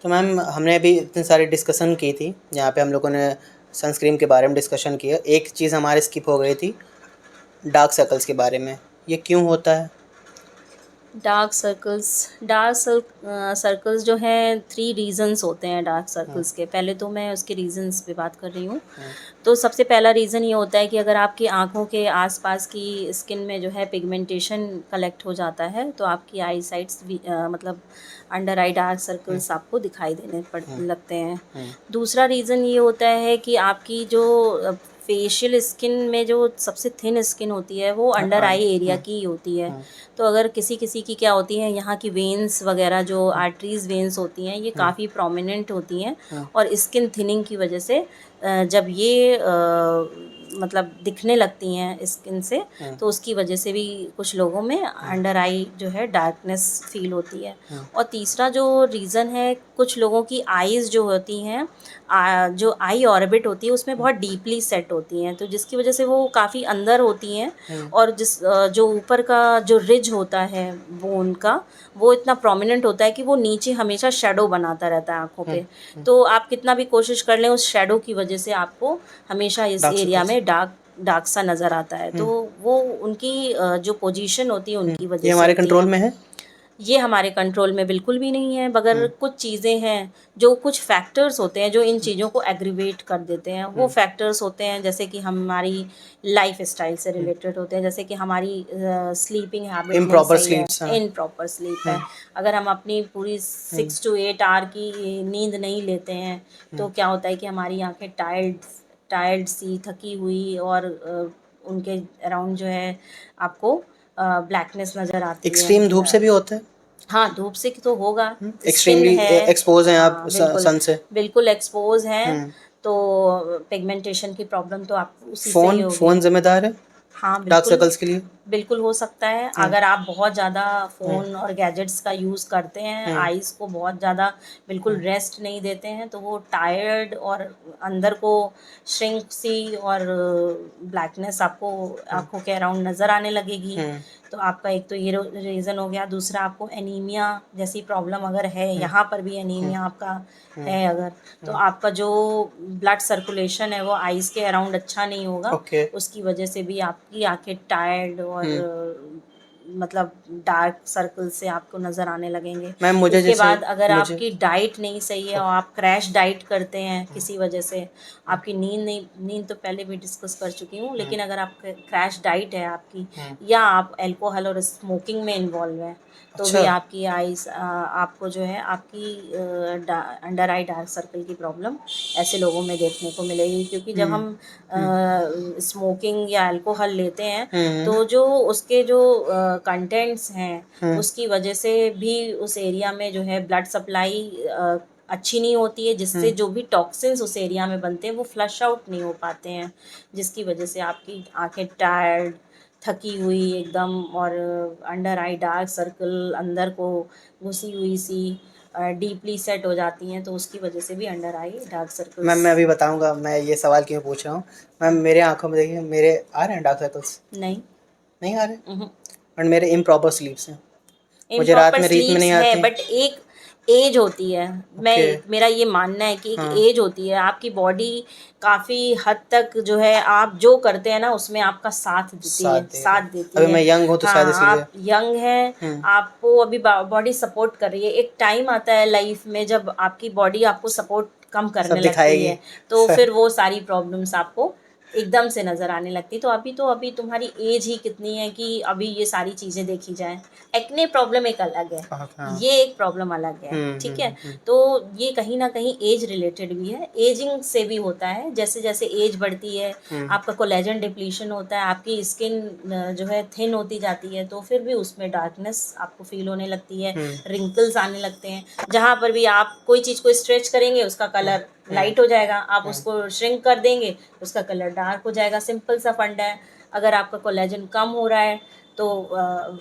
तो मैम हमने अभी इतनी सारी डिस्कशन की थी, जहाँ पे हम लोगों ने सनस्क्रीन के बारे में डिस्कशन किया। एक चीज़ हमारी स्किप हो गई थी, डार्क सर्कल्स के बारे में। ये क्यों होता है? सर्कल्स जो हैं, 3 रीज़न्स होते हैं डार्क हुँ, सर्कल्स के। पहले तो मैं उसके रीज़न्स पे बात कर रही हूँ। हुँ, तो सबसे पहला रीज़न ये होता है कि अगर आपकी आँखों के आस-पास की स्किन में जो है पिगमेंटेशन कलेक्ट हो जाता है, तो आपकी आई साइट्स भी मतलब अंडर आई डार्क हुँ, सर्कल्स आपको दिखाई देने पड़ हुँ, लगते हैं। हुँ, दूसरा रीज़न ये होता है कि आपकी जो फेशियल स्किन में जो सबसे थिन स्किन होती है, वो अंडर आई आई एरिया हुँ, की ही होती है। हुँ, तो अगर किसी-किसी की क्या होती है, यहाँ की वेन्स वगैरह जो हुँ, आर्टरीज़ वेन्स होती हैं, ये हुँ, काफ़ी प्रोमिनेंट होती हैं। हुँ, और स्किन थिनिंग की वजह से जब ये मतलब दिखने लगती हैं स्किन से, हुँ, तो उसकी वजह से भी कुछ लोगों में हुँ, अंडर आई जो है डार्कनेस फ़ील होती है। हुँ, और तीसरा जो रीज़न है, कुछ लोगों की आइज़ जो होती हैं, जो आई ऑर्बिट होती है उसमें बहुत डीपली सेट होती हैं, तो जिसकी वजह से वो काफ़ी अंदर होती हैं। हुँ, और जो ऊपर का जो रिज होता है बोन का, वो इतना प्रोमिनेंट होता है कि वो नीचे हमेशा शैडो बनाता रहता है आँखों हुँ, पे। हुँ, तो आप कितना भी कोशिश कर लें, उस शैडो की वजह से आपको हमेशा इस डार्क एरिया सर्कल्स। में डार्क डार्क सा नज़र आता है। तो हुँ, वो उनकी जो पोजीशन होती है हुँ, उनकी वजह ये से हमारे होती कंट्रोल है। में है? ये हमारे कंट्रोल में बिल्कुल भी नहीं है, मगर हुँ, कुछ चीज़ें हैं, जो कुछ फैक्टर्स होते हैं जो इन हुँ, चीज़ों को एग्रीवेट कर देते हैं। वो हुँ, फैक्टर्स होते हैं जैसे कि हमारी लाइफ़स्टाइल से हुँ, रिलेटेड होते हैं, जैसे कि हमारी स्लीपिंग हैबिट नहीं इम्प्रॉपर सही है, स्लीप्स हाँ। इम्प्रॉपर स्लीप हुँ, है। अगर हम अपनी पूरी हुँ, 6 टू 8 आवर की नींद नहीं लेते हैं, हुँ, तो क्या होता है कि हमारी आँखें टायर्ड सी, थकी हुई और उनके अराउंड जो है आपको ब्लैकनेस नज़र आती है। एक्सट्रीम धूप से भी होता है? हाँ, धूप से तो होगा, स्किन एक्सट्रीमली है। एक्सपोज़ हैं आप हाँ, बिल्कुल, सन से। बिल्कुल एक्सपोज़ हैं, हुँ, तो पिगमेंटेशन की प्रॉब्लम तो आपको उसी से ही फ़ोन होगी। ज़िम्मेदार है हाँ, डार्क बिल्कुल, सर्कल्स के लिए? बिल्कुल हो सकता है। हुँ, अगर आप बहुत ज़्यादा हुँ, फ़ोन और गैजेट्स का यूज़ करते हैं, हुँ, आइज़ को बहुत ज़्यादा बिल्कुल हुँ, रेस्ट नहीं देते हैं, तो वो टायर्ड और अंदर को श्रिंक सी और ब्लैकनेस आपको हुँ, आँखों के अराउंड नज़र आने लगेगी। हुँ, तो आपका एक तो ये रीज़न हो गया। दूसरा, आपको एनीमिया जैसी प्रॉब्लम अगर है, हुँ, यहाँ पर भी हुँ, एनीमिया आपका हुँ, है अगर, तो हुँ, आपका जो ब्लड सर्कुलेशन है वो आइज़ के अराउंड अच्छा नहीं होगा। ओके। उसकी वजह से भी आपकी आँखें टायर्ड और हुँ, मतलब डार्क सर्कल से आपको नज़र आने लगेंगे। मैम मुझे इसके जैसे बाद अगर मुझे आपकी डाइट नहीं सही है और ओके, आप क्रैश डाइट करते हैं हुँ, किसी वजह से, हुँ, आपकी नींद तो पहले भी डिस्कस कर चुकी हूँ, हुँ, लेकिन अगर आप क्रैश डाइट है आपकी, हुँ, या आप अल्कोहल और स्मोकिंग में इन्वॉल्व हैं, तो अच्छा। भी आपकी आईज़ आपको जो है आपकी अंडर आई डार्क सर्कल की प्रॉब्लम ऐसे लोगों में देखने को मिलेगी। क्योंकि जब हुँ, हम हुँ, स्मोकिंग या अल्कोहल लेते हैं, हुँ, तो जो उसके जो कंटेंट्स हैं, हुँ, उसकी वजह से भी उस एरिया में जो है ब्लड सप्लाई अच्छी नहीं होती है, हुँ, जिससे जो भी टॉक्सिन्स उस एरिया में बनते हैं वो फ्लश आउट नहीं हो पाते हैं, जिसकी वजह से आपकी आंखें टायर्ड, थकी हुई एकदम, और अंडर आई डार्क सर्कल अंदर को घुसी हुई सी डीपली सेट हो जाती हैं, तो उसकी वजह से भी under eye dark ma'am circles. मैं अभी बताऊँगा मैं ये सवाल क्यों पूछ रहा हूँ। मैम मेरे आँखों में देखिए मेरे आ रहे हैं डार्क सर्कल्स? नहीं। नहीं आ रहे? उहुँ। और मेरे इम्प्रॉपर स्लीप्स हैं, मुझे रात इम्प्रॉपर में नींद में स्लीप्स नहीं है, आती। बट एक एज होती है। मैं ओके। मेरा ये मानना है कि एक हाँ। एज होती है, आपकी बॉडी काफ़ी हद तक जो है आप जो करते हैं ना उसमें आपका साथ देती साथ है, दे रहे साथ हैं। देती अभी मैं है। यंग हूँ तो शायद हाँ, इसलिए। आप यंग हैं, हुँ। आपको अभी बॉडी सपोर्ट कर रही है। एक टाइम आता है लाइफ में जब आपकी बॉडी आपको सपोर्ट कम सब करने लगती दिखाएगी। है, तो स फिर वो सारी प्रॉब्लम्स आपको एकदम से नज़र आने लगती। तो अभी तुम्हारी एज ही कितनी है कि अभी ये सारी चीज़ें देखी जाएँ। एक्ने प्रॉब्लम एक अलग है, हाँ। ये एक प्रॉब्लम अलग है, ठीक है? हुँ। तो ये कहीं न कहीं एज रिलेटेड भी है, एजिंग से भी होता है। जैसे-जैसे एज बढ़ती है, हुँ। आपका कोलेजन डिप्लीशन होता है, आपकी स्किन जो है थिन होती जाती है, तो फिर भी उसमें डार्कनेस आपको फ़ील होने लगती है, हुँ। रिंकल्स आने लगते हैं। जहाँ पर भी आप कोई चीज़ को स्ट्रेच करेंगे, उसका कलर लाइट हो जाएगा, आप उसको श्रिंक कर देंगे, उसका कलर डार्क हो जाएगा। सिंपल सा फंडा है। अगर आपका कोलेजन कम हो रहा है, तो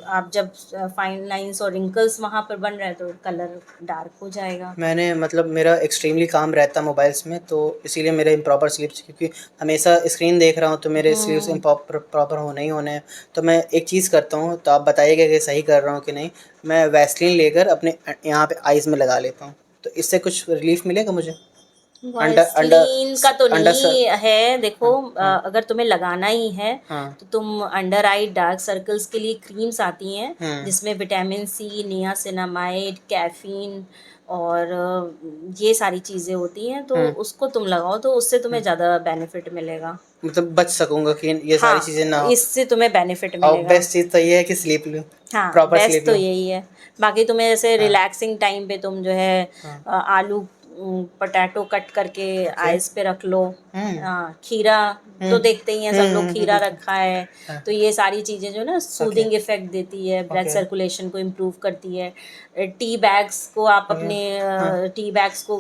आप जब फाइन लाइंस और रिंकल्स वहाँ पर बन रहे हैं तो कलर डार्क हो जाएगा। मैंने मतलब मेरा एक्सट्रीमली काम रहता है मोबाइल्स में, तो इसीलिए मेरे इम्प्रॉपर स्लीप्स, क्योंकि हमेशा स्क्रीन देख रहा हूँ तो मेरे स्लीप्स हुँ। प्रॉपर होने ही होने हैं। तो मैं एक चीज़ करता हूँ, तो आप बताइएगा कि सही कर रहा हूँ कि नहीं। मैं वैसलीन लेकर अपने यहाँ पे आइज़ में लगा लेता हूँ, तो इससे कुछ रिलीफ़ मिलेगा मुझे? अंडर अंडर वैसलीन का तो अंडर स नहीं है, देखो हाँ, हाँ, अगर तुम्हें लगाना ही है हाँ। तो तुम अंडर आई डार्क सर्कल्स के लिए क्रीम्स आती हैं हुँ। जिसमें विटामिन सी, नियासिनामाइड, कैफ़ीन और ये सारी चीज़ें होती हैं, तो हुँ। उसको तुम लगाओ तो उससे तुम्हें हुँ। ज़्यादा बेनिफिट मिलेगा। मतलब बच सकूँगा कि ये सारी हाँ, चीज़ें ना हो। इससे तुम्हें बेनिफिट और मिलेगा। बेस्ट चीज़ तो ये है कि स्लीप लूँ, हाँ, प्रॉपर बेस्ट स्लीप तो लूँ। यही है। बाकी तुम्हें ऐसे हाँ, रिलैक्सिंग टाइम पे तुम जो है हाँ। आलू पोटैटो कट करके ओके। आइस पे रख लो। हुँ। खीरा हुँ। तो देखते ही हैं सब लोग, खीरा हुँ। रखा है। हाँ, तो ये सारी चीज़ें जो ना ओके, सूदिंग इफ़ेक्ट देती है, ब्लड ओके, सर्कुलेशन को इम्प्रूव करती है। टी बैग्स को आप ओके। अपने हाँ। टी बैग्स को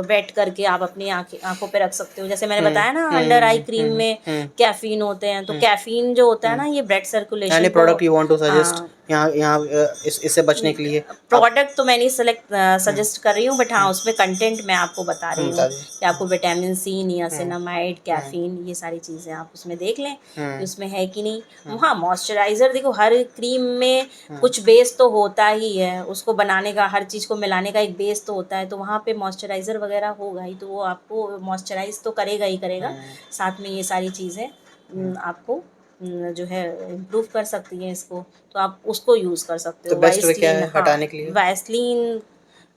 वेट करके आप अपनी आँखों पे रख सकते हो। जैसे मैंने हुँ, बताया ना अंडर आई हुँ, क्रीम हुँ, में हुँ, कैफ़ीन होते हैं, तो हुँ, कैफ़ीन जो होता है हुँ। ना ये ब्लड एनी सर्कुलेशन को product you want to suggest हाँ, यहाँ यहाँ इससे बचने के लिए आप। प्रोडक्ट तो मैं नहीं हुँ, सजेस्ट कर रही हूँ, बट हाँ हुँ, उसमें कंटेंट मैं आपको बता रही हूँ बता दीजिए। कि आपको विटामिन सी, हुँ, नियासिनामाइड, हुँ, कैफ़ीन ये सारी चीज़ें आप उसमें देख लें कि हुँ, उसमें है कि नहीं। हुँ, हाँ, मॉइस्चराइज़र देखो हर क्रीम में हुँ, कुछ बेस तो होता ही है, उसको बनाने का, हर चीज़ को मिलाने का एक बेस तो होता है, तो वहाँ पे मॉइस्चराइज़र वगैरह होगा ही, तो वो आपको मॉइस्चराइज़ तो करेगा ही करेगा। हुँ, साथ में ये सारी चीज़ें हुँ। आपको जो है इम्प्रूव कर सकती हैं इसको, तो आप उसको यूज़ कर सकते तो हो। बेस्ट वे क्या वाइसलीन है हाँ, हटाने के लिए? वैसलीन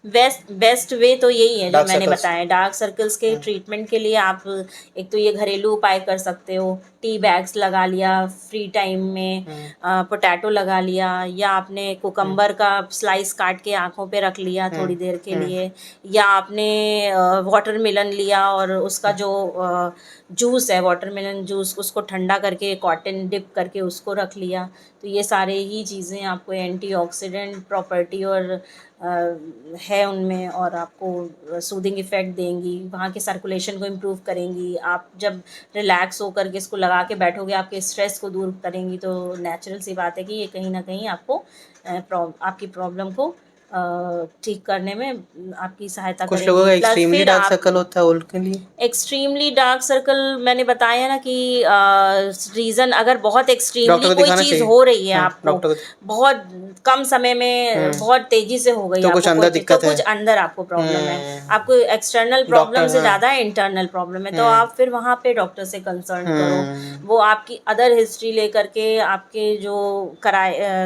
बेस्ट बेस्ट वे तो यही है जो डार्क मैंने सर्कल्स? बताया। डार्क सर्कल्स के हुँ, ट्रीटमेंट के लिए आप एक तो ये घरेलू उपाय कर सकते हो, टी बैग्स लगा लिया फ्री टाइम में, हुँ, पोटैटो लगा लिया, या आपने हुँ, कुकम्बर का स्लाइस काट के आँखों पे रख लिया हुँ, थोड़ी देर के हुँ, लिए, या आपने वाटरमेलन लिया और उसका हुँ, जो जूस है वाटरमेलन जूस उसको ठंडा करके कॉटन डिप करके उसको रख लिया। तो ये सारे ही चीज़ें आपको एंटीऑक्सीडेंट प्रॉपर्टी और है उनमें, और आपको सूदिंग इफ़ेक्ट देंगी, वहाँ के सर्कुलेशन को इम्प्रूव करेंगी। आप जब रिलैक्स होकर के इसको लगा के बैठोगे, आपके स्ट्रेस को दूर करेंगी, तो नेचुरल सी बात है कि ये कहीं न कहीं आपको आपकी प्रॉब्लम को ठीक करने में आपकी सहायता कुछ लोगों करेंगी। का प्लस एक्सट्रीमली फिर डार्क आप सर्कल होता है उनके लिए? एक्सट्रीमली डार्क सर्कल मैंने बताया ना कि रीज़न अगर बहुत डॉक्टर एक्सट्रीमली को कोई दिखाना चीज़ चाहिए? हो रही है हाँ, आपको, डॉक्टर को। बहुत कम समय में हुँ, बहुत तेज़ी से हो गई तो कुछ आपको कोई अंदर चीज़, तो दिक्कत है। कुछ अंदर आपको प्रॉब्लम है। हुँ, आपको एक्सटर्नल प्रॉब्लम डॉक्टर से हाँ, ज़्यादा इंटरनल प्रॉब्लम है, तो हुँ, आप फिर वहाँ पे डॉक्टर से कंसल्ट करो। हुँ। वो आपकी अदर हिस्ट्री लेकर के आपके जो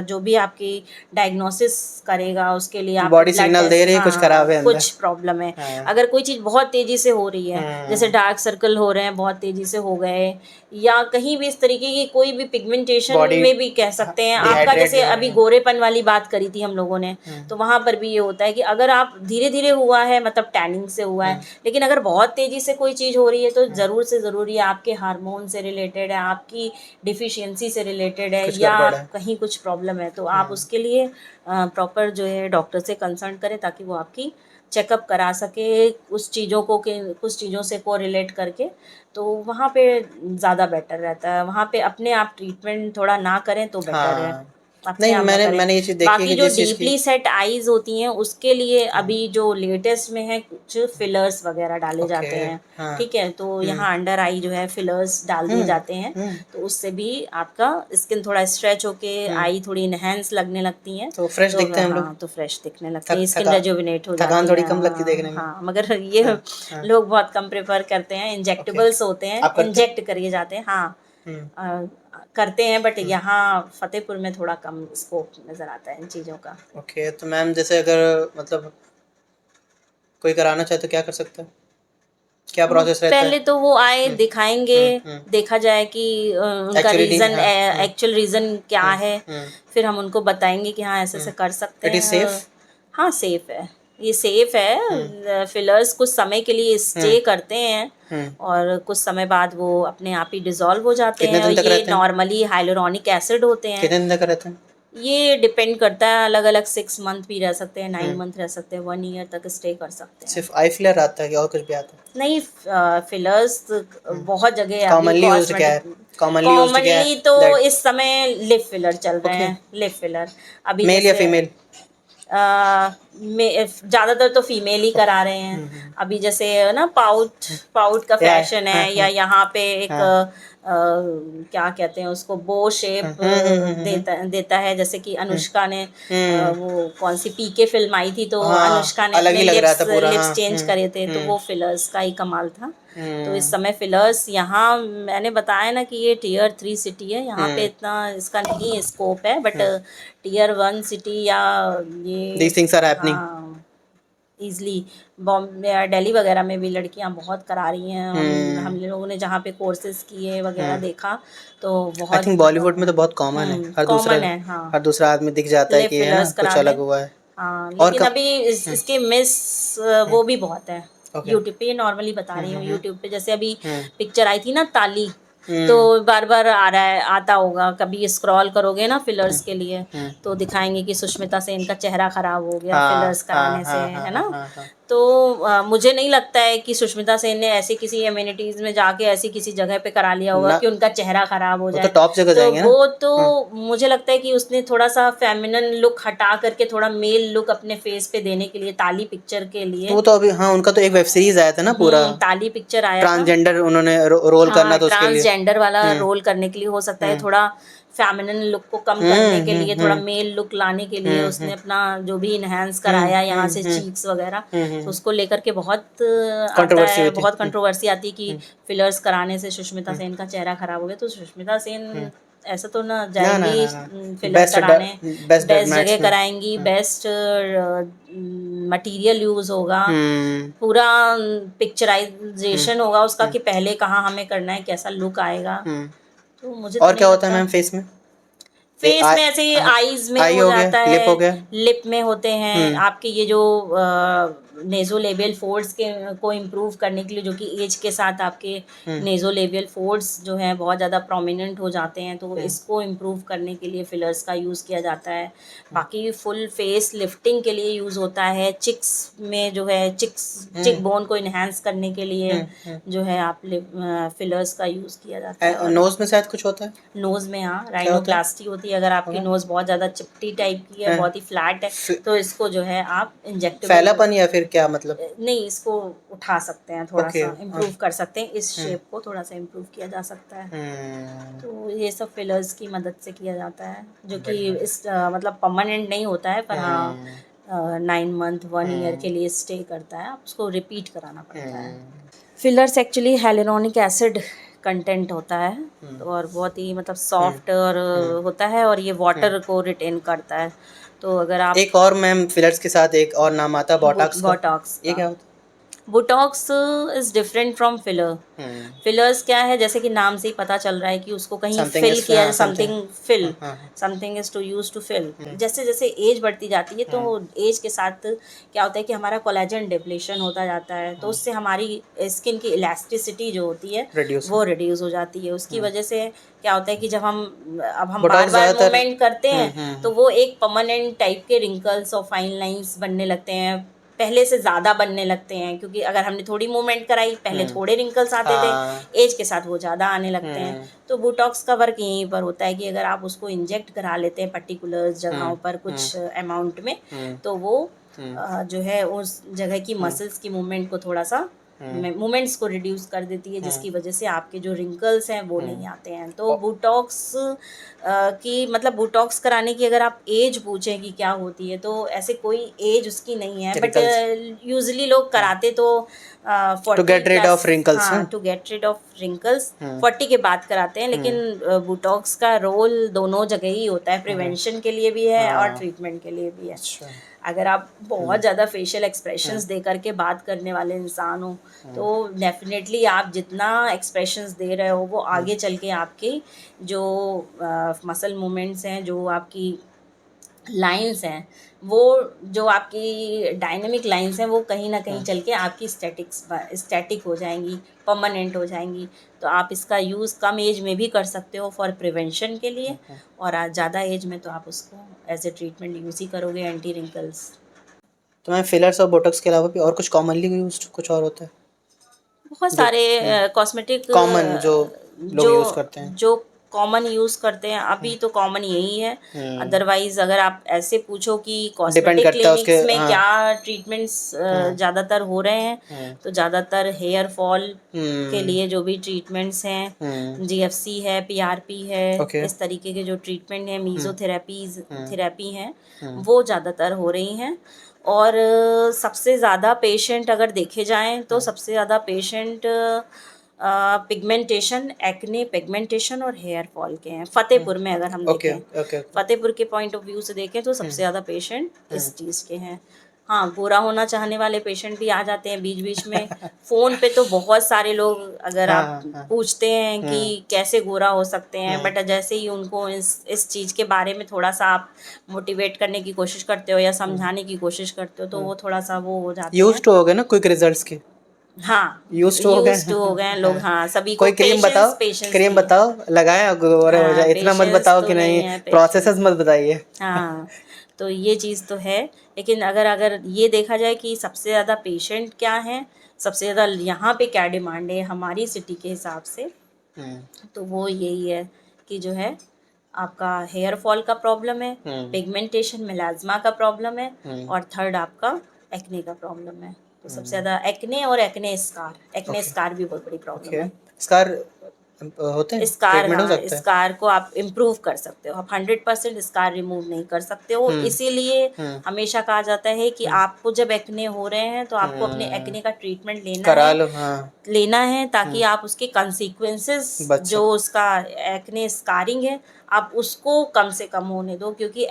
जो भी आपकी डायग्नोसिस करेगा, उसके लिए आपके बॉडी ब्लड सिग्नल दे टेस्ट रही है कुछ हाँ, खराब है अंदर। कुछ प्रॉब्लम है। हाँ, अगर कोई चीज़ बहुत तेज़ी से हो रही है, जैसे हुँ, डार्क सर्कल हो रहे हैं बहुत तेज़ी से हो गए, या कहीं भी इस तरीके की कोई भी पिगमेंटेशन बॉडी में भी कह हाँ, सकते हैं आपका, डिहाइड्रेट जैसे जो हो रही अभी है। गोरेपन वाली बात करी थी हम लोगों ने, हुँ, तो वहाँ पर भी ये होता है कि अगर आप धीरे-धीरे हुआ है मतलब टैनिंग से हुआ है, हुँ, लेकिन अगर बहुत तेज़ी से कोई चीज़ हो रही है तो हुँ, ज़रूर से ज़रूर ये आपके हार्मोन से रिलेटेड है, आपकी डिफिशियंसी से रिलेटेड है, कुछ या गड़बड़ है। कहीं कुछ प्रॉब्लम है, तो आप हुँ, उसके लिए प्रॉपर जो है डॉक्टर से कंसल्ट करें ताकि वो आपकी चेकअप करा सके उस चीज़ों को के कुछ चीज़ों से कोरिलेट करके, तो वहाँ पे ज़्यादा बेटर रहता है। वहाँ पे अपने आप ट्रीटमेंट थोड़ा ना करें तो बेटर है। हाँ, अपने नहीं, आप मैंने करें। मैंने ये चीज़ देखी है बाकी कि जो जिस चीज़ की डीपली सेट आईज होती हैं उसके लिए अभी जो लेटेस्ट में है कुछ फिलर्स वगैरह डाले ओके, जाते हैं। हाँ। ठीक है, तो हुँ, यहाँ अंडर आई जो है फिलर्स डाल दिए हुँ, जाते हैं, हुँ, तो उससे भी आपका स्किन थोड़ा स्ट्रेच होके हुँ। आई थोड़ी इनहेंस लगने लगती हैं। तो फ्रेश तो दिखते हैं हम लोग। हाँ, तो फ्रेश दिखने लगती है, स्किन थका रेजुविनेट हो थकान जाती थोड़ी है। कम लगती देखने में। हाँ, मगर ये हाँ, हाँ, लोग बहुत कम प्रेफर करते हैं, ओके। इंजेक्टेबल्स होते हैं, आप करते हो? इंजेक्ट करिए जाते हैं। हाँ, हुँ, करते हैं, बट हुँ। यहाँ फतेहपुर में थोड़ा कम स्कोप नज़र आता है इन चीज़ों का। ओके, तो मैम जैसे अगर मतलब कोई कराना चाहे तो क्या कर सकता है? क्या वो प्रोसेस रहता है? पहले तो वो आए हुँ, दिखाएंगे, हुँ, हुँ। देखा जाए कि उनका एक्चुअली रीज़न, हाँ, हुँ, एक्चुअल रीज़न क्या हुँ, है। हुँ, फिर हम उनको बताएंगे कि हाँ ऐसे हुँ। ऐसे कर सकते इट इज़ हैं। सेफ? हाँ, सेफ है, ये सेफ हुँ, है। फिलर्स कुछ समय के लिए हुँ, स्टे करते हैं हुँ। और कुछ समय बाद वो अपने आप ही डिज़ोल्व हो जाते कितने हैं, और दिन तक ये रहते हैं? नॉर्मली हाइलुरोनिक एसिड होते हैं। कितने दिन तक रहते हैं? ये डिपेंड करता है, अलग अलग 6 मंथ भी रह सकते हैं, हुँ। 9 मंथ रह सकते हैं, 1 ईयर तक स्टे कर सकते हैं। सिर्फ़ आई फ्लेयर आता है कि और कुछ भी आता है? नहीं, फिलर्स हुँ। बहुत जगह है अभी कॉमनली यूज़्ड क्या कॉस्मेटिक। है? कॉमनली यूज़्ड क्या है? कॉमनली तो दैट इस समय लिप फिलर चल रहे ओके, हैं, लिप फिलर। अभी मेल या जैसे फीमेल? ज़्यादातर तो फीमेल ही ओके। करा रहे हैं। हुँ, हुँ, अभी जैसे ना पाउट हुँ। पाउट का या फैशन हाँ, है, या हाँ, यहाँ पे एक हाँ। क्या कहते हैं उसको, बो हुँ, शेप हुँ, हुँ, हुँ, हुँ, हुँ। देता देता है, जैसे कि हुँ, अनुष्का ने हुँ। वो कौन सी पीके फिल्म आई थी, तो हाँ, अनुष्का ने अलग अपने ही लग रहा लिप्स था पूरा लिप्स हाँ। चेंज हुँ, करे थे, तो हुँ, वो फिलर्स का ही कमाल था। तो इस हुँ, समय फिलर्स यहाँ मैंने बताया ना कि ये Tier 3 सिटी है, यहाँ पे हुँ, इतना इसका नहीं स्कोप है, बट हुँ। Tier 1 सिटी या ये, दीज़ थिंग्स आर हैपनिंग। हाँ, ईज़िली बॉम्बे या दिल्ली वगैरह में भी लड़कियां बहुत करा रही हैं। हम हुँ, लोगों ने जहाँ पे कोर्सेज़ किए वगैरह हुँ। देखा, तो आई बहुत थिंक बॉलीवुड में तो बहुत कॉमन है। कॉमन है। हाँ, हर दूसरा आदमी दिख जाता है लिप कि है ना, फिलर्स कुछ करा अलग लें। हुआ है। हाँ, और लेकिन कब अभी हुँ, इसके मिस हुँ, वो भी बहुत है। ओके। यूट्यूब पे, ये नॉर्मली बता हुँ, रही हुँ, हूँ, हुँ, यूट्यूब पे जैसे अभी हुँ, पिक्चर आई थी ना ताली, तो हुँ, बार बार आ रहा है, आता होगा, कभी स्क्रॉल करोगे ना हुँ, फिलर्स के लिए, हुँ। तो दिखाएंगे कि सुष्मिता सेन का चेहरा खराब हो गया हाँ, फिलर्स हाँ, कराने से, हाँ, हाँ, है हाँ, ना। हाँ, हाँ। तो मुझे नहीं लगता है कि सुष्मिता सेन ने ऐसी किसी एम्यूनिटीज़ में जाके ऐसी किसी जगह पे करा लिया होगा ना, कि उनका चेहरा खराब हो वो तो जाए। टॉप जगह तो जाएँगे ना। वो तो हुँ, मुझे लगता है कि उसने थोड़ा सा फेमिनिन लुक हटा करके थोड़ा मेल लुक अपने फेस पे देने के लिए, ताली पिक्चर के तो लिए। वो तो अभी हाँ, उनका तो एक वेब सीरीज़ आया था ना पूरा, ताली पिक्चर आया था। ट्रांसजेंडर उन्होंने रोल करना हाँ, था उसके लिए। ट्रांसजेंडर वाला हुँ, रोल करने के लिए, हो सकता है हुँ, थोड़ा फेमिनिन लुक को कम करने हुँ, के हुँ, लिए, थोड़ा हुँ, मेल लुक लाने के लिए हुँ, उसने हुँ, अपना जो भी इन्हेंस हुँ, कराया हुँ, यहाँ से हुँ, चीक्स वगैरह, हुँ, तो हुँ। उसको लेकर के बहुत आता कंट्रोवर्सी है, हुई थी। बहुत कंट्रोवर्सी आती है कि हुँ, फिलर्स कराने से सुष्मिता हुँ, सेन का चेहरा खराब हो गया। तो सुष्मिता हुँ। सेन ऐसा तो ना ना, ना, जाएंगी ना, ना। फिलर कराने, बेस्ट बेस्ट जगह मैट्स में। कराएंगी, हुँ, बेस्ट मटेरियल यूज़ होगा, हुँ, पूरा हुँ, पिक्चराइजेशन होगा उसका हुँ, कि पहले कहाँ हमें करना है, कैसा लुक आएगा। हुँ। तो मुझे तो और क्या नहीं होता है लगता। मैम फेस में? ए फेस आई में ऐसे ही हाँ, आईज में आई हो हो गया, जाता लिप हो है, गया। लिप में होते हैं, हुँ, आपके ये जो नेज़ोलेबियल फोल्ड्स के को इम्प्रूव करने के लिए, जो कि एज के साथ आपके हुँ, नेज़ोलेबियल फोल्ड्स जो हैं बहुत ज़्यादा प्रोमिनेंट हो जाते हैं, तो हुँ, इसको इम्प्रूव करने के लिए फिलर्स का यूज़ किया जाता है। हुँ, बाकी फुल फेस लिफ्टिंग के लिए यूज़ होता है, चिक्स में जो है चिक हुँ, बोन को इन्हेंस करने के लिए हुँ, हुँ। जो है आप फिलर्स का यूज़ किया जाता है। और नोज़ में शायद कुछ होता है? नोज़ में, हाँ, क्या होता है? राइनोप्लास्टी होती है। अगर आपकी होगा? नोज़ बहुत ज़्यादा चिपटी टाइप की है, हाँ, बहुत ही फ्लैट है, फ तो इसको जो है आप इंजेक्टेबल फैलापन या फिर क्या मतलब? नहीं, इसको उठा सकते हैं, ओके, थोड़ा-सा इम्प्रूव कर सकते हैं, इस हुँ, शेप को थोड़ा-सा इम्प्रूव किया जा सकता है। हुँ, तो ये सब फिलर्स की मदद से किया जाता है, जो कि बढ़िया। इस मतलब परमानेंट नहीं होता है, पर हाँ, हुँ, 9 मंथ, 1 ईयर के हुँ, लिए स्टे करता है, आप उसको रिपीट कराना पड़ता है। हुँ, fillers actually hyaluronic acid content होता है, हुँ, तो और बहुत ही मतलब हुँ, सॉफ्ट और हुँ, होता है, और ये हुँ। वाटर को रिटेन करता है। तो अगर आप एक और मैम फिलर्स के साथ एक और नाम आता है बोटॉक्स का। बोटॉक्स ये का, क्या होता Botox is different from filler. है? हुँ, फिलर्स क्या है, जैसे कि नाम से ही पता चल रहा है कि उसको कहीं समथिंग फिल इज़ किया, हाँ, समथिंग समथिंग फिल, हाँ, हाँ, हाँ। Something is to use to fill. हुँ, जैसे जैसे एज बढ़ती जाती है, तो हुँ, एज के साथ क्या होता है कि हमारा कोलेजन डिप्लीशन होता जाता है, तो हुँ, उससे हमारी स्किन की इलास्टिसिटी जो होती है रिड्यूस वो रिड्यूस हो जाती है। उसकी हुँ, वजह से क्या होता है कि जब हम बार बोटॉक्स बार ज़्यादातर मूवमेंट करते हुँ, हैं, हुँ, तो वो एक परमानेंट टाइप के रिंकल्स और फाइन लाइंस बनने लगते हैं। पहले से ज़्यादा बनने लगते हैं, क्योंकि अगर हमने थोड़ी मूवमेंट कराई, पहले थोड़े रिंकल्स आते हाँ। थे, एज के साथ वो ज़्यादा आने लगते हैं। तो बोटॉक्स का वर्क यहीं पर होता है कि अगर आप उसको इंजेक्ट करा लेते हैं पर्टिकुलर जगहों पर कुछ अमाउंट में, तो वो जो है उस जगह की मसल्स की मूवमेंट को थोड़ा सा मूवमेंट्स को रिड्यूस कर देती है, जिसकी वजह से आपके जो रिंकल्स हैं वो नहीं आते हैं। तो बोटॉक्स की मतलब बोटॉक्स कराने की अगर आप एज पूछें कि क्या होती है, तो ऐसे कोई एज उसकी नहीं है, बट यूजुअली लोग कराते तो 40 to get rid of wrinkles. हाँ, to get rid of wrinkles 40 के बाद कराते हैं। लेकिन बोटॉक्स का रोल दोनों जगह ही होता है, प्रिवेंशन के लिए भी है और ट्रीटमेंट के लिए भी है। अगर आप बहुत ज़्यादा फेशियल एक्सप्रेशंस दे करके बात करने वाले इंसान हो, तो डेफिनेटली आप जितना एक्सप्रेशंस दे रहे हो वो आगे चल के आपके जो मसल मूवमेंट्स हैं, जो आपकी लाइंस हैं, वो जो आपकी डायनेमिक लाइंस हैं, वो कहीं ना कहीं चल के आपकी स्टैटिक हो जाएंगी, परमानेंट हो जाएंगी। तो आप इसका यूज़ कम एज में भी कर सकते हो फॉर प्रिवेंशन के लिए, और ज़्यादा एज में तो आप उसको एज ए ट्रीटमेंट यूज़ ही करोगे, एंटी रिंकल्स। तो मैं फिलर्स और बोटॉक्स के अलावा भी और कुछ कॉमनली यूज्ड कुछ और होता है? बहुत सारे कॉस्मेटिक कॉमन जो लोग यूज़ करते हैं। जो कॉमन यूज़ करते हैं अभी तो कॉमन यही है। अदरवाइज अगर आप ऐसे पूछो कि कॉस्मेटिक क्लिनिक्स में क्या ट्रीटमेंट्स ज़्यादातर हो रहे हैं, तो ज़्यादातर हेयर फॉल के लिए जो भी ट्रीटमेंट्स हैं, GFC है, PRP है, इस तरीके के जो ट्रीटमेंट हैं, थेरेपी हैं, वो ज़्यादातर हो रही हैं। और सबसे ज़्यादा पेशेंट अगर देखे जाएं तो सबसे ज़्यादा पेशेंट पिगमेंटेशन, एक्ने, पिगमेंटेशन और हेयर फॉल के हैं फतेहपुर में। अगर हम देखें फतेहपुर के पॉइंट ऑफ व्यू से देखें तो सबसे ज़्यादा पेशेंट इस चीज़ के हैं। हाँ, गोरा होना चाहने वाले पेशेंट भी आ जाते हैं बीच बीच में। फ़ोन पे तो बहुत सारे लोग अगर आप पूछते हैं कि कैसे गोरा हो सकते हैं, बट जैसे ही उनको इस चीज़ के बारे में थोड़ा सा आप मोटिवेट करने की कोशिश करते हो या समझाने की कोशिश करते हो, तो वो थोड़ा सा वो हो जाते हैं। यूज्ड हो गए ना क्विक रिजल्ट्स के। हाँ, यूज्ड हो गए लोग। हाँ, सभी को कोई क्रीम बताओ लगाएं गोरे हो जाए। इतना मत बताओ कि नहीं, प्रोसेसेस मत बताइए। हाँ, तो ये चीज़ तो है। लेकिन अगर ये देखा जाए कि सबसे ज़्यादा पेशेंट क्या हैं, सबसे ज़्यादा यहाँ पे क्या डिमांड है हमारी सिटी के हिसाब से, तो वो यही है कि जो है आपका हेयर फॉल का प्रॉब्लम है, पिगमेंटेशन मेलाज्मा का प्रॉब्लम है, और थर्ड आपका एक्ने का प्रॉब्लम है। तो सबसे ज़्यादा एक्ने और एक्ने स्कार भी बहुत बड़ी प्रॉब्लम है। स्कार होते हैं, ट्रीटमेंट हो सकता है। स्कार को आप इम्प्रूव कर सकते हो, आप 100% स्कार रिमूव नहीं कर सकते हो। इसीलिए हमेशा कहा जाता है कि आपको जब एक्ने हो रहे हैं तो आपको अपने एक्ने का ट्रीटमेंट लेना है, ताकि आप उसके कंसिक्वेंसेस जो उसका एक्ने स्कारिंग है आप उसको कम से कम होने दो, क्योंकि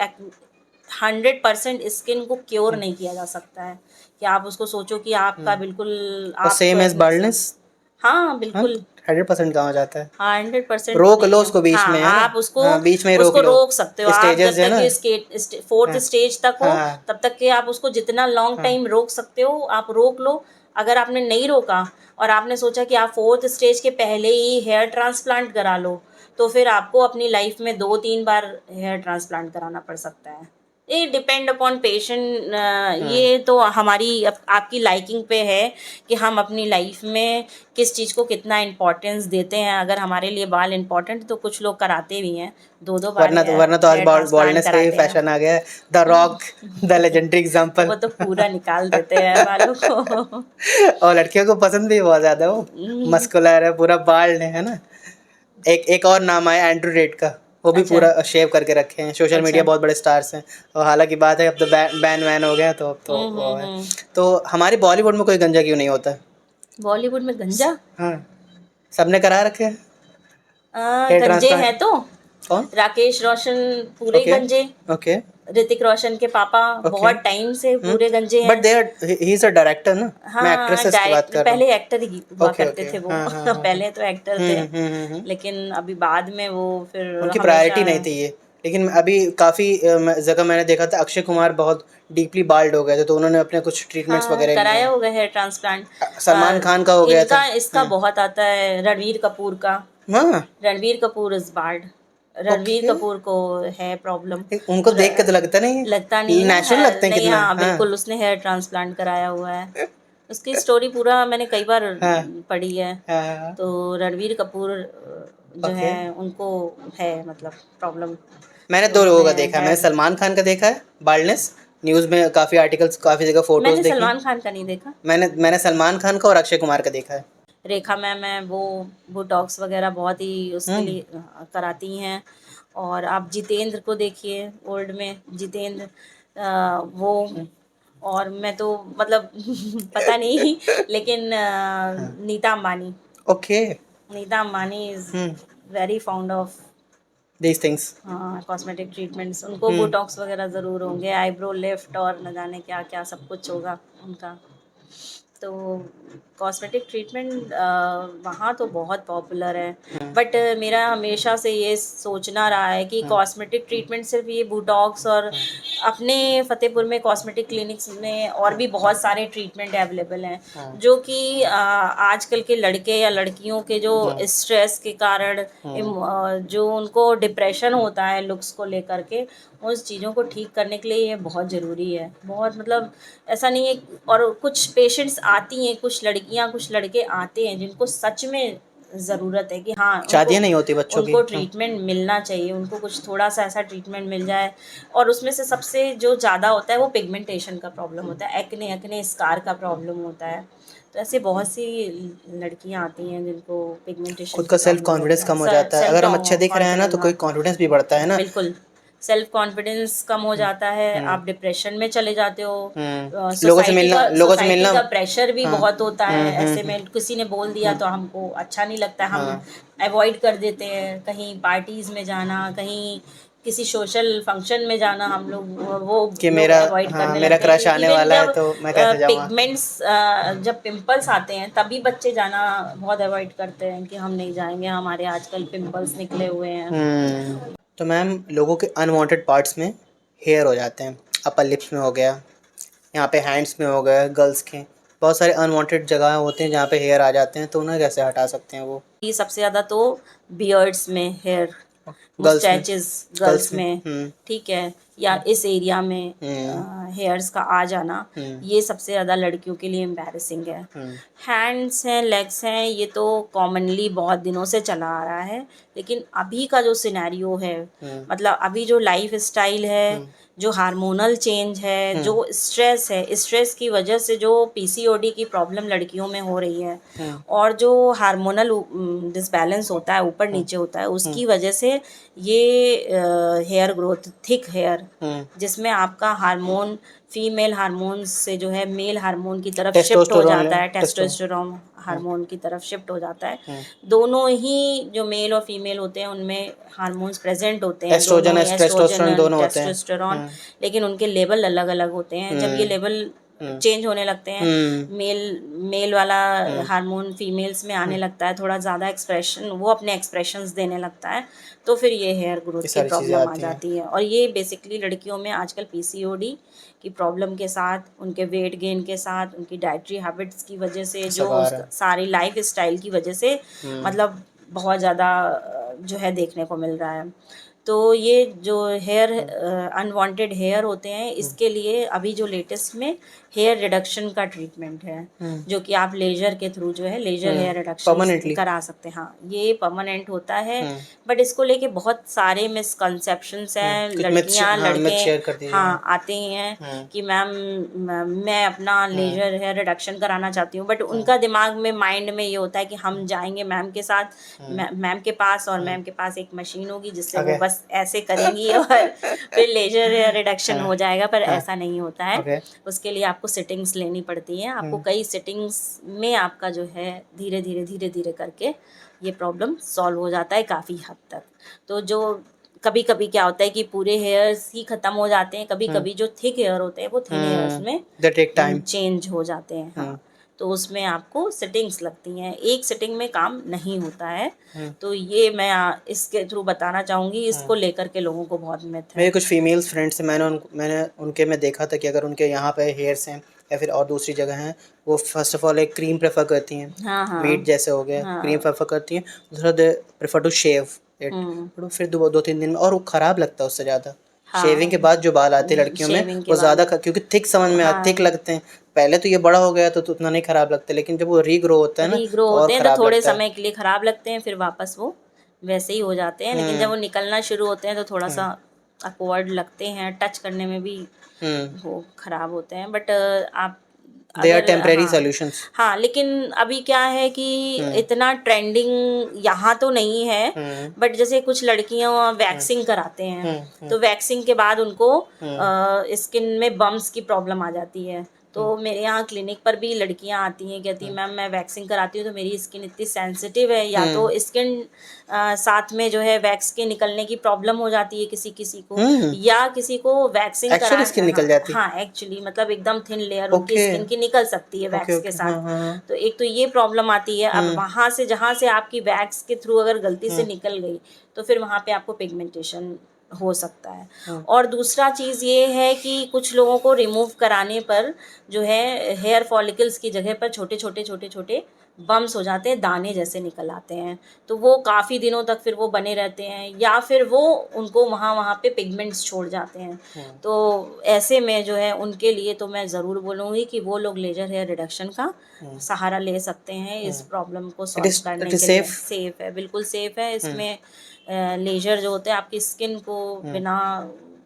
100% स्किन को क्योर नहीं किया जा सकता है कि आप उसको सोचो कि आपका बिल्कुल आप सेम एज बाल्डनेस। हाँ, बिल्कुल 100% कहाँ हो जाता है। 100% रोक लो उसको बीच में, आप उसको बीच में रोक सकते हो। आप जब तक 4th स्टेज तक हो तब तक के आप उसको जितना लॉन्ग टाइम रोक सकते हो आप रोक लो। अगर आपने नहीं रोका और आपने सोचा कि आप 4th स्टेज के पहले ही हेयर ट्रांसप्लांट करा लो, तो फिर आपको अपनी लाइफ में 2-3 बार हेयर ट्रांसप्लांट कराना पड़ सकता है। ये डिपेंड अपॉन पेशेंट। ये तो हमारी आपकी लाइकिंग पे है कि हम अपनी लाइफ में किस चीज़ को कितना इम्पोर्टेंस देते हैं। अगर हमारे लिए बाल इम्पोर्टेंट तो कुछ लोग कराते भी हैं 2-2 बार। वरना तो आज बाल्डनेस का ही फैशन आ गया है। The rock, the legendary example. वो तो पूरा निकाल देते हैं बालों को। और लड़कियों को पसंद भी बहुत ज़्यादा, वो मस्कुलर है, पूरा बाल्ड है ना। एक और नाम आया एंड्रू टेट का, वो भी पूरा शेव करके रखे हैं। सोशल मीडिया बहुत बड़े स्टार्स हैं, और हालांकि बात है अब तो बैन वैन हो गया, तो अब तो वो है। तो हमारे बॉलीवुड में कोई गंजा क्यों नहीं होता? बॉलीवुड में गंजा? हाँ, सबने करा रखे हैं गंजे हैं तो कौन? राकेश रोशन पूरे गंजे। ओके। ऋतिक रोशन के पापा बहुत टाइम से पूरे गंजे हैं। But he is a director ना। हाँ, मैं एक्ट्रेसेस की बात कर रहा हूँ। पहले एक्टर ही हुआ करते थे वो। पहले तो एक्टर थे, लेकिन अभी बाद में वो फिर उनकी प्रायोरिटी नहीं थी ये। लेकिन अभी काफ़ी जगह मैंने देखा था अक्षय कुमार बहुत डीपली बाल्ड हो गए थे, तो उन्होंने अपने कुछ ट्रीटमेंट्स वगैरह कराया हो गया हेयर ट्रांसप्लांट। सलमान खान का हो गया था। इसका बहुत आता है, रणवीर कपूर का। Ranveer Kapoor is bald. Ranveer okay. Kapoor को है प्रॉब्लम। उनको देख के तो लगता नहीं लगता है, नहीं है नेचुरल लगते हैं नहीं, कितना। हाँ हाँ बिल्कुल, उसने हेयर ट्रांसप्लांट कराया हुआ है। उसकी स्टोरी पूरा मैंने कई बार हाँ पढ़ी है। हाँ। तो रणवीर कपूर जो ओके। है उनको है मतलब प्रॉब्लम। मैंने तो दो लोगों का उन्होंने देखा है, मैंने हेयर, सलमान खान का देखा है बाल्डनेस, न्यूज़ में काफ़ी आर्टिकल्स, काफ़ी जगह फोटोज मैंने देखी हैं। सलमान खान का नहीं देखा। मैंने सलमान खान का और अक्षय कुमार का देखा है। रेखा मैम है, वो बोटॉक्स वगैरह बहुत ही उसके हम्म। लिए कराती हैं। और आप जितेंद्र को देखिए, ओल्ड में जितेंद्र, वो। और मैं तो मतलब पता नहीं, लेकिन हाँ। Nita Ambani, okay. Nita Ambani is hmm. Very fond of these things. हाँ कॉस्मेटिक ट्रीटमेंट्स। उनको हम्म। बोटॉक्स वगैरह ज़रूर होंगे, आईब्रो लिफ्ट और न जाने क्या क्या सब कुछ होगा उनका। तो कॉस्मेटिक ट्रीटमेंट वहाँ तो बहुत पॉपुलर है। हम्म। बट मेरा हमेशा से ये सोचना रहा है कि हम्म। कॉस्मेटिक ट्रीटमेंट सिर्फ ये बोटॉक्स और अपने फ़तेहपुर में कॉस्मेटिक क्लिनिक्स में और भी बहुत सारे ट्रीटमेंट अवेलेबल हैं, हाँ। जो कि आजकल के लड़के या लड़कियों के जो हम्म। स्ट्रेस के कारण जो उनको डिप्रेशन होता है लुक्स को लेकर के, उस चीज़ों को ठीक करने के लिए ये बहुत ज़रूरी है, बहुत मतलब ऐसा नहीं है। और कुछ पेशेंट्स आती हैं, कुछ लड़कियां कुछ लड़के आते हैं जिनको सच में ज़रूरत है कि हाँ उनको शादियाँ नहीं होती बच्चों की। उनको ट्रीटमेंट मिलना चाहिए, उनको कुछ थोड़ा सा ऐसा ट्रीटमेंट मिल जाए। और उसमें से सबसे जो ज़्यादा होता है वो पिगमेंटेशन का प्रॉब्लम होता है, एक्ने एक्ने स्कार का प्रॉब्लम होता है। तो ऐसे बहुत सी लड़कियां आती हैं जिनको पिगमेंटेशन खुद की का सेल्फ प्रॉब्लम होती कॉन्फिडेंस है, कम हो जाता है, सेल्फ अगर हम अच्छे दिख रहे हैं ना तो कॉन्फिडेंस, कोई हाँ कॉन्फिडेंस भी बढ़ता है ना। बिल्कुल। सेल्फ कॉन्फिडेंस कम हो जाता है, हम्म। आप डिप्रेशन में चले जाते हो। लोगों से मिलना, लोगों से सोसाइटी मिलना। का प्रेशर भी हाँ। बहुत होता है, ऐसे हम्म। में किसी ने बोल दिया तो हमको अच्छा नहीं लगता, हम हाँ अवॉइड कर देते हैं कहीं पार्टीज़ में जाना, कहीं किसी सोशल फंक्शन में जाना, हम लोग वो कि लोग मेरा, अवॉइड हाँ करने मेरा लगते हैं क्रश कि आने इवन वाला है जब तो मैं कैसे जाऊँगा। पिगमेंट्स जब पिंपल्स आते हैं तभी बच्चे जाना बहुत अवॉइड करते हैं कि हम नहीं जाएंगे, हमारे आजकल पिंपल्स निकले हुए हैं। तो मैम लोगों के अनवांटेड पार्ट्स में हेयर हो जाते हैं, अपर लिप्स में हो गया, यहाँ पे हैंड्स में हो गया, गर्ल्स के बहुत सारे अनवांटेड जगह होते हैं जहाँ पे हेयर आ जाते हैं, तो उन्हें कैसे हटा सकते हैं वो। ये सबसे ज़्यादा तो बियर्ड्स में हेयर, गर्ल्स में। मुस्टैचेस गर्ल्स गर्ल्स में। में, ठीक है, या इस एरिया में हम्म। हेयर्स का आ जाना, हम्म। ये सबसे ज़्यादा लड़कियों के लिए एम्बैरेसिंग है। हम्म। हैंड्स हैं, लेग्स हैं, ये तो कॉमनली बहुत दिनों से चला आ रहा है। लेकिन अभी का जो सिनेरियो है, हम्म। मतलब अभी जो लाइफ स्टाइल है, हम्म। जो हार्मोनल चेंज है, हम्म। जो स्ट्रेस है, स्ट्रेस की वजह से जो पीसीओडी की प्रॉब्लम लड़कियों में हो रही है, हम्म। और जो हार्मोनल डिसबैलेंस होता है, ऊपर हम्म। नीचे होता है, हम्म। उसकी वजह से ये हेयर ग्रोथ, थिक हेयर, हम्म। जिसमें आपका हार्मोन फीमेल हार्मोन से जो है मेल हार्मोन की तरफ शिफ्ट हो टेस्टोस्टेरोन, जाता है, टेस्टो। टेस्टोस्टेरोन हम्म। हार्मोन की तरफ शिफ्ट हो जाता है। हम्म। दोनों ही जो मेल और फीमेल होते हैं उनमें हार्मोन्स प्रेजेंट होते हैं, दोनों एस्ट्रोजन, ही टेस्टोस्टेरोन एस्ट्रोजन दोनों होते हैं। टेस्टोस्टेरोन, हम्म। लेकिन उनके लेवल अलग अलग होते हैं। जब ये हम्म। लेवल हम्म। चेंज होने लगते हैं, हम्म। मेल मेल वाला हम्म। हार्मोन फीमेल्स में आने हम्म। लगता है, थोड़ा ज़्यादा एक्सप्रेशन वो अपने एक्सप्रेशंस देने लगता है, तो फिर ये हेयर ये ग्रोथ की सारी चीज़ें प्रॉब्लम आ आती हैं। जाती है। और ये बेसिकली लड़कियों में आजकल पीसीओडी की प्रॉब्लम के साथ, उनके वेट गेन के साथ, उनकी डाइटरी हैबिट्स की वजह से, जो सब आ उस रहा है। सारी लाइफ स्टाइल की वजह से, हम्म। मतलब बहुत ज़्यादा जो है देखने को मिल रहा है। तो ये जो हेयर अनवांटेड हेयर होते हैं, इसके लिए अभी जो लेटेस्ट में हेयर रिडक्शन का ट्रीटमेंट है, हम्म। जो कि आप लेजर के थ्रू जो है लेजर हेयर रिडक्शन परमानेंटली। करा सकते हैं। हाँ, ये परमानेंट होता है। हम्म। बट इसको लेके बहुत सारे मिसकंसेप्शंस हैं, कुछ मिथ, लड़कियां हाँ मिथ लड़के शेयर कर दीजिए। हाँ आते ही हैं कि मैम मैं अपना लेजर हेयर रिडक्शन कराना चाहती हूँ, बट उनका दिमाग में, माइंड में ये होता है कि हम जाएंगे मैम के साथ, मैम के पास, और मैम के पास एक मशीन होगी जिससे वो ओके। बस ऐसे करेंगी और फिर लेजर हेयर रिडक्शन हाँ। हो जाएगा। पर हाँ। ऐसा नहीं होता है। ओके। उसके लिए आपको सिटिंग्स लेनी पड़ती हैं, आपको कई सिटिंग्स में आपका जो है धीरे धीरे करके ये प्रॉब्लम सॉल्व हो जाता है काफ़ी हद तक। तो जो कभी कभी क्या होता है कि पूरे हेयर्स ही ख़त्म हो जाते हैं, कभी कभी जो थिक हेयर होते हैं वो थिन हेयर्स में दैट टेक टाइम। चेंज हो जाते हैं। हाँ, तो उसमें आपको सेटिंग्स लगती हैं, एक सेटिंग में काम नहीं होता है। तो ये मैं इसके थ्रू बताना चाहूँगी, इसको लेकर के लोगों को बहुत मिथ मेरे है। कुछ फीमेल्स फ्रेंड्स हैं, मैंने उनके में देखा था कि अगर उनके यहाँ पे हेयर्स हैं या फिर और दूसरी जगह हैं, वो फर्स्ट ऑफ ऑल एक क्रीम प्रेफर करती हैं, हाँ हाँ मीट जैसे हो गया, क्रीम हाँ प्रेफर करती हैं। दूसरा they prefer to shave it, hmm. But वो फिर 2-3 दिन में और वो खराब लगता है उससे ज़्यादा। हाँ, शेविंग के बाद जो बाल आते हैं लड़कियों में शेविंग के वो ज़्यादा बाद क्योंकि थिक समझ में हाँ थिक लगते हैं। पहले तो ये बड़ा हो गया तो उतना नहीं खराब लगता, लेकिन जब वो रीग्रो होता है ना रीग्रो तो और होते हैं तो खराब थोड़े लगता है। समय के लिए खराब लगते हैं, फिर वापस वो वैसे ही हो जाते हैं, लेकिन जब वो निकलना शुरू होते हैं तो थोड़ा सा अकवर्ड लगते हैं, टच करने में भी हम्म। वो खराब होते हैं, बट आप दे आर अगर टेम्परेरी हाँ सॉल्यूशंस। हाँ, लेकिन अभी क्या है कि इतना ट्रेंडिंग यहाँ तो नहीं है, हम्म बट जैसे कुछ लड़कियाँ वैक्सिंग कराते हैं, तो वैक्सिंग के बाद उनको स्किन में बम्स की प्रॉब्लम आ जाती है। तो मेरे यहाँ क्लिनिक पर भी लड़कियाँ आती हैं, कहती हैं मैम मैं वैक्सिंग कराती हूँ तो मेरी स्किन इतनी सेंसिटिव है, या तो स्किन साथ में जो है वैक्स के निकलने की प्रॉब्लम हो जाती है किसी किसी को, या किसी को वैक्सिंग एक्चुअली स्किन निकल जाती। हाँ एक्चुअली मतलब एकदम थिन लेयर उनकी ओके स्किन की निकल सकती है ओके वैक्स के ओके। साथ। हाँ हाँ तो एक तो ये प्रॉब्लम आती है। अब वहाँ से जहाँ से आपकी वैक्स के थ्रू अगर गलती से निकल गई तो फिर वहाँ पे आपको पिगमेंटेशन हो सकता है। और दूसरा चीज़ ये है कि कुछ लोगों को रिमूव कराने पर जो है हेयर फॉलिकल्स की जगह पर छोटे छोटे छोटे छोटे बम्स हो जाते हैं, दाने जैसे निकल आते हैं, तो वो काफ़ी दिनों तक फिर वो बने रहते हैं, या फिर वो उनको वहाँ वहाँ पे पिगमेंट्स छोड़ जाते हैं। तो ऐसे में जो है उनके लिए तो मैं ज़रूर बोलूँगी कि वो लोग लेजर हेयर रिडक्शन का सहारा ले सकते हैं इस प्रॉब्लम को इट सॉल्व इज करने इट इज के लिए। सेफ। सेफ़ है, बिल्कुल सेफ़ है। इसमें लेजर जो होते हैं आपकी स्किन को बिना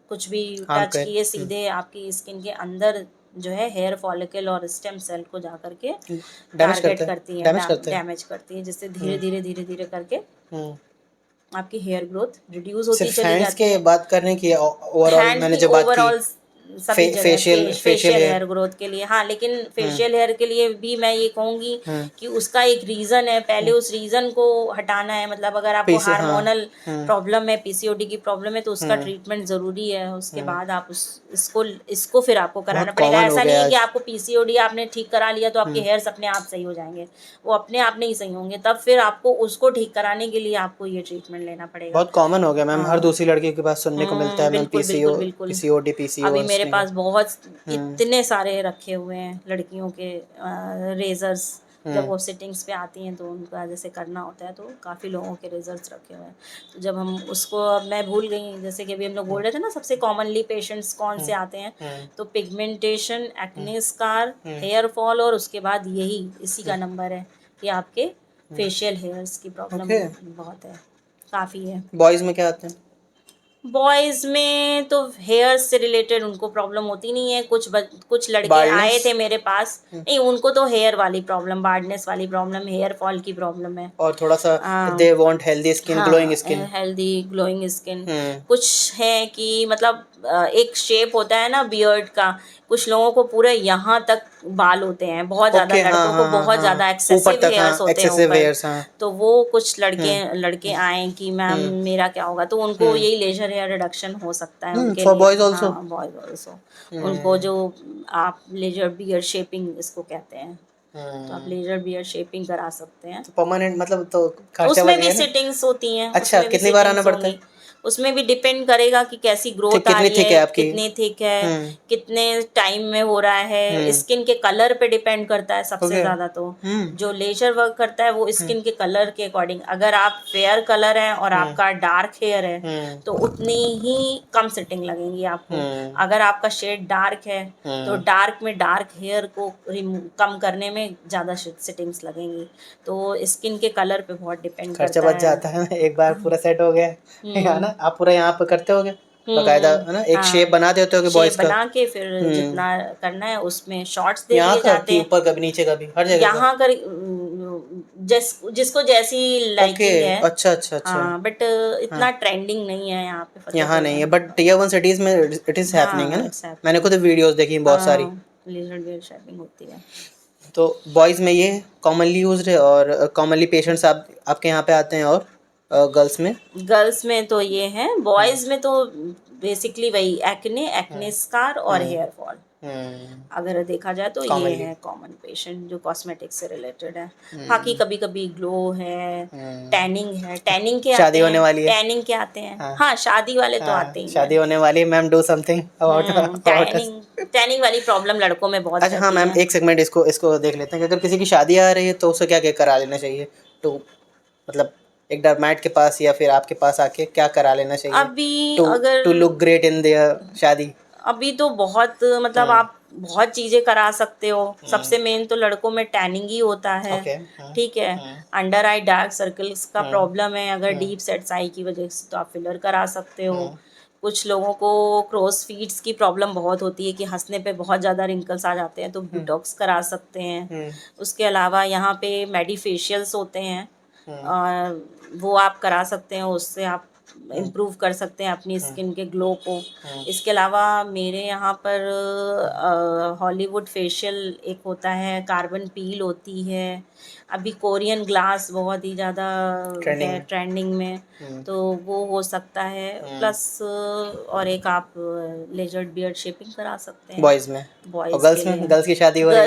कुछ भी हार्म टच कर किए सीधे आपकी स्किन के अंदर जो है हेयर फॉलिकल और स्टेम सेल को जा करके डैमेज टारगेट करता है, करती है, डैमेज करता है। डैमेज करती है, जिससे धीरे धीरे धीरे धीरे करके हम्म। आपकी हेयर ग्रोथ रिड्यूस होती सिर्फ चली हैंड्स जाती के है। बात करने की ओवरऑल हैंड मैंने की जब बात की ओवरऑल सभी जगह facial facial facial hair. Hair growth के लिए हाँ, लेकिन फेशियल हेयर के लिए भी मैं ये कहूँगी कि उसका एक रीज़न है, पहले उस रीज़न को हटाना है। मतलब अगर आपको पीस हाँ। हार्मोनल प्रॉब्लम है, पीसीओडी की प्रॉब्लम है, तो उसका ट्रीटमेंट ज़रूरी है। उसके बाद आप इसको फिर आपको कराना बहुत पड़ेगा। कॉमन हो ऐसा नहीं गया है कि आज। आपको पीसीओडी आपने ठीक करा लिया तो आपके हेयर्स अपने आप सही हो जाएंगे, वो अपने आप नहीं सही होंगे, तब फिर आपको उसको ठीक कराने के लिए आपको ये ट्रीटमेंट लेना पड़ेगा। बहुत कॉमन हो गया मैम, हर हाँ, दूसरी लड़की के पास सुनने को मिलता है मैम, बिल्कुल बिल्कुल बिल्कुल। पीसीओडी अभी पीसीओएस मेरे नहीं पास कर। बहुत इतने सारे रखे हुए हैं लड़कियों के रेजर्स। जब वो सिटिंग्स पे आती हैं तो उनका जैसे करना होता है, तो काफ़ी लोगों के रेजर्स रखे हुए हैं। तो जब हम उसको, अब मैं भूल गई, जैसे कि अभी हम लोग बोल रहे थे ना सबसे कॉमनली पेशेंट्स कौन से आते हैं, तो pigmentation, acne scar, hair fall, और उसके बाद यही इसी का नंबर है कि आपके फेशियल हेयर्स की प्रॉब्लम ओके। बहुत है, काफ़ी है। बॉयज में क्या आते हैं? बॉयज़ में तो हेयर से रिलेटेड उनको प्रॉब्लम होती नहीं है। कुछ लड़के आए बाल्डनेस थे मेरे पास, नहीं उनको तो हेयर वाली प्रॉब्लम, बार्डनेस वाली प्रॉब्लम, हेयर फॉल की प्रॉब्लम है। और थोड़ा सा they want healthy skin, glowing हाँ, skin. Healthy glowing skin. Hmm. कुछ है कि मतलब एक शेप होता है ना बियर्ड का, कुछ लोगों को पूरे यहाँ तक बाल होते हैं, बहुत ज़्यादा ओके हाँ लड़कों को हाँ हाँ बहुत ज़्यादा हाँ, ऊपर एक्सेसिव तक हेयर्स हाँ, होते हैं एक्सेसिव ऊपर। हेयर्स हाँ। तो वो कुछ लड़के आए कि मैम मेरा क्या होगा, तो उनको यही लेजर हेयर रिडक्शन हो सकता है उनके फॉर लिए। Boys also. हाँ, बॉयज ऑल्सो। उनको जो आप लेजर बियर्ड शेपिंग इसको कहते हैं, तो आप लेजर बियर्ड शेपिंग करा सकते हैं। तो परमानेंट मतलब तो खर्चा उसमें बच भी गया ना। सिटिंग्स होती हैं, अच्छा, उसमें भी कितनी बार आना सिटिंग्स पड़ता होंगी। है? उसमें भी डिपेंड करेगा कि कैसी ठीक, ग्रोथ आ कितनी रही थिक है है, आपकी? कितनी थिक है, हम्म कितने टाइम में हो रहा है। स्किन के कलर पे डिपेंड करता है सबसे ओके। ज़्यादा। तो जो लेजर वर्क करता है वो स्किन के कलर के अकॉर्डिंग, अगर आप फेयर कलर हैं और आपका डार्क हेयर है तो उतनी ही कम सिटिंग लगेंगी आपको। अगर आपका शेड डार्क है तो डार्क में डार्क हेयर को कम करने में ज़्यादा सिटिंग्स लगेंगी। तो स्किन के कलर पे बहुत डिपेंड खर्चा करता बच है। जाता है ना, एक बार पूरा सेट हो गया है ना। आप पूरा यहाँ पे करते होगे बकायदा है ना, एक शेप हाँ, बना देते होगे शेप बॉयज का। बना के फिर जितना करना है उसमें शॉर्ट्स दे यहाँ दिए का जाते कि हैं। ऊपर का भी, नीचे का भी, हर जगह का? यहाँ कर जिसको जैसी ओके। लाइकिंग है। अच्छा अच्छा अच्छा। हाँ, बट इतना ट्रेंडिंग नहीं है यहाँ पे यहाँ फतेहपुर नहीं है, में। बट टीयर 1 सिटीज में इट इज हैपनिंग है हाँ, ना। इट्स मैंने हैपनिंग। खुद वीडियोस देखी बहुत सारी। हाँ, लेजर बियर्ड शेपिंग होती है। तो बॉयज़ में ये कॉमनली यूज्ड है, और कॉमनली पेशेंट्स आपके यहाँ पे आते हैं, और गर्ल्स में? गर्ल्स में तो ये है, बॉयज़ में तो बेसिकली वही एक्ने स्कार और हेयर फॉल। अगर देखा जाए तो ये कॉमनली। है कॉमन पेशेंट जो कॉस्मेटिक से रिलेटेड है। बाकी कभी कभी ग्लो है, टैनिंग है। टैनिंग के आते शादी होने हैं, वाली है। टैनिंग के आते हैं। हाँ हाँ, शादी वाले तो हाँ, आते ही शादी हैं। होने वाली है ma'am, do something about about us. Tanning tanning वाली प्रॉब्लम लड़कों में बहुत अच्छा हाँ रहती मैम, है। एक सेगमेंट इसको इसको देख लेते हैं कि अगर किसी की शादी आ रही है तो उसे क्या क्या करा लेना चाहिए, तो मतलब एक डर्मेट के पास या फिर आपके पास आके क्या करा लेना चाहिए अभी टू अगर to look great in their shaadi? अभी तो बहुत मतलब हम्म। आप बहुत चीज़ें करा सकते हो। सबसे मेन तो लड़कों में टैनिंग ही होता है। ओके। ठीक है। अंडर आई डार्क सर्कल्स का हम्म। प्रॉब्लम है, अगर डीप सेट्स आई की वजह से तो आप फिलर करा सकते हो। हम्म। कुछ लोगों को क्रॉस फीट्स की प्रॉब्लम बहुत होती है कि हंसने पे बहुत ज़्यादा रिंकल्स आ जाते हैं, तो ब्यूटॉक्स करा सकते हैं। हम्म। उसके अलावा यहाँ पे मेडिफेशियल्स होते हैं, हम्म। और वो आप करा सकते हैं, उससे आप इम्प्रूव कर सकते हैं अपनी स्किन के ग्लो को। इसके अलावा मेरे यहाँ पर हॉलीवुड फेशियल एक होता है, कार्बन पील होती है, अभी कोरियन ग्लास बहुत ही ज़्यादा ट्रेंडिंग है में। ट्रेंडिंग में, तो वो हो सकता है। प्लस और एक आप लेजर्ड बियर्ड शेपिंग करा सकते हैं बॉयज में और बॉयज़ के गर्ल्स में, लिए। गर्ल्स की शादी हो रही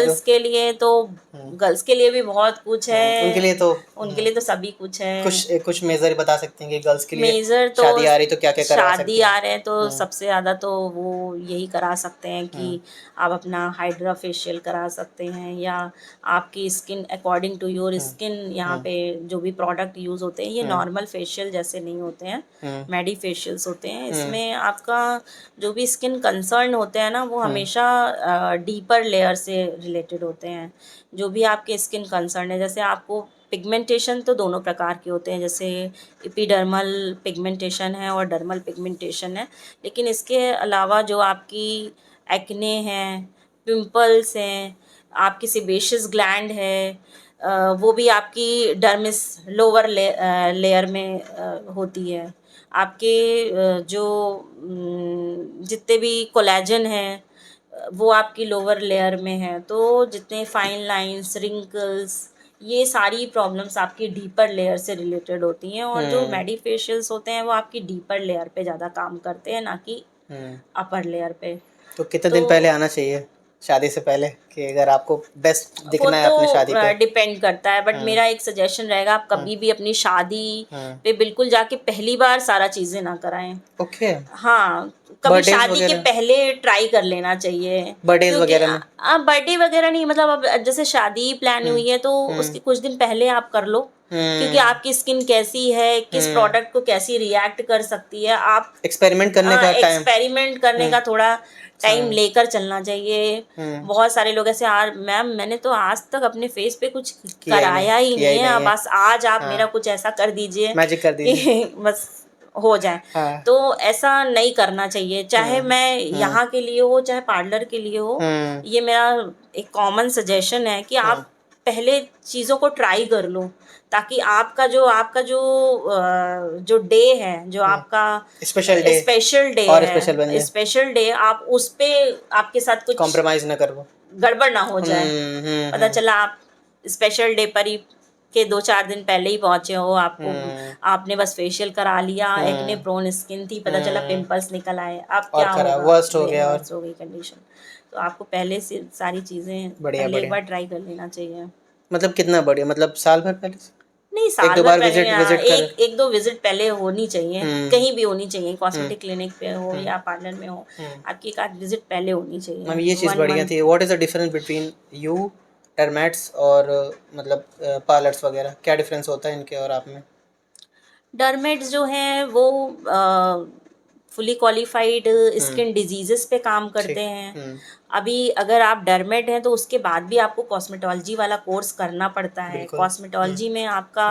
है तो गर्ल्स के लिए भी बहुत कुछ उनके है, लिए तो उनके लिए तो सभी कुछ है। कुछ मेजर बता सकते हैं कि गर्ल्स के लिए मेजर तो शादी आ रही तो क्या क्या करवा शादी सकते आ हैं? रहे हैं तो सबसे ज़्यादा तो वो यही करा सकते हैं कि आप अपना हाइड्रा फेशियल करा सकते हैं, या आपकी skin according to your skin यहाँ पे जो भी प्रोडक्ट यूज़ होते हैं ये नॉर्मल फेशियल जैसे नहीं होते हैं, मेडी फेशियल्स होते हैं। इसमें आपका जो भी स्किन कंसर्न होते हैं ना, वो हमेशा डीपर लेयर से रिलेटेड होते हैं। जो भी आपके स्किन कंसर्न है, जैसे आपको पिगमेंटेशन तो दोनों प्रकार के होते हैं, जैसे एपिडर्मल पिगमेंटेशन है और डर्मल पिगमेंटेशन है, लेकिन इसके अलावा जो आपकी एक्ने हैं, पिंपल्स हैं, आपकी सेबेशियस ग्लैंड है, वो भी आपकी डर्मिस लोअर लेयर में होती है। आपके जो जितने भी कोलेजन हैं वो आपकी लोअर लेयर में है, तो जितने फाइन लाइंस, रिंकल्स, ये सारी प्रॉब्लम्स आपकी डीपर लेयर से रिलेटेड होती हैं, और जो मेडिफेशियल्स होते हैं वो आपकी डीपर लेयर पे ज़्यादा काम करते हैं, ना कि अपर लेयर पे। तो कितने दिन पहले तो आना चाहिए शादी से पहले कि अगर आपको बेस्ट वो दिखना है तो अपनी शादी पे? डिपेंड करता है, बट मेरा एक सजेशन रहेगा, आप कभी भी अपनी शादी पे बिल्कुल जाके पहली बार सारा चीज़ें ना कराएं। ओके। हाँ, कभी बर्थडेज शादी के वगैरह, पहले ट्राई कर लेना चाहिए, बर्थडेज क्योंकि वगैरह में? अब बर्थडे वगैरह नहीं, मतलब अब जैसे शादी प्लान हुई है तो उसके कुछ दिन पहले आप कर लो, क्योंकि आपकी स्किन कैसी है, किस प्रोडक्ट को कैसी रिएक्ट कर सकती है, आप एक्सपेरिमेंट करने का टाइम। एक्सपेरिमेंट करने का थोड़ा टाइम लेकर चलना चाहिए। बहुत सारे लोग ऐसे, यार मैम मैंने तो आज तक अपने फेस पे कुछ कराया ही किया नहीं ही है, नहीं है। बस आज आप मेरा कुछ ऐसा कर दीजिए मैजिक कर दीजिए। कि बस हो जाए। हाँ। तो ऐसा नहीं करना चाहिए, चाहे मैं यहाँ के लिए हो चाहे पार्लर के लिए हो। ये मेरा एक कॉमन सजेशन है कि आप पहले चीज़ों को ट्राई कर लो, ताकि जो डे है, जो आपका स्पेशल डे और स्पेशल बन जाए, स्पेशल डे, आप उस पे आपके साथ कुछ कॉम्प्रोमाइज ना करो, गड़बड़ ना हो जाए। पता चला आप स्पेशल डे पर ही के 2-4 दिन पहले ही पहुंचे हो, आपने बस फेशियल करा लिया, एक्ने प्रोन स्किन थी, पता चला पिंपल्स निकल आए, अब और क्या खराब होगा, वर्स्ट हो गया। और वर्स्ट हो गई कंडीशन। तो आपको पहले से सारी चीज़ें बढ़िया पहले एक बढ़िया। बार ट्राई कर लेना चाहिए। मतलब कितना बढ़िया, मतलब साल भर पहले से नहीं, एक साल दो भर बार पहले विजिट नहीं, विजिट कर? एक दो विजिट पहले होनी चाहिए, कहीं भी होनी चाहिए, कॉस्मेटिक क्लिनिक पे हो या पार्लर में हो, आपकी एक आध विजिट पहले होनी चाहिए। मैम ये चीज़ बढ़िया थी। What is the difference between you, dermats और मतलब पार्लर्स वगैरह, क्या डिफरेंस होता है इनके और आप में? डर्मेट्स जो हैं वो फुली क्वालिफाइड स्किन डिजीजेस पे काम करते हैं। अभी अगर आप डर्मेट हैं तो उसके बाद भी आपको कॉस्मेटोलॉजी वाला कोर्स करना पड़ता है। बिल्कुल। कॉस्मेटोलॉजी में आपका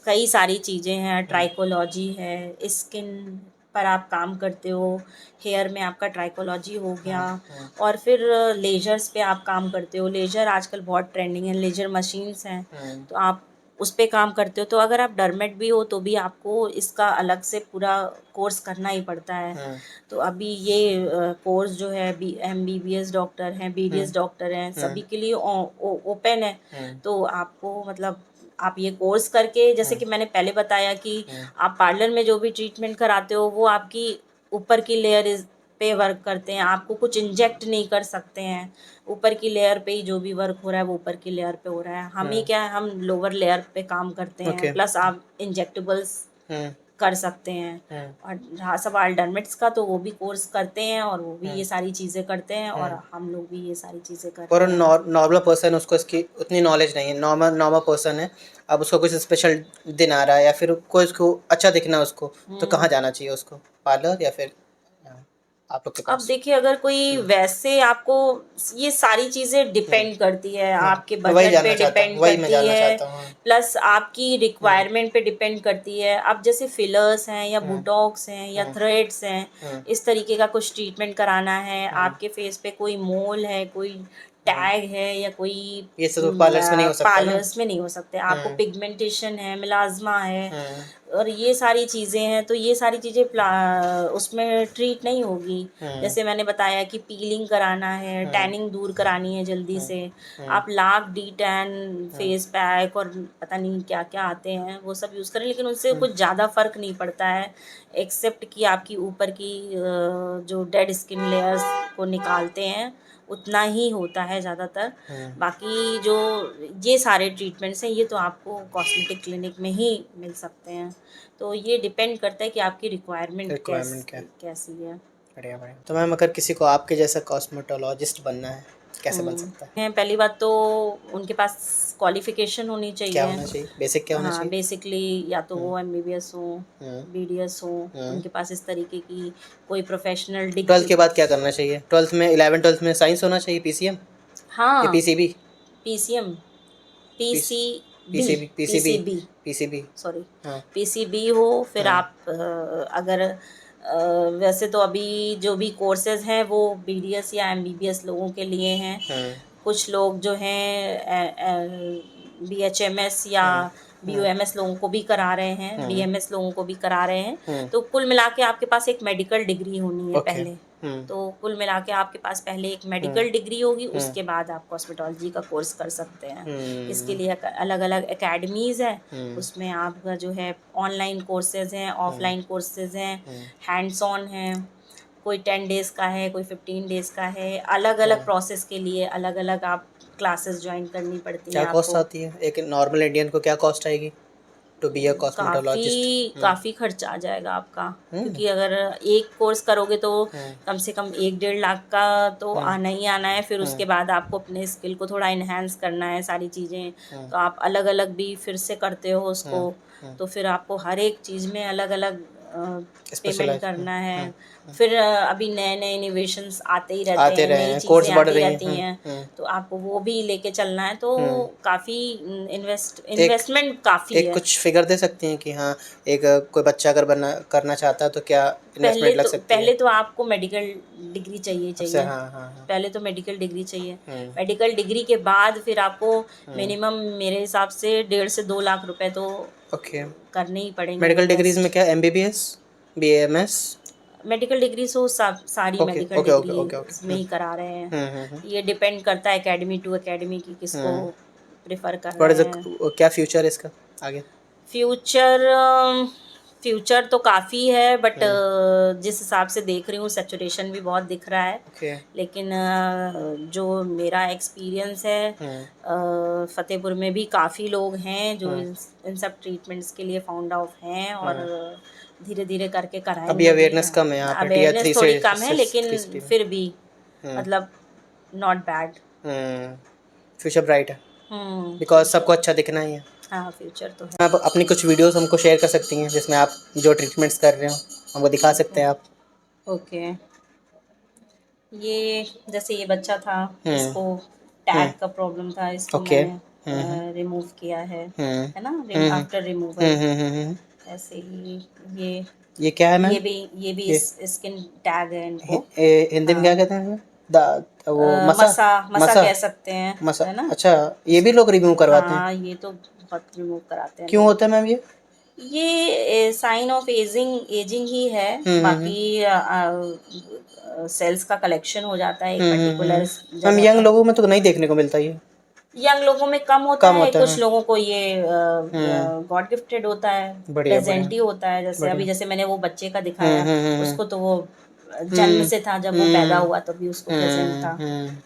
कई सारी चीज़ें हैं, ट्राइकोलॉजी है, स्किन पर आप काम करते हो, हेयर में आपका ट्राइकोलॉजी हो गया, और फिर लेजर्स पे आप काम करते हो। लेजर आजकल बहुत ट्रेंडिंग है, लेजर मशीन्स हैं, तो आप उस पे काम करते हो। तो अगर आप डर्मेट भी हो तो भी आपको इसका अलग से पूरा कोर्स करना ही पड़ता है। तो अभी ये कोर्स जो है MBBS डॉक्टर हैं, BDS डॉक्टर हैं, सभी के लिए ओपन है। तो आपको मतलब आप ये कोर्स करके, जैसे कि मैंने पहले बताया कि आप पार्लर में जो भी ट्रीटमेंट कराते हो वो आपकी ऊपर की लेयर पे वर्क करते हैं, आपको कुछ इंजेक्ट नहीं कर सकते हैं। ऊपर की लेयर पे ही जो भी वर्क हो रहा है वो ऊपर की लेयर पे हो रहा है। हम ही क्या है, हम लोअर लेयर पे काम करते हैं, प्लस आप इंजेक्टेबल्स कर सकते हैं। और रहा सवाल डर्मेट्स का, तो वो भी कोर्स करते हैं और वो भी ये सारी चीज़ें करते हैं, और हम लोग भी ये सारी चीज़ें करते और हैं। नॉर्मल पर्सन उसको इसकी उतनी नॉलेज नहीं है, नॉर्मल पर्सन है, अब उसको कुछ स्पेशल दिन आ रहा है या फिर कोई उसको अच्छा दिखना है उसको, तो कहाँ जाना चाहिए उसको, पार्लर या फिर आप लोग के अब पास? देखिए, अगर कोई वैसे आपको, ये सारी चीज़ें डिपेंड करती है, आपके मैं वही बजट जानना पे चाहता हूँ, डिपेंड वही मैं करती जानना है, चाहता हूँ। हाँ। प्लस आपकी रिक्वायरमेंट पे डिपेंड करती है। अब जैसे फिलर्स हैं या बोटॉक्स हैं या थ्रेड्स हैं, इस तरीके का कुछ ट्रीटमेंट कराना है, आपके फेस पे कोई मोल है, कोई टैग है, या कोई ये सब तो पार्लर्स में नहीं हो सकता ना? पार्लर्स में नहीं हो सकते, आपको पिगमेंटेशन है, मिलाज़्मा है, हम्म, और ये सारी चीज़ें हैं, तो ये सारी चीज़ें उसमें ट्रीट नहीं होगी। जैसे मैंने बताया कि पीलिंग कराना है, टैनिंग दूर करानी है जल्दी से, आप lakh D tan, face pack और पता नहीं क्या क्या आते हैं वो सब यूज़ करें, लेकिन उनसे कुछ ज़्यादा फ़र्क नहीं पड़ता है, एक्सेप्ट कि आपकी ऊपर की जो डेड स्किन लेयर्स को निकालते हैं, उतना ही होता है ज़्यादातर। बाकी जो ये सारे ट्रीटमेंट्स हैं, ये तो आपको कॉस्मेटिक क्लिनिक में ही मिल सकते हैं। तो ये डिपेंड करता है कि आपकी रिक्वायरमेंट रिक्वायरमेंट क्या है? कैसी है। बढ़िया बढ़िया। तो मैम अगर किसी को आपके जैसा कॉस्मेटोलॉजिस्ट बनना है, कैसे बन सकता है? पहली बात तो उनके पास क्वालिफ़िकेशन होनी क्या चाहिए। होना चाहिए, बेसिक क्या होना हाँ, चाहिए? बेसिकली या तो वो एमबीबीएस हो, हम्म, बीडीएस हो, उनके पास इस तरीके की कोई प्रोफेशनल ट्वेल्थ डिग्री। के बाद क्या करना चाहिए? ट्वेल्थ में, 11 ट्वेल्थ में साइंस होना चाहिए, पीसीएम या हाँ, पीसीबी? पीसीएम, पीस PCB, PCB PCB PCB, PCB. Sorry, हाँ पीसीबी हो, फिर हाँ आप अगर वैसे तो अभी जो भी कोर्सेज़ हैं वो बीडीएस या एमबीबीएस लोगों के लिए हैं। हाँ कुछ लोग जो हैं बीएचएमएस या बीयूएमएस लोगों को भी करा रहे हैं, बीएमएस लोगों को भी करा रहे हैं। तो कुल मिला के आपके पास एक मेडिकल डिग्री होनी है ओके। पहले। तो कुल मिला के आपके पास पहले एक मेडिकल डिग्री होगी, उसके बाद आप कॉस्मेटोलॉजी का कोर्स कर सकते हैं। इसके लिए अलग अलग एकेडमीज़ हैं, उसमें आपका जो है ऑनलाइन कोर्सेज़ हैं, ऑफलाइन कोर्सेज़ हैं, हैंड्स ऑन हैं, कोई 10 डेज़ का है, कोई 15 डेज़ का है, अलग अलग प्रोसेस के लिए अलग अलग आप क्लासेस ज्वाइन करनी पड़ती हैं क्या कॉस्ट आपको। आती है एक नॉर्मल इंडियन को, क्या कॉस्ट आएगी टू बी अ कॉस्मेटोलॉजिस्ट? काफ़ी खर्चा आ जाएगा आपका, क्योंकि अगर एक कोर्स करोगे तो कम से कम 1-1.5 लाख का तो आना ही आना है। फिर उसके बाद आपको अपने स्किल को थोड़ा इन्हेंस करना है, सारी चीज़ें, तो आप अलग अलग भी फिर से करते हो उसको, तो फिर आपको हर एक चीज़ में अलग अलग पेमेंट स्पेशलाइज। करना है। फिर अभी नए नए इनोवेशंस आते ही रहते आते हैं, रहे नई हैं, कोर्स चीज़ें बढ़ आती रही रहती हैं। हैं, तो आपको वो भी लेके चलना है, तो काफ़ी एक इन्वेस्टमेंट काफ़ी एक है। कुछ फिगर दे सकती हैं कि हाँ, एक कोई बच्चा अगर बनना करना चाहता है तो क्या इन्वेस्टमेंट लग सकती है? पहले तो आपको मेडिकल डिग्री चाहिए सबसे, चाहिए हाँ हाँ हाँ। पहले तो मेडिकल डिग्री चाहिए। मेडिकल डिग्री के बाद फिर आपको मिनिमम मेरे हिसाब से 1.5 से 2 लाख रुपए तो ओके। करने ही पड़ेंगे मेडिकल डिग्रीज में इन्वेस्ट। क्या, MBBS, BMS? Medical degree so सब सारी okay medical okay okay degree okay okay. में ही करा रहे हैं। हम्म। ये डिपेंड करता है एकेडमी टू एकेडमी की, किसको प्रेफर कर व्हाट रहे इज हैं। क्या फ्यूचर है इसका आगे? फ्यूचर फ्यूचर तो काफ़ी है, बट जिस हिसाब से देख रही हूँ सैचुरेशन भी बहुत दिख रहा है। ओके। लेकिन जो मेरा एक्सपीरियंस है, फ़तेहपुर में भी काफ़ी लोग हैं जो इन सब ट्रीटमेंट्स के लिए फाउंड आउट हैं, और धीरे धीरे करके अभी कराएंगे भी। अवेयरनेस कम है यहाँ पे टीयर अवेयरनेस 3 थोड़ी कम है, से लेकिन सिटी में। फिर भी मतलब नॉट बैड। फ्यूचर ब्राइट है, बिकॉज सबको फ्यूचर, अच्छा दिखना ही है। हाँ फ्यूचर तो है। आप अपनी कुछ वीडियोस हमको शेयर कर सकती हैं जिसमें आप जो ट्रीटमेंट्स कर रहे हो हमको दिखा सकते हैं आप? ओके, ये जैसे ये बच्चा था, इसको हम्म। टैग का प्रॉब्लम था, इसको ओके। मैंने रिमूव किया है ना, आफ्टर रिमूवल। हम्म। ऐसे ही ये ये क्या है मैम? ये भी ये स्किन टैग है इनको। हिंदी में क्या हाँ, कहते हैं? दा वो मसा? मसा मसा मसा? कह सकते हैं, मसा, है ना। अच्छा। ये भी लोग रिव्यू करवाते हैं? हाँ, ये तो बहुत रिमूव कराते हैं क्यों लोग। होता है मैम ये? ये साइन ऑफ एजिंग ही है। बाकी सेल्स का कलेक्शन हो जाता है एक पर्टिकुलर मैम जगह यंग पर। लोगों में तो नहीं देखने को मिलता ये? यंग लोगों में कम होता कम है, होता है। कुछ लोगों को ये हम्म। गॉड गिफ्टेड होता है, बढ़िया बढ़िया प्रेजेंट ही होता है। जैसे अभी बढ़िया। जैसे मैंने वो बच्चे का दिखाया, उसको तो वो जन्म हम्म से था, जब वो पैदा हुआ तभी उसको प्रेजेंट था। हम्म।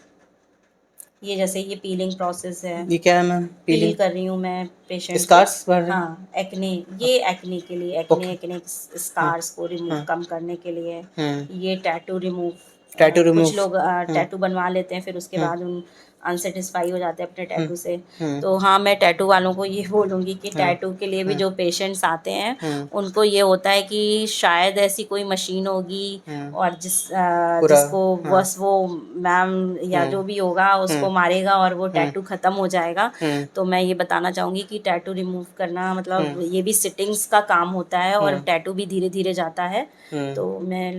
ये जैसे ये पीलिंग प्रोसेस है, ये क्या है मैम, पील पीलिंग? कर रही हूँ मैं पेशेंट को। स्कार्स बढ़ रहे हैं? हाँ, एक्ने, ये एक्ने के लिए, एक्ने ओके। एक्ने हाँ स्कार्स को रिमूव हाँ। कम करने के लिए। हम्म। ये टैटू रिमूव, टैटू रिमूव। कुछ लोग हाँ टैटू बनवा लेते हैं, फिर उसके हाँ बाद उन अनसेटिस्फाई हो जाते हैं अपने टैटू से। तो हाँ, मैं टैटू वालों को ये बोलूँगी कि टैटू के लिए भी जो पेशेंट्स आते हैं उनको ये होता है कि शायद ऐसी कोई मशीन होगी और पूरा जिसको बस वो मैम या जो भी होगा उसको मारेगा और वो टैटू ख़त्म हो जाएगा। तो मैं ये बताना चाहूँगी कि टैटू रिमूव करना मतलब ये भी सिटिंग्स का काम होता है और टैटू भी धीरे धीरे जाता है। तो मैं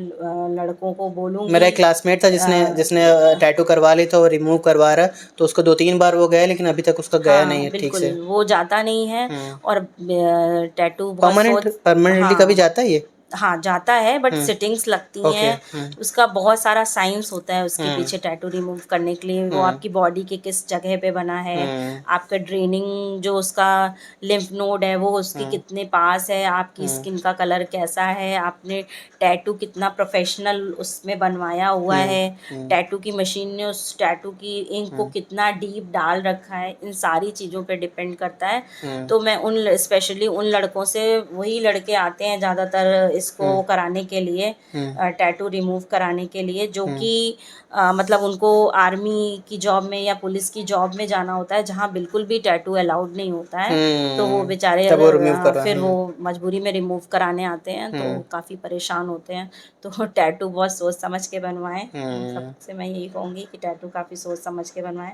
लड़कों को बोलूँगी, मेरा एक क्लासमेट था जिसने जिसने टैटू करवा ली तो रिमूव करवा रहा, तो उसको 2-3 बार वो गया लेकिन अभी तक उसका गया नहीं है ठीक बिल्कुल से। वो जाता नहीं है और टैटू बहुत परमानेंटली कभी जाता है ये? हाँ जाता है बट सिटिंग्स लगती हैं। उसका बहुत सारा साइंस होता है उसके पीछे टैटू रिमूव करने के लिए। वो आपकी बॉडी के किस जगह पे बना है, आपका ड्रेनिंग जो उसका लिम्फ नोड है वो उसके कितने पास है, आपकी स्किन का कलर कैसा है, आपने टैटू कितना प्रोफेशनल उसमें बनवाया हुआ है, टैटू की मशीन ने उस टैटू की इंक को कितना डीप डाल रखा है, इन सारी चीज़ों पे डिपेंड करता है। तो मैं उन स्पेशली उन लड़कों से, वही लड़के आते हैं ज़्यादातर इसको कराने के लिए, टैटू रिमूव कराने के लिए, जो कि मतलब उनको आर्मी की जॉब में या पुलिस की जॉब में जाना होता है जहाँ बिल्कुल भी टैटू अलाउड नहीं होता है। तो वो बेचारे फिर वो मजबूरी में रिमूव कराने आते हैं तो काफ़ी परेशान होते हैं। तो टैटू बहुत सोच समझ के बनवाएं। सबसे मैं यही कहूँगी कि टैटू काफ़ी सोच समझ के बनवाएं।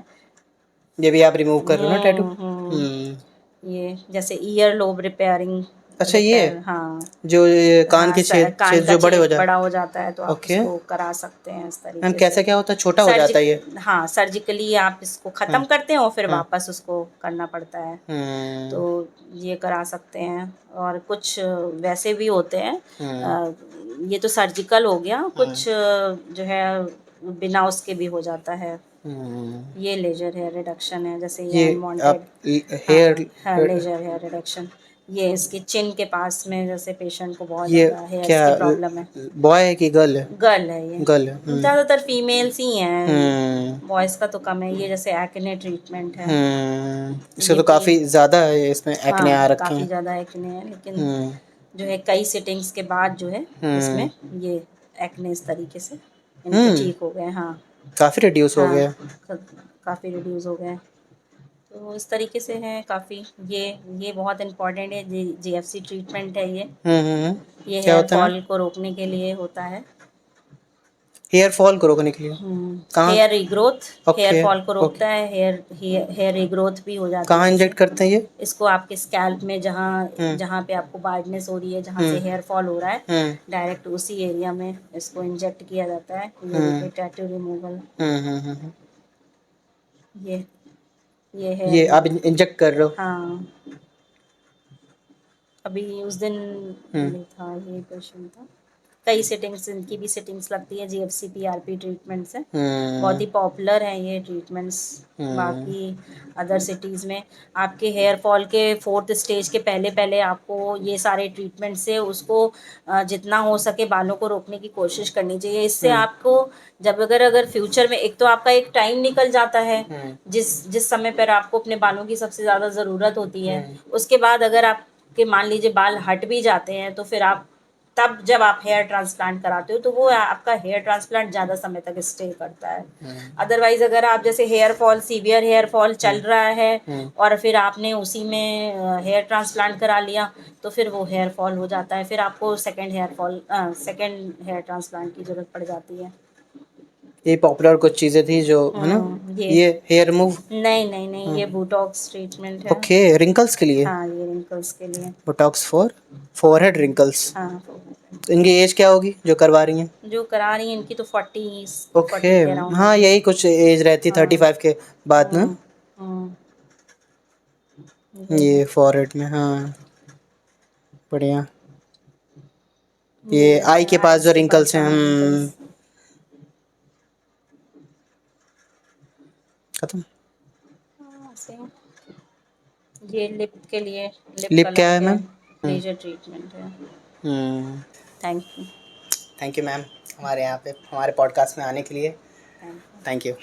ये भी आप रिमूव कर रहे हो ना टैटू? ये जैसे ईयर लोब रिपेयरिंग। अच्छा ये हाँ, जो ये कान के छेद कान का जो बड़े हो छेद बड़ा हो जाता है तो आप उसको करा सकते हैं इस मैम तरीके कैसे से। क्या होता है, छोटा हो जाता है ये? हाँ, सर्जिकली आप इसको ख़त्म करते हैं और फिर वापस उसको करना पड़ता है। तो ये करा सकते हैं और कुछ वैसे भी होते हैं। ये तो सर्जिकल हो गया, कुछ जो है बिना उसके भी हो जाता है। ये लेजर हेयर रिडक्शन है, जैसे ये unwanted hair laser hair reduction. ये इसके चिन के पास में जैसे पेशेंट को बहुत ये ज़्यादा हेयर्स क्या की प्रॉब्लम है। बॉय है कि गर्ल है? गर्ल है ये, गर्ल है। ज़्यादातर फीमेल्स ही हैं, बॉयज़ का तो कम है। ये जैसे एक्ने ट्रीटमेंट है। इससे तो काफ़ी ज़्यादा है, इसमें एक्ने आ रखे काफ़ी हैं। ज़्यादा एक्ने है, लेकिन जो है कई सिटिंग्स के बाद जो है इसमें ये एक्ने इस तरीके से इनके ठीक हो गए। हाँ, काफ़ी रिड्यूस हो गया। काफ़ी रिड्यूस हो गए। तो इस तरीके से है काफ़ी। ये बहुत इम्पोर्टेंट है। जीएफसी ट्रीटमेंट है ये। ये हेयर फॉल को रोकने के लिए होता है। हेयर फॉल को रोकने के लिए? हेयर रीग्रोथ, हेयर फॉल को रोकता है। हेयर रीग्रोथ भी हो जाती है। कहाँ इंजेक्ट करते हैं ये? इसको आपके स्कैल्प में, जहाँ पे आपको बाल्डनेस हो रही है, जहाँ से हेयर फॉल हो रहा है, डायरेक्ट उसी एरिया में इसको इंजेक्ट किया जाता है। ये टैटू रिमूवल। ये आप इंजेक्ट कर रहे हो? हाँ, अभी उस दिन था, ये पेशेंट था। कई सिटिंग्स, इनकी भी सिटिंग्स लगती है जीएफसी पीआरपी ट्रीटमेंट से। बहुत ही पॉपुलर हैं ये ट्रीटमेंट्स। बाकी अदर सिटीज़ में आपके हेयर फॉल के 4th स्टेज के पहले पहले आपको ये सारे ट्रीटमेंट से उसको जितना हो सके बालों को रोकने की कोशिश करनी चाहिए। इससे आपको जब अगर फ्यूचर में, एक तो आपका एक टाइम निकल जाता है जिस समय पर आपको अपने बालों की सबसे ज़्यादा ज़रूरत होती है। उसके बाद अगर आपके मान लीजिए बाल हट भी जाते हैं तो फिर आप तब जब आप हेयर ट्रांसप्लांट कराते हो तो वो आपका हेयर ट्रांसप्लांट ज़्यादा समय तक स्टे करता है। अदरवाइज अगर आप जैसे सीवियर हेयर फॉल चल रहा है और फिर आपने उसी में हेयर ट्रांसप्लांट करा लिया तो फिर वो हेयर फॉल हो जाता है, फिर आपको सेकेंड हेयर ट्रांसप्लांट की ज़रूरत पड़ जाती है। ये पॉपुलर कुछ चीज़ें थी जो है ना, ये हेयर रिमूव? नहीं, ये बोटॉक्स ट्रीटमेंट है। ओके, रिंकल्स के लिए? हाँ, ये रिंकल्स के लिए। Botox for forehead wrinkles. हाँ, तो इनकी एज क्या होगी जो करवा रही हैं? जो करा रही हैं इनकी तो 40 ओके, के अराउंड। हाँ यही कुछ एज रहती है 35 के बाद ना। ये फॉरहेड में, हाँ बढ़िया। ये आई के पास जो रिंकल्स हैं, खत्म। ये लिप के लिए, लिप क्या है मैम? लेजर ट्रीटमेंट है। थैंक यू मैम, हमारे यहाँ पे हमारे पॉडकास्ट में आने के लिए। Thank you.